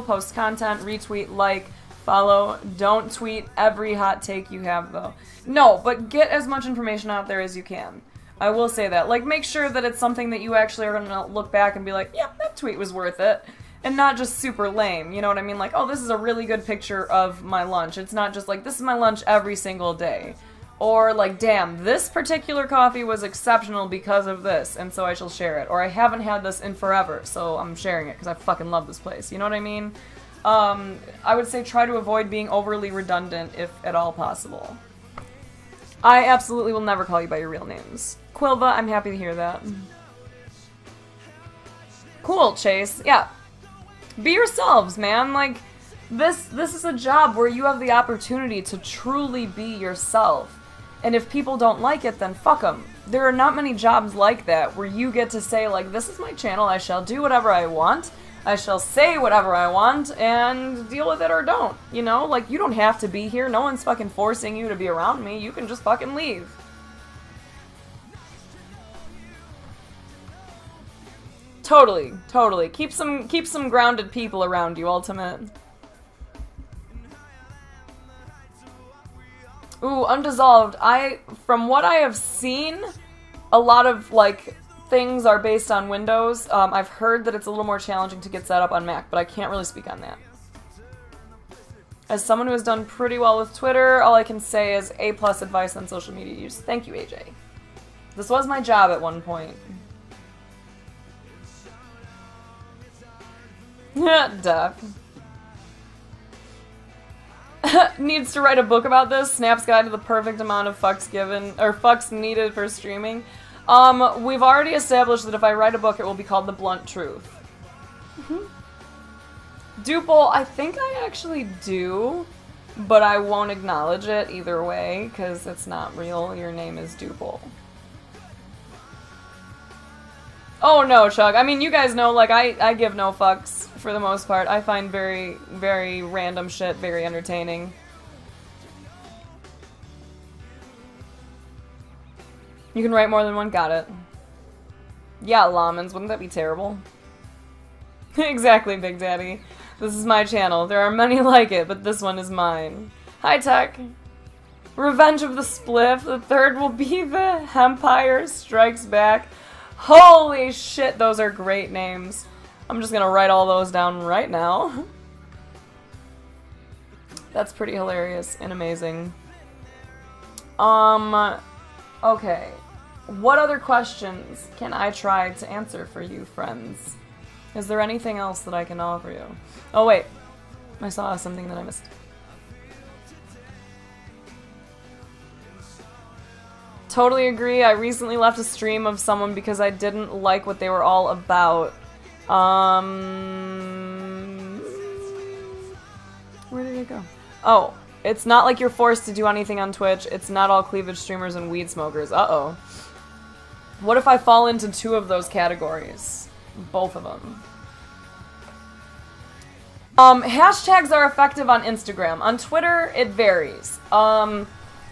post content, retweet, like, follow. Don't tweet every hot take you have, though. No, but get as much information out there as you can. I will say that. Like, make sure that it's something that you actually are going to look back and be like, yeah, that tweet was worth it. And not just super lame, you know what I mean? Like, oh, this is a really good picture of my lunch. It's not just like, this is my lunch every single day. Or like, damn, this particular coffee was exceptional because of this, and so I shall share it. Or I haven't had this in forever, so I'm sharing it because I fucking love this place. You know what I mean? I would say try to avoid being overly redundant if at all possible. I absolutely will never call you by your real names. Quilva, I'm happy to hear that. Cool, Chase. Yeah. Be yourselves, man. Like, this is a job where you have the opportunity to truly be yourself. And if people don't like it, then fuck them. There are not many jobs like that where you get to say, like, this is my channel, I shall do whatever I want, I shall say whatever I want, and deal with it or don't. You know? Like, you don't have to be here, no one's fucking forcing you to be around me, you can just fucking leave. Totally, totally. Keep some grounded people around you, Ultimate. Ooh, Undissolved. From what I have seen, a lot of, like, things are based on Windows. I've heard that it's a little more challenging to get set up on Mac, but I can't really speak on that. As someone who has done pretty well with Twitter, all I can say is A+ advice on social media use. Thank you, AJ. This was my job at one point. Duh. Needs to write a book about this. Snap's guide to the perfect amount of fucks given, or fucks needed for streaming. We've already established that if I write a book, it will be called The Blunt Truth. Duple, I think I actually do, but I won't acknowledge it either way, because it's not real. Your name is Duple. Oh no, Chuck. I mean, you guys know, like, I give no fucks for the most part. I find very, very random shit very entertaining. You can write more than one, got it. Yeah, lamans, wouldn't that be terrible? Exactly, Big Daddy. This is my channel. There are many like it, but this one is mine. Hi, Tech. Revenge of the Spliff. The third will be the Empire Strikes Back. Holy shit, those are great names. I'm just gonna write all those down right now. That's pretty hilarious and amazing. Okay. What other questions can I try to answer for you, friends? Is there anything else that I can offer you? Oh, wait. I saw something that I missed. Totally agree. I recently left a stream of someone because I didn't like what they were all about. Where did it go? Oh, it's not like you're forced to do anything on Twitch. It's not all cleavage streamers and weed smokers. Uh-oh. What if I fall into two of those categories? Both of them. Hashtags are effective on Instagram. On Twitter, it varies.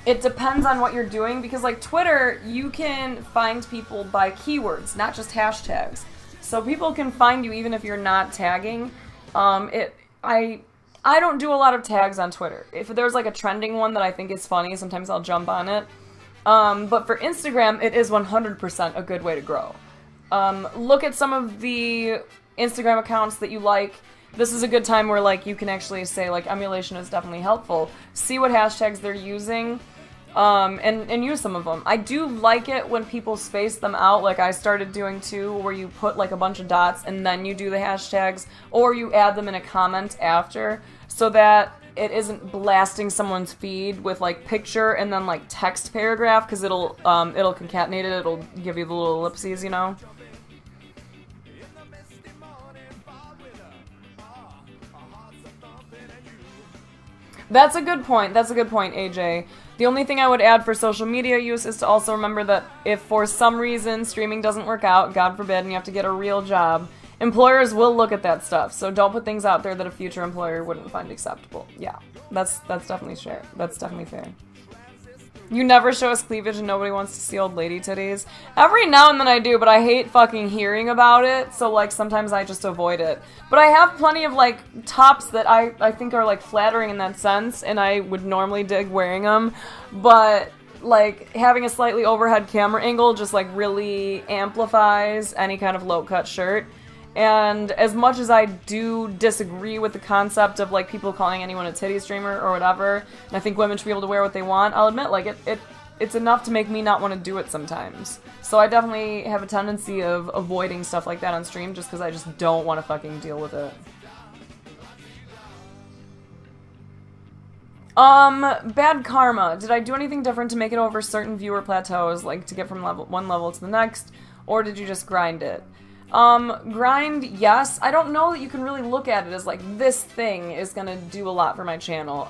It depends on what you're doing, because like Twitter, you can find people by keywords, not just hashtags. So people can find you even if you're not tagging. I I don't do a lot of tags on Twitter. If there's like a trending one that I think is funny, sometimes I'll jump on it. But for Instagram, it is 100% a good way to grow. Look at some of the Instagram accounts that you like. This is a good time where like you can actually say like emulation is definitely helpful. See what hashtags they're using, and use some of them. I do like it when people space them out, like I started doing too, where you put like a bunch of dots and then you do the hashtags, or you add them in a comment after, so that it isn't blasting someone's feed with like picture and then like text paragraph, because it'll concatenate it, it'll give you the little ellipses, you know? That's a good point, AJ. The only thing I would add for social media use is to also remember that if for some reason streaming doesn't work out, God forbid, and you have to get a real job, employers will look at that stuff, so don't put things out there that a future employer wouldn't find acceptable. Yeah, that's definitely fair. That's definitely fair. You never show us cleavage and nobody wants to see old lady titties. Every now and then I do, but I hate fucking hearing about it, so like sometimes I just avoid it. But I have plenty of like tops that I think are like flattering in that sense, and I would normally dig wearing them, but like having a slightly overhead camera angle just like really amplifies any kind of low-cut shirt. And as much as I do disagree with the concept of like people calling anyone a titty streamer or whatever, and I think women should be able to wear what they want, I'll admit like it's enough to make me not want to do it sometimes. So I definitely have a tendency of avoiding stuff like that on stream just because I just don't want to fucking deal with it. Bad karma. Did I do anything different to make it over certain viewer plateaus, like to get from one level to the next, or did you just grind it? Grind, yes. I don't know that you can really look at it as like, this thing is gonna do a lot for my channel.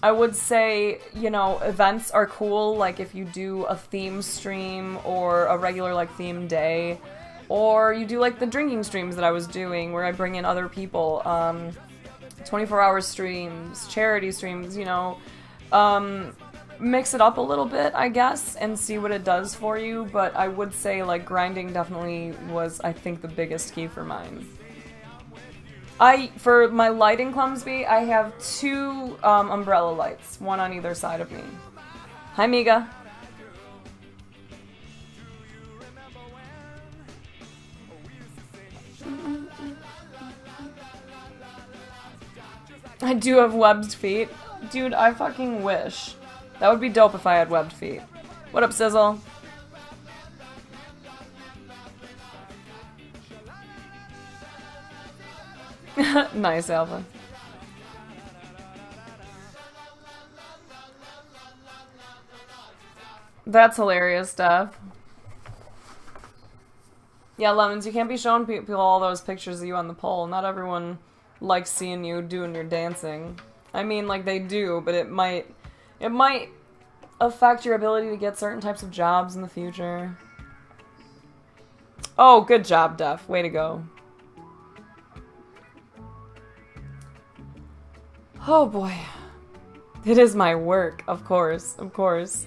I would say, you know, events are cool, like if you do a theme stream or a regular like theme day, or you do like the drinking streams that I was doing where I bring in other people, 24-hour streams, charity streams, you know, mix it up a little bit, I guess, and see what it does for you, but I would say, like, grinding definitely was, I think, the biggest key for mine. For my lighting, Clumsby, I have 2 umbrella lights, one on either side of me. Hi, Miga. I do have webbed feet. Dude, I fucking wish. That would be dope if I had webbed feet. What up, Sizzle? Nice, Alpha. That's hilarious stuff. Yeah, Lemons, you can't be showing people all those pictures of you on the pole. Not everyone likes seeing you doing your dancing. I mean, like, they do, but it might affect your ability to get certain types of jobs in the future. Oh, good job, Def. Way to go. Oh boy. It is my work, of course, of course.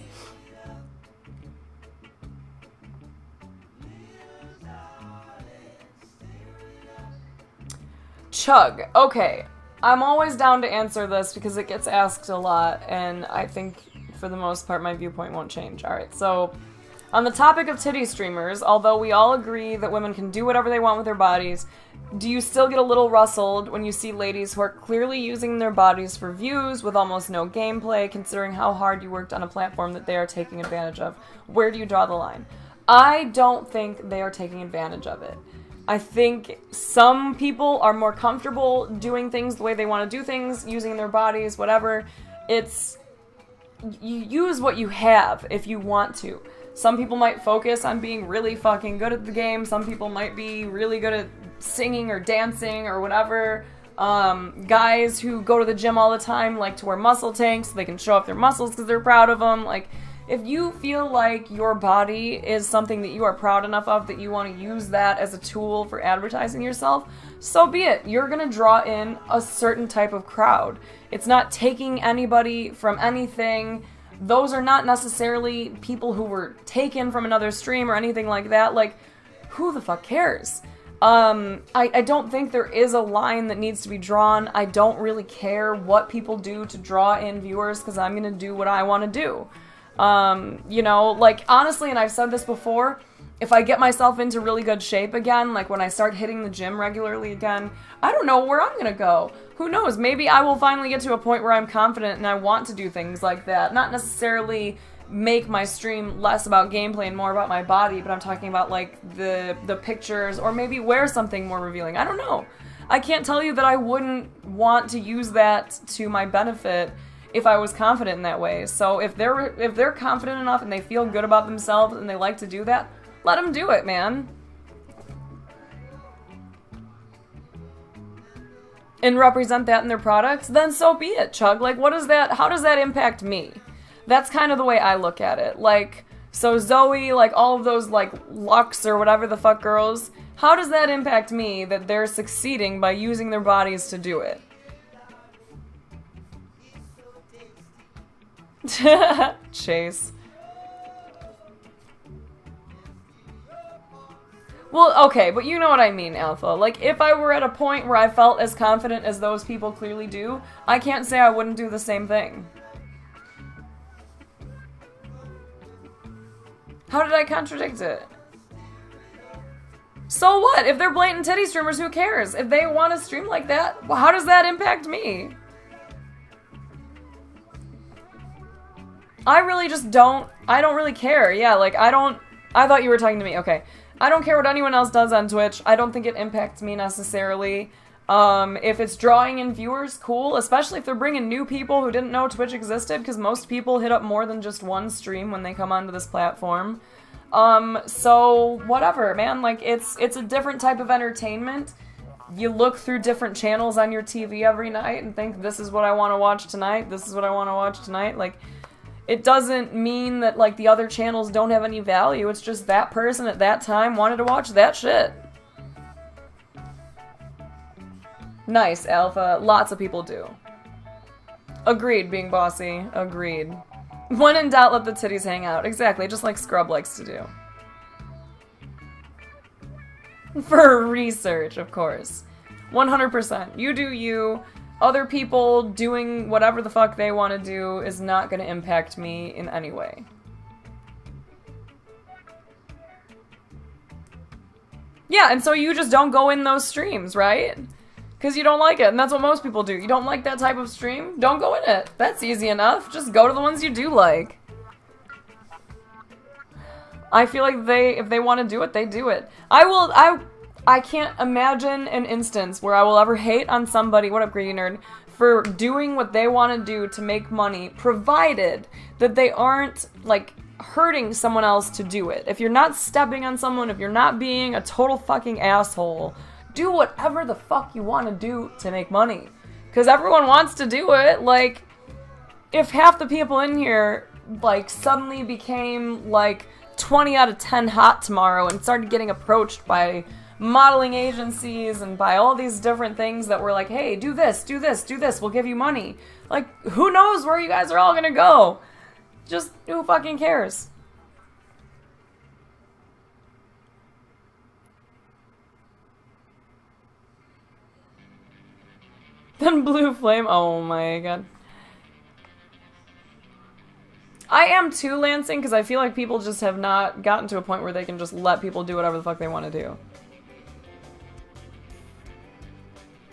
Chug. Okay. I'm always down to answer this because it gets asked a lot, and I think for the most part my viewpoint won't change. Alright, so on the topic of titty streamers, although we all agree that women can do whatever they want with their bodies, do you still get a little rustled when you see ladies who are clearly using their bodies for views with almost no gameplay, considering how hard you worked on a platform that they are taking advantage of? Where do you draw the line? I don't think they are taking advantage of it. I think some people are more comfortable doing things the way they want to do things, using their bodies, whatever. It's, you use what you have if you want to. Some people might focus on being really fucking good at the game. Some people might be really good at singing or dancing or whatever. Guys who go to the gym all the time like to wear muscle tanks so they can show off their muscles because they're proud of them. Like, if you feel like your body is something that you are proud enough of that you want to use that as a tool for advertising yourself, so be it. You're gonna draw in a certain type of crowd. It's not taking anybody from anything. Those are not necessarily people who were taken from another stream or anything like that. Like, who the fuck cares? I don't think there is a line that needs to be drawn. I don't really care what people do to draw in viewers, because I'm gonna do what I want to do. You know, like, honestly, and I've said this before, if I get myself into really good shape again, like when I start hitting the gym regularly again, I don't know where I'm gonna go. Who knows? Maybe I will finally get to a point where I'm confident and I want to do things like that. Not necessarily make my stream less about gameplay and more about my body, but I'm talking about like the pictures, or maybe wear something more revealing. I don't know. I can't tell you that I wouldn't want to use that to my benefit if I was confident in that way. So if they're confident enough and they feel good about themselves and they like to do that, let them do it, man. And represent that in their products, then so be it, Chug. Like, what is that? How does that impact me? That's kind of the way I look at it. Like, so Zoe, like all of those like Lux or whatever the fuck girls, how does that impact me that they're succeeding by using their bodies to do it? Chase. Well, okay, but you know what I mean, Alpha. Like, if I were at a point where I felt as confident as those people clearly do, I can't say I wouldn't do the same thing. How did I contradict it? So what? If they're blatant titty streamers, who cares? If they want to stream like that, well, how does that impact me? I really just don't, I don't really care. Yeah, like, I thought you were talking to me. Okay. I don't care what anyone else does on Twitch. I don't think it impacts me necessarily. If it's drawing in viewers, cool. Especially if they're bringing new people who didn't know Twitch existed, because most people hit up more than just one stream when they come onto this platform. So whatever, man. Like, it's a different type of entertainment. You look through different channels on your TV every night and think, this is what I want to watch tonight. This is what I want to watch tonight. Like, it doesn't mean that, like, the other channels don't have any value. It's just that person at that time wanted to watch that shit. Nice, Alpha. Lots of people do. Agreed, being bossy. Agreed. When in doubt, let the titties hang out. Exactly, just like Scrub likes to do. For research, of course. 100%. You do you. Other people doing whatever the fuck they want to do is not going to impact me in any way. Yeah, and so you just don't go in those streams, right? Because you don't like it, and that's what most people do. You don't like that type of stream? Don't go in it. That's easy enough. Just go to the ones you do like. I feel like if they want to do it, they do it. I can't imagine an instance where I will ever hate on somebody, what up, greedy nerd, for doing what they want to do to make money, provided that they aren't, like, hurting someone else to do it. If you're not stepping on someone, if you're not being a total fucking asshole, do whatever the fuck you want to do to make money. Because everyone wants to do it. Like, if half the people in here, like, suddenly became, like, 20 out of 10 hot tomorrow and started getting approached by modeling agencies and by all these different things that were like, hey, do this, do this, do this, we'll give you money. Like, who knows where you guys are all gonna go? Just, who fucking cares? Then Blue Flame, oh my god. I am too, Lansing, because I feel like people just have not gotten to a point where they can just let people do whatever the fuck they want to do.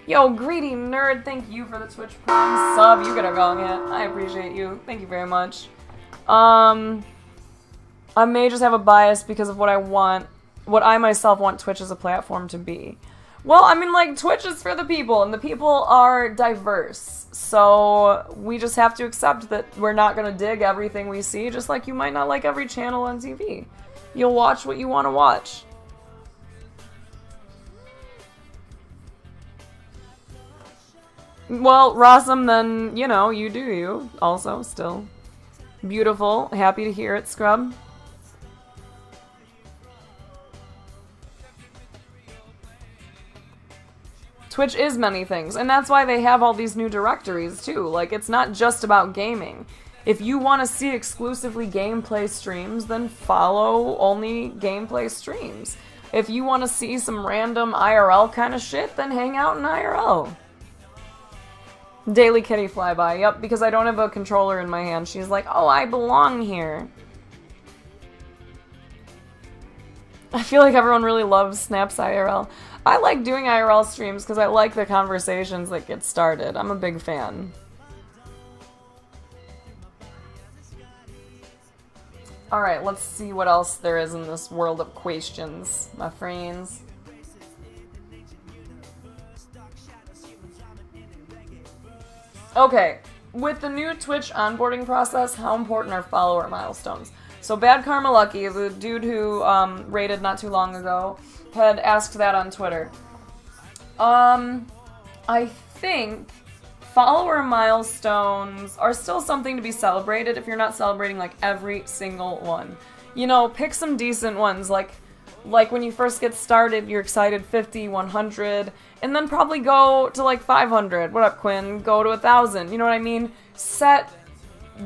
Yo, greedy nerd, thank you for the Twitch Prime sub. You get a gong hit. I appreciate you. Thank you very much. I may just have a bias because of what I myself want Twitch as a platform to be. Well, I mean, like, Twitch is for the people, and the people are diverse. So we just have to accept that we're not gonna dig everything we see, just like you might not like every channel on TV. You'll watch what you want to watch. Well, Rossum, then, you know, you do you, also, still. Beautiful. Happy to hear it, Scrub. Twitch is many things, and that's why they have all these new directories, too. Like, it's not just about gaming. If you want to see exclusively gameplay streams, then follow only gameplay streams. If you want to see some random IRL kind of shit, then hang out in IRL. Daily kitty flyby. Yep, because I don't have a controller in my hand. She's like, oh, I belong here. I feel like everyone really loves Snaps IRL. I like doing IRL streams because I like the conversations that get started. I'm a big fan. Alright, let's see what else there is in this world of questions, my friends. Okay, with the new Twitch onboarding process, how important are follower milestones? So Bad Karma Lucky, the dude who raided not too long ago, had asked that on Twitter. I think follower milestones are still something to be celebrated if you're not celebrating like every single one. You know, pick some decent ones, like when you first get started, you're excited 50, 100, and then probably go to like 500. What up, Quinn? Go to 1,000. You know what I mean? Set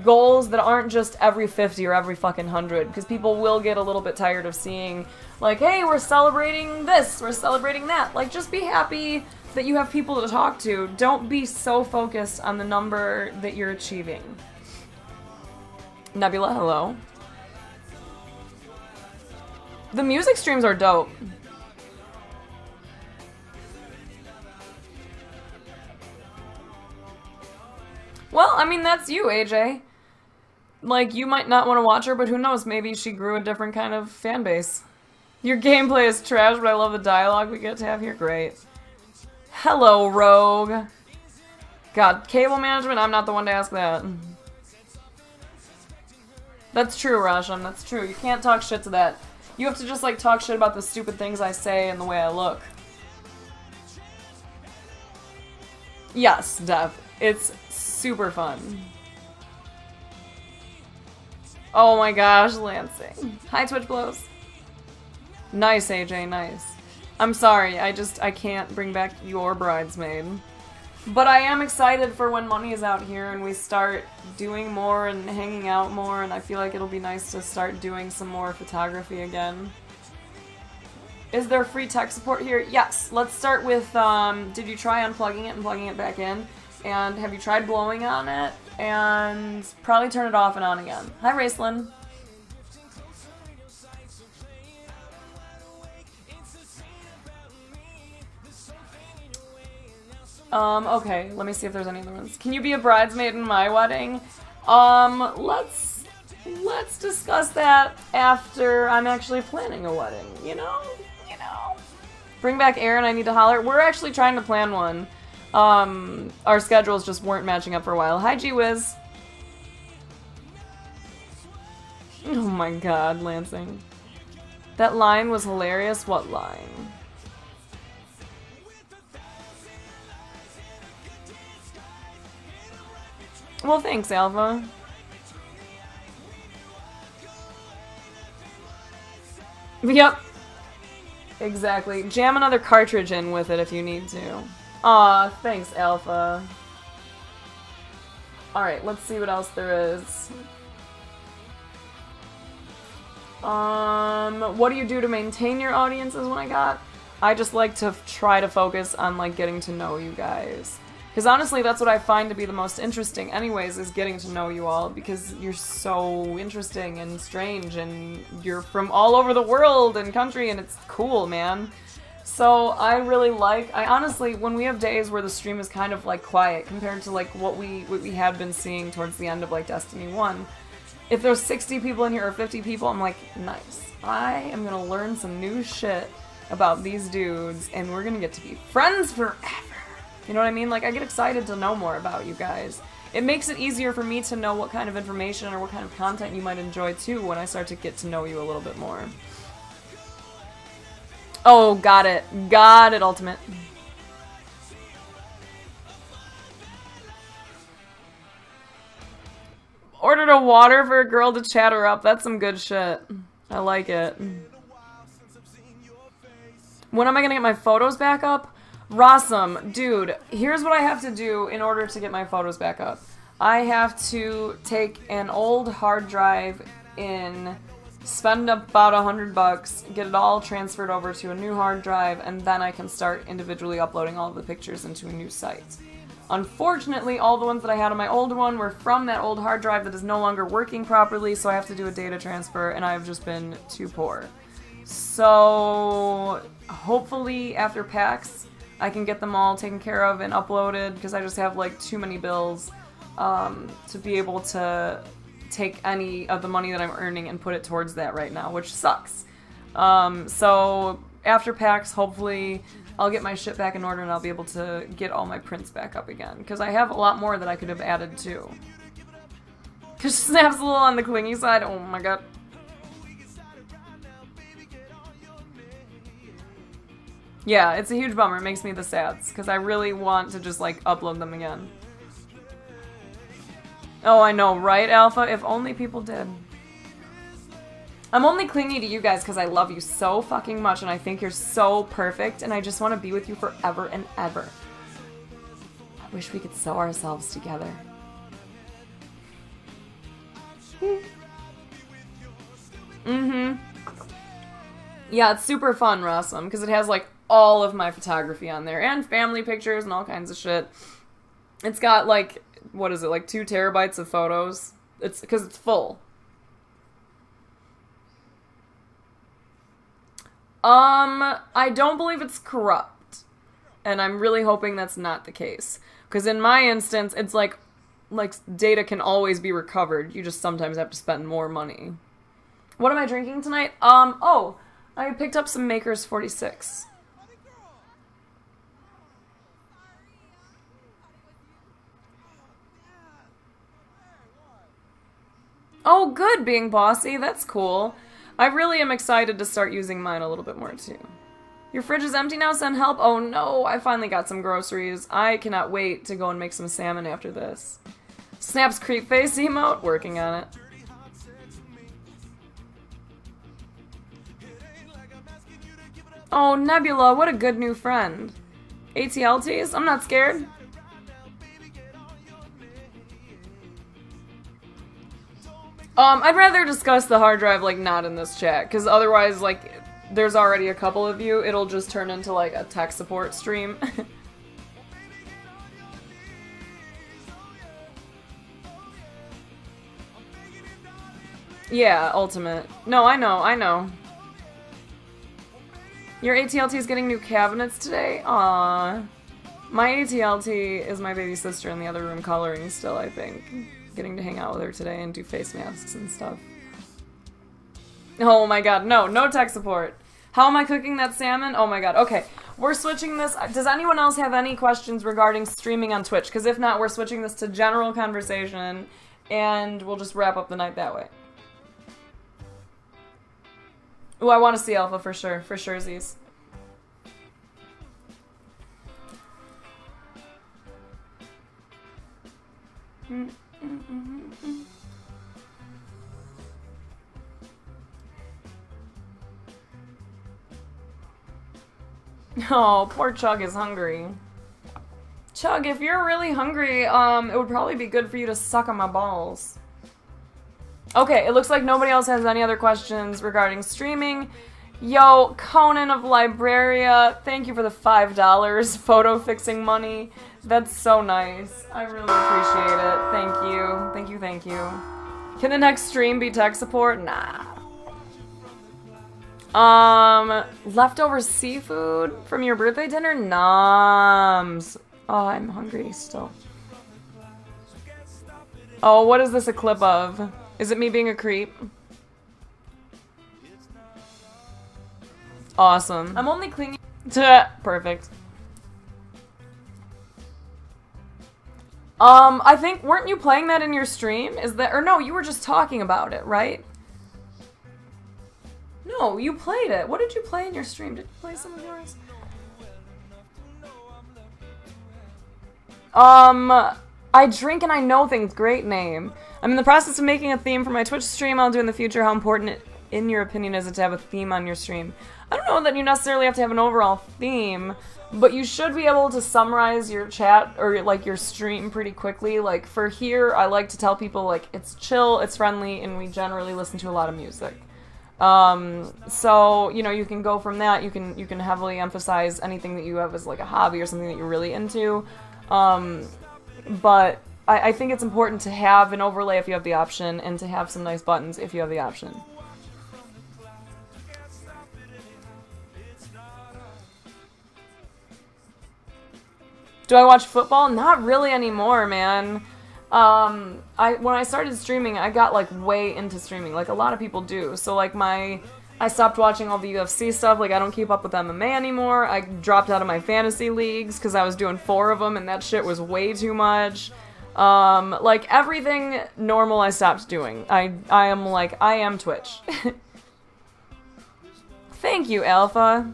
goals that aren't just every 50 or every fucking 100, because people will get a little bit tired of seeing, like, hey, we're celebrating this, we're celebrating that. Like, just be happy that you have people to talk to. Don't be so focused on the number that you're achieving. Nebula, hello. The music streams are dope. Well, I mean, that's you, AJ. Like, you might not want to watch her, but who knows, maybe she grew a different kind of fan base. Your gameplay is trash, but I love the dialogue we get to have here. Great. Hello, Rogue. God, cable management, I'm not the one to ask that. That's true, Rasham, that's true. You can't talk shit to that. You have to just, like, talk shit about the stupid things I say and the way I look. Yes, Dev. It's super fun. Oh my gosh, Lansing. Hi, Twitch Blows. Nice, AJ, nice. I'm sorry, I can't bring back your bridesmaid. But I am excited for when money is out here and we start doing more and hanging out more, and I feel like it'll be nice to start doing some more photography again. Is there free tech support here? Yes. Let's start with, did you try unplugging it and plugging it back in? And have you tried blowing on it? And probably turn it off and on again. Hi, Raceland. Okay, let me see if there's any other ones. Can you be a bridesmaid in my wedding? Let's discuss that after I'm actually planning a wedding, you know? Bring back Aaron, I need to holler. We're actually trying to plan one. Our schedules just weren't matching up for a while. Hi, G-Wiz. Oh my god, Lansing. That line was hilarious. What line? Well, thanks, Alpha. Yep. Exactly. Jam another cartridge in with it if you need to. Aw, thanks, Alpha. Alright, let's see what else there is. What do you do to maintain your audience is what I got. I just like to try to focus on, like, getting to know you guys. Because honestly, that's what I find to be the most interesting anyways, is getting to know you all, because you're so interesting and strange, and you're from all over the world and country, and it's cool, man. So I really like, I honestly, when we have days where the stream is kind of, like, quiet compared to, like, what we had been seeing towards the end of, like, Destiny 1, if there's 60 people in here or 50 people, I'm like, nice. I am gonna learn some new shit about these dudes, and we're gonna get to be friends forever. You know what I mean? Like, I get excited to know more about you guys. It makes it easier for me to know what kind of information or what kind of content you might enjoy, too, when I start to get to know you a little bit more. Oh, got it. Got it, Ultimate. Ordered a water for a girl to chat her up. That's some good shit. I like it. When am I gonna get my photos back up? Rossum, dude, here's what I have to do in order to get my photos back up. I have to take an old hard drive in, spend about $100, get it all transferred over to a new hard drive, and then I can start individually uploading all of the pictures into a new site. Unfortunately, all the ones that I had on my old one were from that old hard drive that is no longer working properly, so I have to do a data transfer, and I've just been too poor. So hopefully after PAX, I can get them all taken care of and uploaded, because I just have like too many bills to be able to take any of the money that I'm earning and put it towards that right now, which sucks. So after PAX, hopefully I'll get my shit back in order and I'll be able to get all my prints back up again, because I have a lot more that I could have added too. Because Snap's a little on the clingy side. Oh my god. Yeah, it's a huge bummer. It makes me the sads, because I really want to just like upload them again. Oh, I know, right, Alpha? If only people did. I'm only clingy to you guys because I love you so fucking much and I think you're so perfect and I just want to be with you forever and ever. I wish we could sew ourselves together. Yeah, it's super fun, Rossum, because it has like all of my photography on there and family pictures and all kinds of shit. It's got like, what is it, like 2 terabytes of photos? It's because it's full. I don't believe it's corrupt, and I'm really hoping that's not the case. Because in my instance, it's like data can always be recovered. You just sometimes have to spend more money. What am I drinking tonight? Oh, I picked up some Maker's 46. Oh, good, being bossy. That's cool. I really am excited to start using mine a little bit more, too. Your fridge is empty now? Send help? Oh, no. I finally got some groceries. I cannot wait to go and make some salmon after this. Snap's creep face emote? Working on it. Oh, Nebula, what a good new friend. ATLTs? I'm not scared. I'd rather discuss the hard drive, like, not in this chat, because otherwise, like, there's already a couple of you, it'll just turn into, like, a tech support stream. Yeah, Ultimate. No, I know. Your ATLT is getting new cabinets today? Aww. My ATLT is my baby sister in the other room coloring still, I think. Getting to hang out with her today and do face masks and stuff. Oh my god, no tech support. How am I cooking that salmon? Oh my god, okay. We're switching this. Does anyone else have any questions regarding streaming on Twitch? Because if not, we're switching this to general conversation and we'll just wrap up the night that way. Ooh, I want to see Alpha for sure. For sure, Z's. Oh, poor Chug is hungry. Chug, if you're really hungry, it would probably be good for you to suck on my balls. Okay, it looks like nobody else has any other questions regarding streaming. Yo, Conan of Libraria, thank you for the $5 photo fixing money. That's so nice. I really appreciate it. Thank you. Thank you. Can the next stream be tech support? Nah. Leftover seafood from your birthday dinner? Noms. Oh, I'm hungry still. Oh, what is this a clip of? Is it me being a creep? Awesome. I'm only clinging to perfect. I think, weren't you playing that in your stream? Is that, or no, you were just talking about it, right? No, you played it. What did you play in your stream? Did you play some of yours? I drink and I know things. Great name. I'm in the process of making a theme for my Twitch stream. I'll do in the future. How important in your opinion, is it to have a theme on your stream? I don't know that you necessarily have to have an overall theme, but you should be able to summarize your chat or like your stream pretty quickly. Like for here, I like to tell people like it's chill, it's friendly, and we generally listen to a lot of music. So, you know, you can go from that, you can heavily emphasize anything that you have as like a hobby or something that you're really into. But I think it's important to have an overlay if you have the option, and to have some nice buttons if you have the option. Do I watch football? Not really anymore, man. When I started streaming, I got like way into streaming, like a lot of people do. So like I stopped watching all the UFC stuff, like I don't keep up with MMA anymore. I dropped out of my fantasy leagues because I was doing 4 of them and that shit was way too much. Like everything normal I stopped doing. I am Twitch. Thank you, Alpha.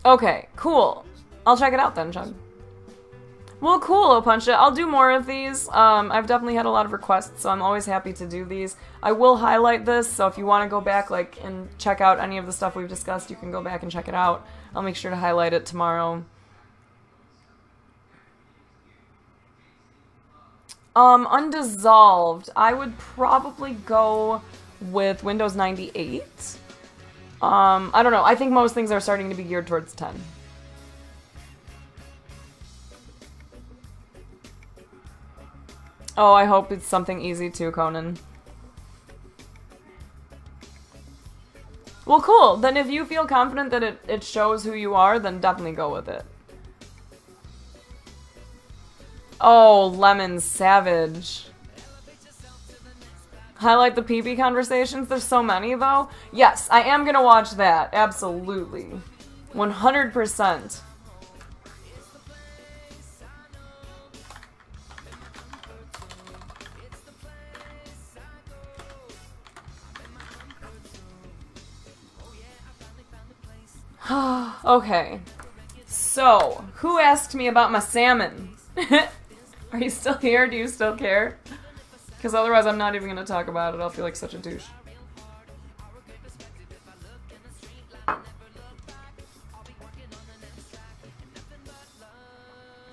Okay, cool. I'll check it out then, Chug. Well, cool, Opuncha. I'll do more of these. I've definitely had a lot of requests, so I'm always happy to do these. I will highlight this, so if you want to go back like and check out any of the stuff we've discussed, you can go back and check it out. I'll make sure to highlight it tomorrow. Undissolved. I would probably go with Windows 98. I don't know. I think most things are starting to be geared towards 10. Oh, I hope it's something easy too, Conan. Well, cool. Then if you feel confident that it shows who you are, then definitely go with it. Oh, Lemon Savage. Highlight the PB conversations? There's so many, though. Yes, I am gonna watch that. Absolutely. 100%. Okay. So, who asked me about my salmon? Are you still here? Do you still care? Because otherwise I'm not even going to talk about it. I'll feel like such a douche.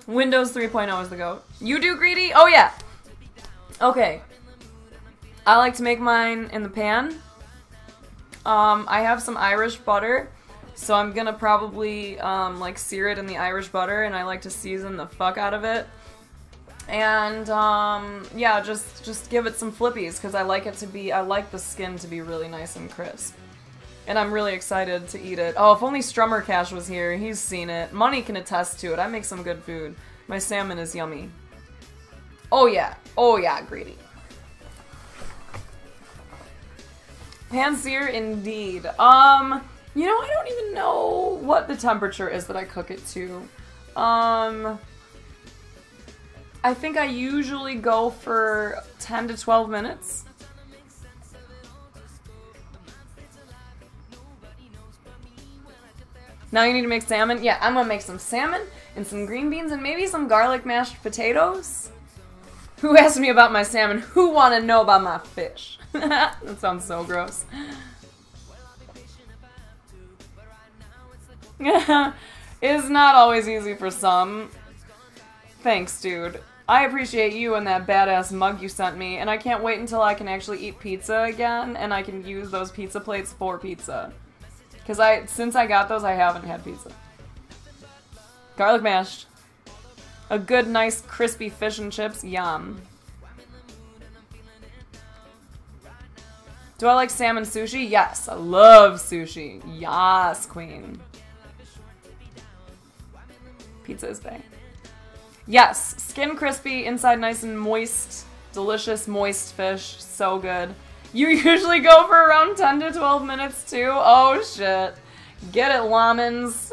Windows 3.0 is the GOAT. You do, Greedy? Oh, yeah. Okay. I like to make mine in the pan. I have some Irish butter, so I'm gonna probably like sear it in the Irish butter, and I like to season the fuck out of it. And yeah, just give it some flippies because I like the skin to be really nice and crisp. And I'm really excited to eat it. Oh, if only Strummer Cash was here. He's seen it. Money can attest to it. I make some good food. My salmon is yummy. Oh yeah. Oh yeah, Greedy. Pan sear indeed. You know, I don't even know what the temperature is that I cook it to. I think I usually go for 10 to 12 minutes. Now you need to make salmon? Yeah, I'm gonna make some salmon and some green beans and maybe some garlic mashed potatoes. Who asked me about my salmon? Who wanna know about my fish? That sounds so gross. It's not always easy for some. Thanks, dude. I appreciate you and that badass mug you sent me, and I can't wait until I can actually eat pizza again, and I can use those pizza plates for pizza. Because since I got those, I haven't had pizza. Garlic mashed. A good, nice, crispy fish and chips. Yum. Do I like salmon sushi? Yes, I love sushi. Yas, queen. Pizza is bang. Yes, skin crispy, inside nice and moist. Delicious, moist fish. So good. You usually go for around 10 to 12 minutes too? Oh shit. Get it, lamans.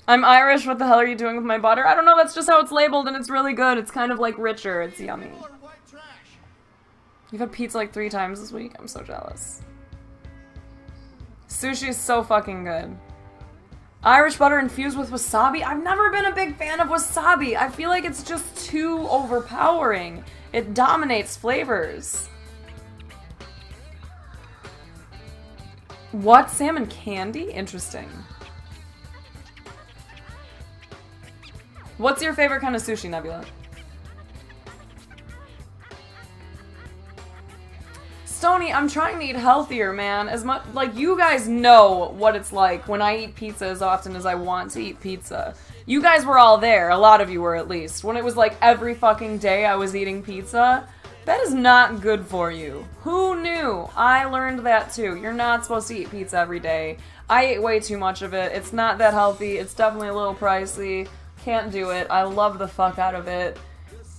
I'm Irish, what the hell are you doing with my butter? I don't know, that's just how it's labeled and it's really good. It's kind of like richer, it's yummy. You've had pizza like 3 times this week? I'm so jealous. Sushi is so fucking good. Irish butter infused with wasabi? I've never been a big fan of wasabi. I feel like it's just too overpowering. It dominates flavors. What? Salmon candy? Interesting. What's your favorite kind of sushi, Nebula? Stony, I'm trying to eat healthier, man. As much, like, you guys know what it's like when I eat pizza as often as I want to eat pizza. You guys were all there, a lot of you were at least, when it was like every fucking day I was eating pizza. That is not good for you. Who knew? I learned that too. You're not supposed to eat pizza every day. I ate way too much of it. It's not that healthy. It's definitely a little pricey. Can't do it. I love the fuck out of it.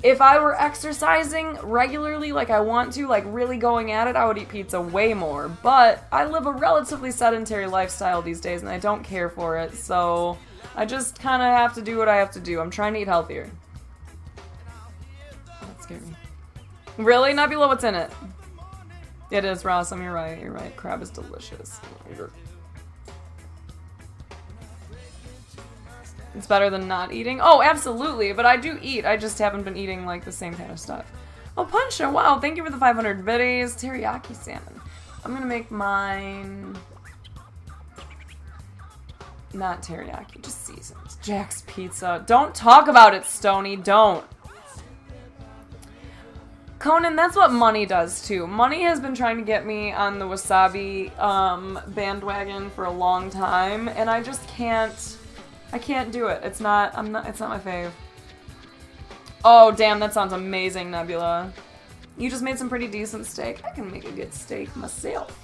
If I were exercising regularly like I want to, like really going at it, I would eat pizza way more. But I live a relatively sedentary lifestyle these days and I don't care for it, so I just kind of have to do what I have to do. I'm trying to eat healthier. That scared me. Really? Nebula, what's in it? It is, Rossum, you're right, you're right. Crab is delicious. It's better than not eating? Oh, absolutely, but I do eat. I just haven't been eating, like, the same kind of stuff. Oh, Puncha, wow, thank you for the 500 biddies. Teriyaki salmon. I'm gonna make mine... not teriyaki, just seasoned. Jack's Pizza. Don't talk about it, Stony, don't. Conan, that's what money does, too. Money has been trying to get me on the wasabi, bandwagon for a long time, and I just can't... I can't do it. It's not my fave. Oh, damn, that sounds amazing, Nebula. You just made some pretty decent steak. I can make a good steak myself.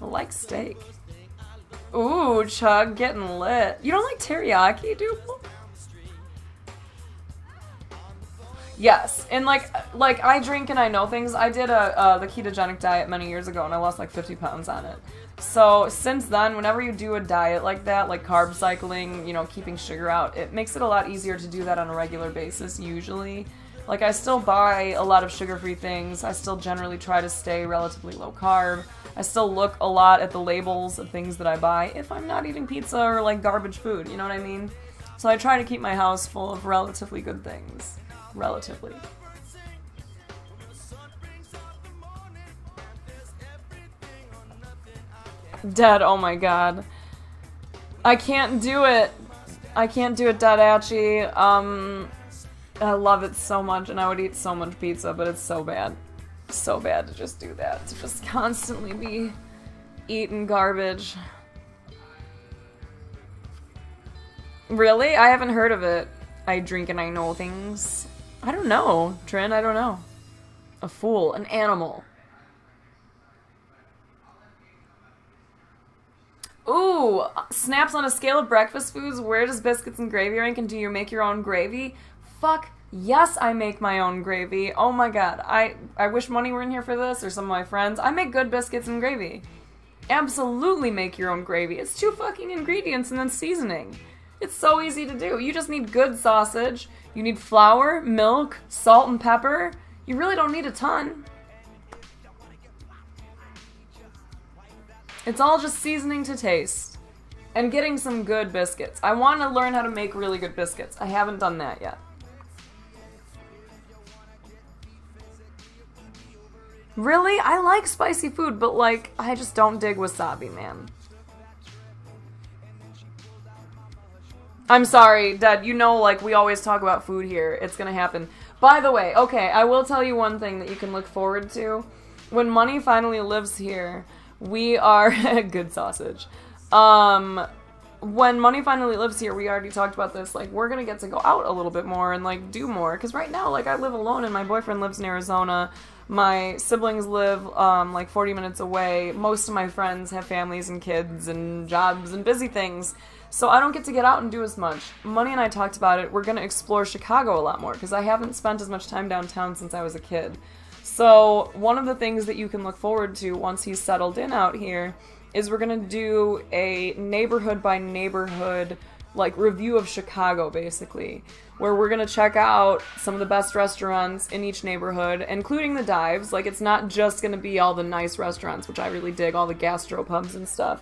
I like steak. Ooh, Chug, getting lit. You don't like teriyaki, dude? Yes, and like I drink and I know things. I did the ketogenic diet many years ago and I lost like 50 pounds on it. So since then, whenever you do a diet like that, like carb cycling, you know, keeping sugar out, it makes it a lot easier to do that on a regular basis usually. Like I still buy a lot of sugar-free things. I still generally try to stay relatively low carb. I still look a lot at the labels of things that I buy if I'm not eating pizza or like garbage food, you know what I mean? So I try to keep my house full of relatively good things. Relatively. Dead, oh my god. I can't do it. I can't do it, Dadachi. I love it so much and I would eat so much pizza, but it's so bad. So bad to just do that. To just constantly be eating garbage. Really? I haven't heard of it. I drink and I know things. I don't know, Trin, I don't know. A fool, an animal. Ooh, snaps on a scale of breakfast foods. Where does biscuits and gravy rank, and do you make your own gravy? Fuck yes, I make my own gravy. Oh my god, I wish Money were in here for this, or some of my friends. I make good biscuits and gravy. Absolutely make your own gravy. It's 2 fucking ingredients and then seasoning. It's so easy to do. You just need good sausage. You need flour, milk, salt, and pepper. You really don't need a ton. It's all just seasoning to taste. And getting some good biscuits. I want to learn how to make really good biscuits. I haven't done that yet. Really? I like spicy food, but like, I just don't dig wasabi, man. I'm sorry, Dad, you know, like, we always talk about food here. It's gonna happen. By the way, okay, I will tell you one thing that you can look forward to. When Money finally lives here, we are... good sausage. When Money finally lives here, we already talked about this, like, we're gonna get to go out a little bit more and, like, do more. Because right now, like, I live alone and my boyfriend lives in Arizona. My siblings live, like, 40 minutes away. Most of my friends have families and kids and jobs and busy things. So I don't get to get out and do as much. Money and I talked about it. We're going to explore Chicago a lot more because I haven't spent as much time downtown since I was a kid. So one of the things that you can look forward to once he's settled in out here is we're going to do a neighborhood by neighborhood like review of Chicago basically, where we're going to check out some of the best restaurants in each neighborhood, including the dives. Like, it's not just going to be all the nice restaurants, which I really dig, all the gastropubs and stuff.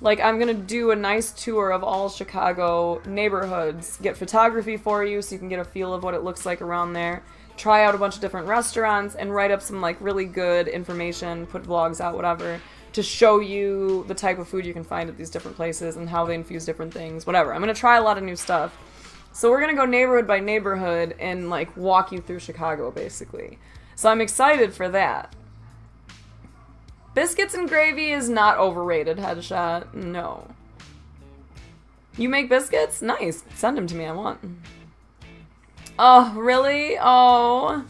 Like, I'm gonna do a nice tour of all Chicago neighborhoods, get photography for you so you can get a feel of what it looks like around there, try out a bunch of different restaurants, and write up some, like, really good information, put vlogs out, whatever, to show you the type of food you can find at these different places and how they infuse different things, whatever. I'm gonna try a lot of new stuff. So we're gonna go neighborhood by neighborhood and, like, walk you through Chicago, basically. So I'm excited for that. Biscuits and gravy is not overrated, Headshot. No. You make biscuits? Nice. Send them to me, I want. Oh, really? Oh.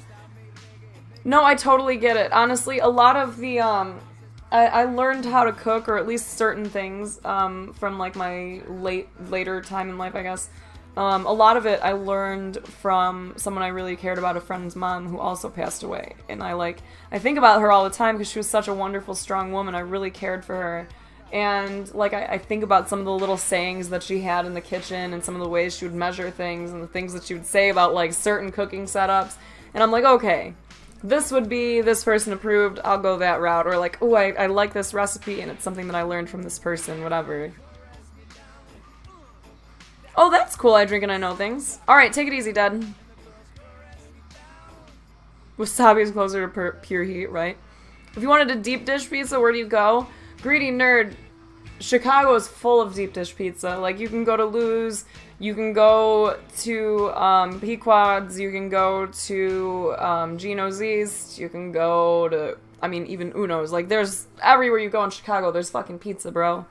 No, I totally get it. Honestly, a lot of the, I learned how to cook, or at least certain things, from, like, my later time in life, I guess. A lot of it I learned from someone I really cared about, a friend's mom who also passed away. And I think about her all the time because she was such a wonderful, strong woman. I really cared for her. And, like, I think about some of the little sayings that she had in the kitchen and some of the ways she would measure things and the things that she would say about, like, certain cooking setups. And I'm like, okay, this would be this person approved, I'll go that route. Or, like, oh, I like this recipe and it's something that I learned from this person, whatever. Oh, that's cool, I drink and I know things. Alright, take it easy, Dad. Wasabi is closer to pure heat, right? If you wanted a deep dish pizza, where do you go? Greedy nerd, Chicago is full of deep dish pizza. Like, you can go to Lou's, you can go to Pequod's, you can go to Gino's East, you can go to, I mean, even Uno's. Like, there's, everywhere you go in Chicago, there's fucking pizza, bro.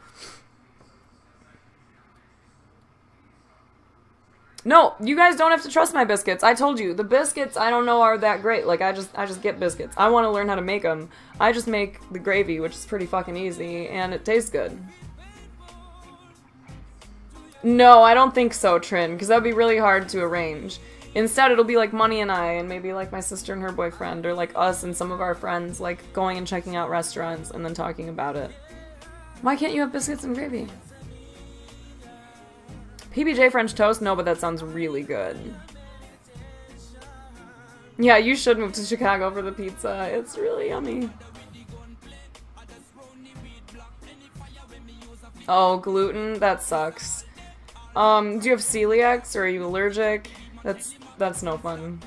No, you guys don't have to trust my biscuits. I told you, the biscuits I don't know are that great. Like, I just get biscuits. I want to learn how to make them. I just make the gravy, which is pretty fucking easy, and it tastes good. No, I don't think so, Trin, because that would be really hard to arrange. Instead, it'll be like Money and I, and maybe like my sister and her boyfriend, or like us and some of our friends, like going and checking out restaurants and then talking about it. Why can't you have biscuits and gravy? PBJ French toast? No, but that sounds really good. Yeah, you should move to Chicago for the pizza. It's really yummy. Oh, gluten? That sucks. Do you have celiacs or are you allergic? That's no fun.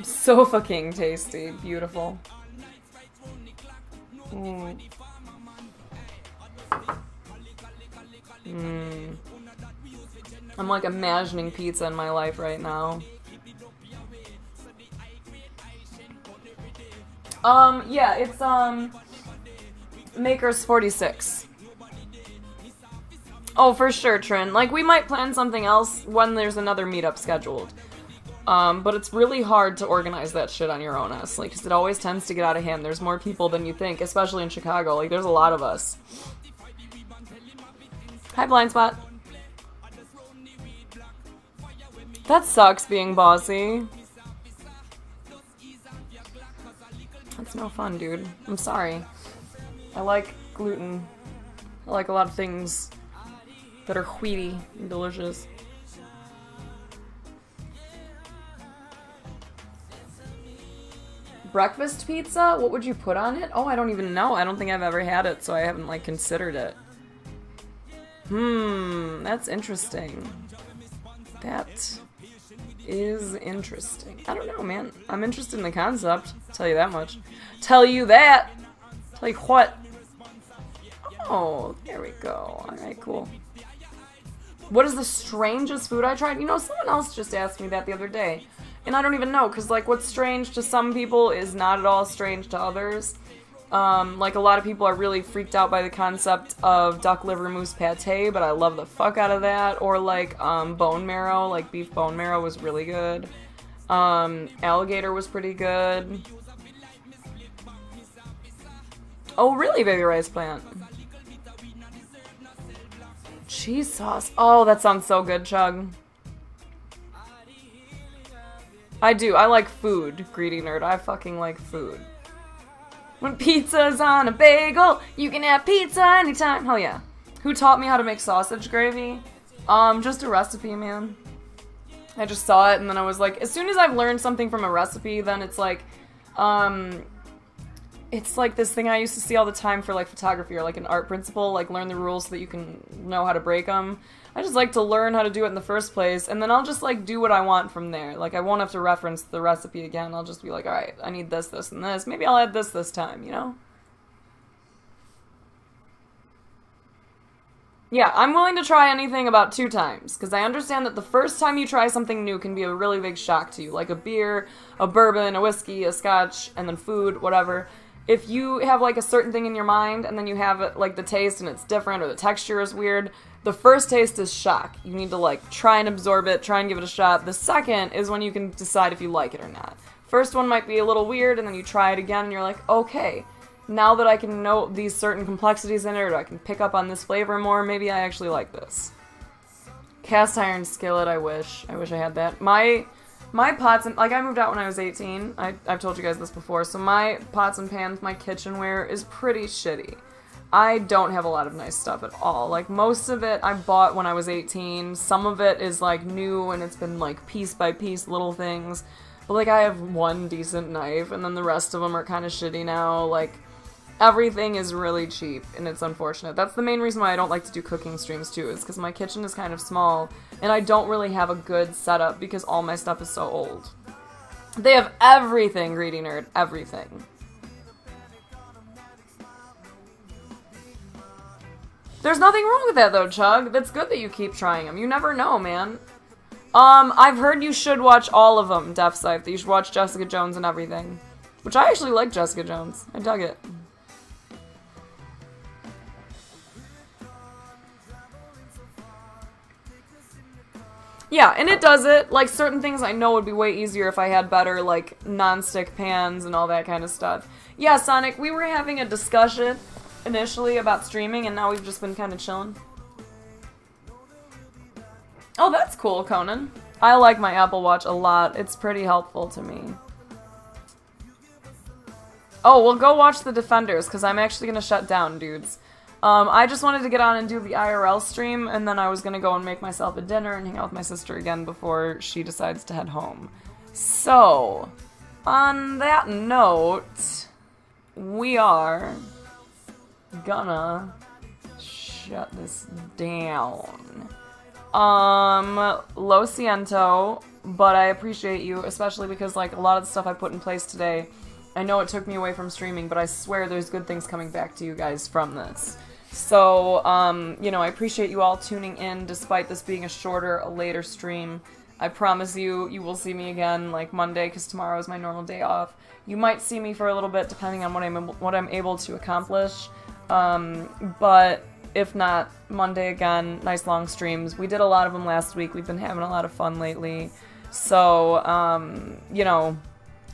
So fucking tasty. Beautiful. Mm. I'm like imagining pizza in my life right now. Yeah, it's Maker's 46. Oh, for sure, Trin. Like, we might plan something else when there's another meetup scheduled. But it's really hard to organize that shit on your own, honestly, because it always tends to get out of hand. There's more people than you think, especially in Chicago. Like, there's a lot of us. Hi, Blind Spot. That sucks, being bossy. That's no fun, dude. I'm sorry. I like gluten. I like a lot of things that are wheaty and delicious. Breakfast pizza? What would you put on it? Oh, I don't even know. I don't think I've ever had it, so I haven't, like, considered it. That's interesting. That is interesting. I don't know, man. I'm interested in the concept. I'll tell you that much. Tell you that! Tell you what? Oh, there we go. Alright, cool. What is the strangest food I tried? You know, someone else just asked me that the other day. And I don't even know, because, like, what's strange to some people is not at all strange to others. Like, a lot of people are really freaked out by the concept of duck liver mousse pate, but I love the fuck out of that. Or, like, bone marrow, like, beef bone marrow was really good. Alligator was pretty good. Oh, really, baby rice plant? Cheese sauce. Oh, that sounds so good, Chug. I do. I like food, greedy nerd. I fucking like food. When pizza's on a bagel, you can have pizza anytime. Hell yeah. Who taught me how to make sausage gravy? Just a recipe, man. I just saw it and then I was like, as soon as I've learned something from a recipe, then it's like, it's like this thing I used to see all the time for like photography or like an art principle, like learn the rules so that you can know how to break them. I just like to learn how to do it in the first place, and then I'll just like do what I want from there. Like I won't have to reference the recipe again. I'll just be like, alright, I need this, this, and this. Maybe I'll add this time, you know? Yeah, I'm willing to try anything about 2 times, because I understand that the first time you try something new can be a really big shock to you, like a beer, a bourbon, a whiskey, a scotch, and then food, whatever. If you have like a certain thing in your mind, and then you have it, like the taste and it's different, or the texture is weird, the first taste is shock. You need to like try and absorb it, try and give it a shot. The second is when you can decide if you like it or not. First one might be a little weird, and then you try it again, and you're like, okay. Now that I can know these certain complexities in it, or I can pick up on this flavor more, maybe I actually like this. Cast iron skillet, I wish. I wish I had that. My pots and, like, I moved out when I was 18. I've told you guys this before, so my pots and pans, my kitchenware is pretty shitty. I don't have a lot of nice stuff at all. Like, most of it I bought when I was 18. Some of it is, like, new, and it's been, like, piece by piece little things. But, like, I have one decent knife, and then the rest of them are kind of shitty now. Like, everything is really cheap, and it's unfortunate. That's the main reason why I don't like to do cooking streams, too, is because my kitchen is kind of small, and I don't really have a good setup because all my stuff is so old. They have everything, Greedy Nerd. Everything. There's nothing wrong with that, though, Chug. That's good that you keep trying them. You never know, man. I've heard you should watch all of them, Def Scythe. That you should watch Jessica Jones and everything. Which I actually like Jessica Jones. I dug it. Yeah, and it does it. Like, certain things I know would be way easier if I had better, like, non-stick pans and all that kind of stuff. Yeah, Sonic, we were having a discussion initially about streaming, and now we've just been kind of chilling. Oh, that's cool, Conan. I like my Apple Watch a lot. It's pretty helpful to me. Oh, well, go watch The Defenders, because I'm actually going to shut down, dudes. I just wanted to get on and do the IRL stream, and then I was gonna go and make myself a dinner and hang out with my sister again before she decides to head home. So, on that note, we are gonna shut this down. Lo siento, but I appreciate you, especially because, like, a lot of the stuff I put in place today, I know it took me away from streaming, but I swear there's good things coming back to you guys from this. So, you know, I appreciate you all tuning in, despite this being a shorter, a later stream. I promise you, you will see me again, like, Monday, because tomorrow is my normal day off. You might see me for a little bit, depending on what I'm able to accomplish. But if not, Monday again, nice long streams. We did a lot of them last week. We've been having a lot of fun lately. So, you know,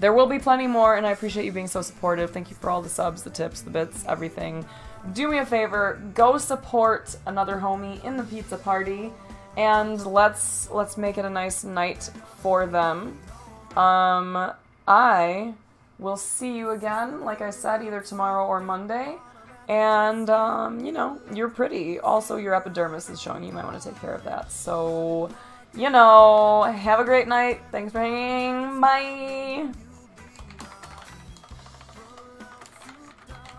there will be plenty more, and I appreciate you being so supportive. Thank you for all the subs, the tips, the bits, everything. Do me a favor, go support another homie in the pizza party, and let's make it a nice night for them. I will see you again, like I said, either tomorrow or Monday. And, you know, you're pretty. Also, your epidermis is showing you might want to take care of that. So, you know, have a great night. Thanks for hanging. Bye!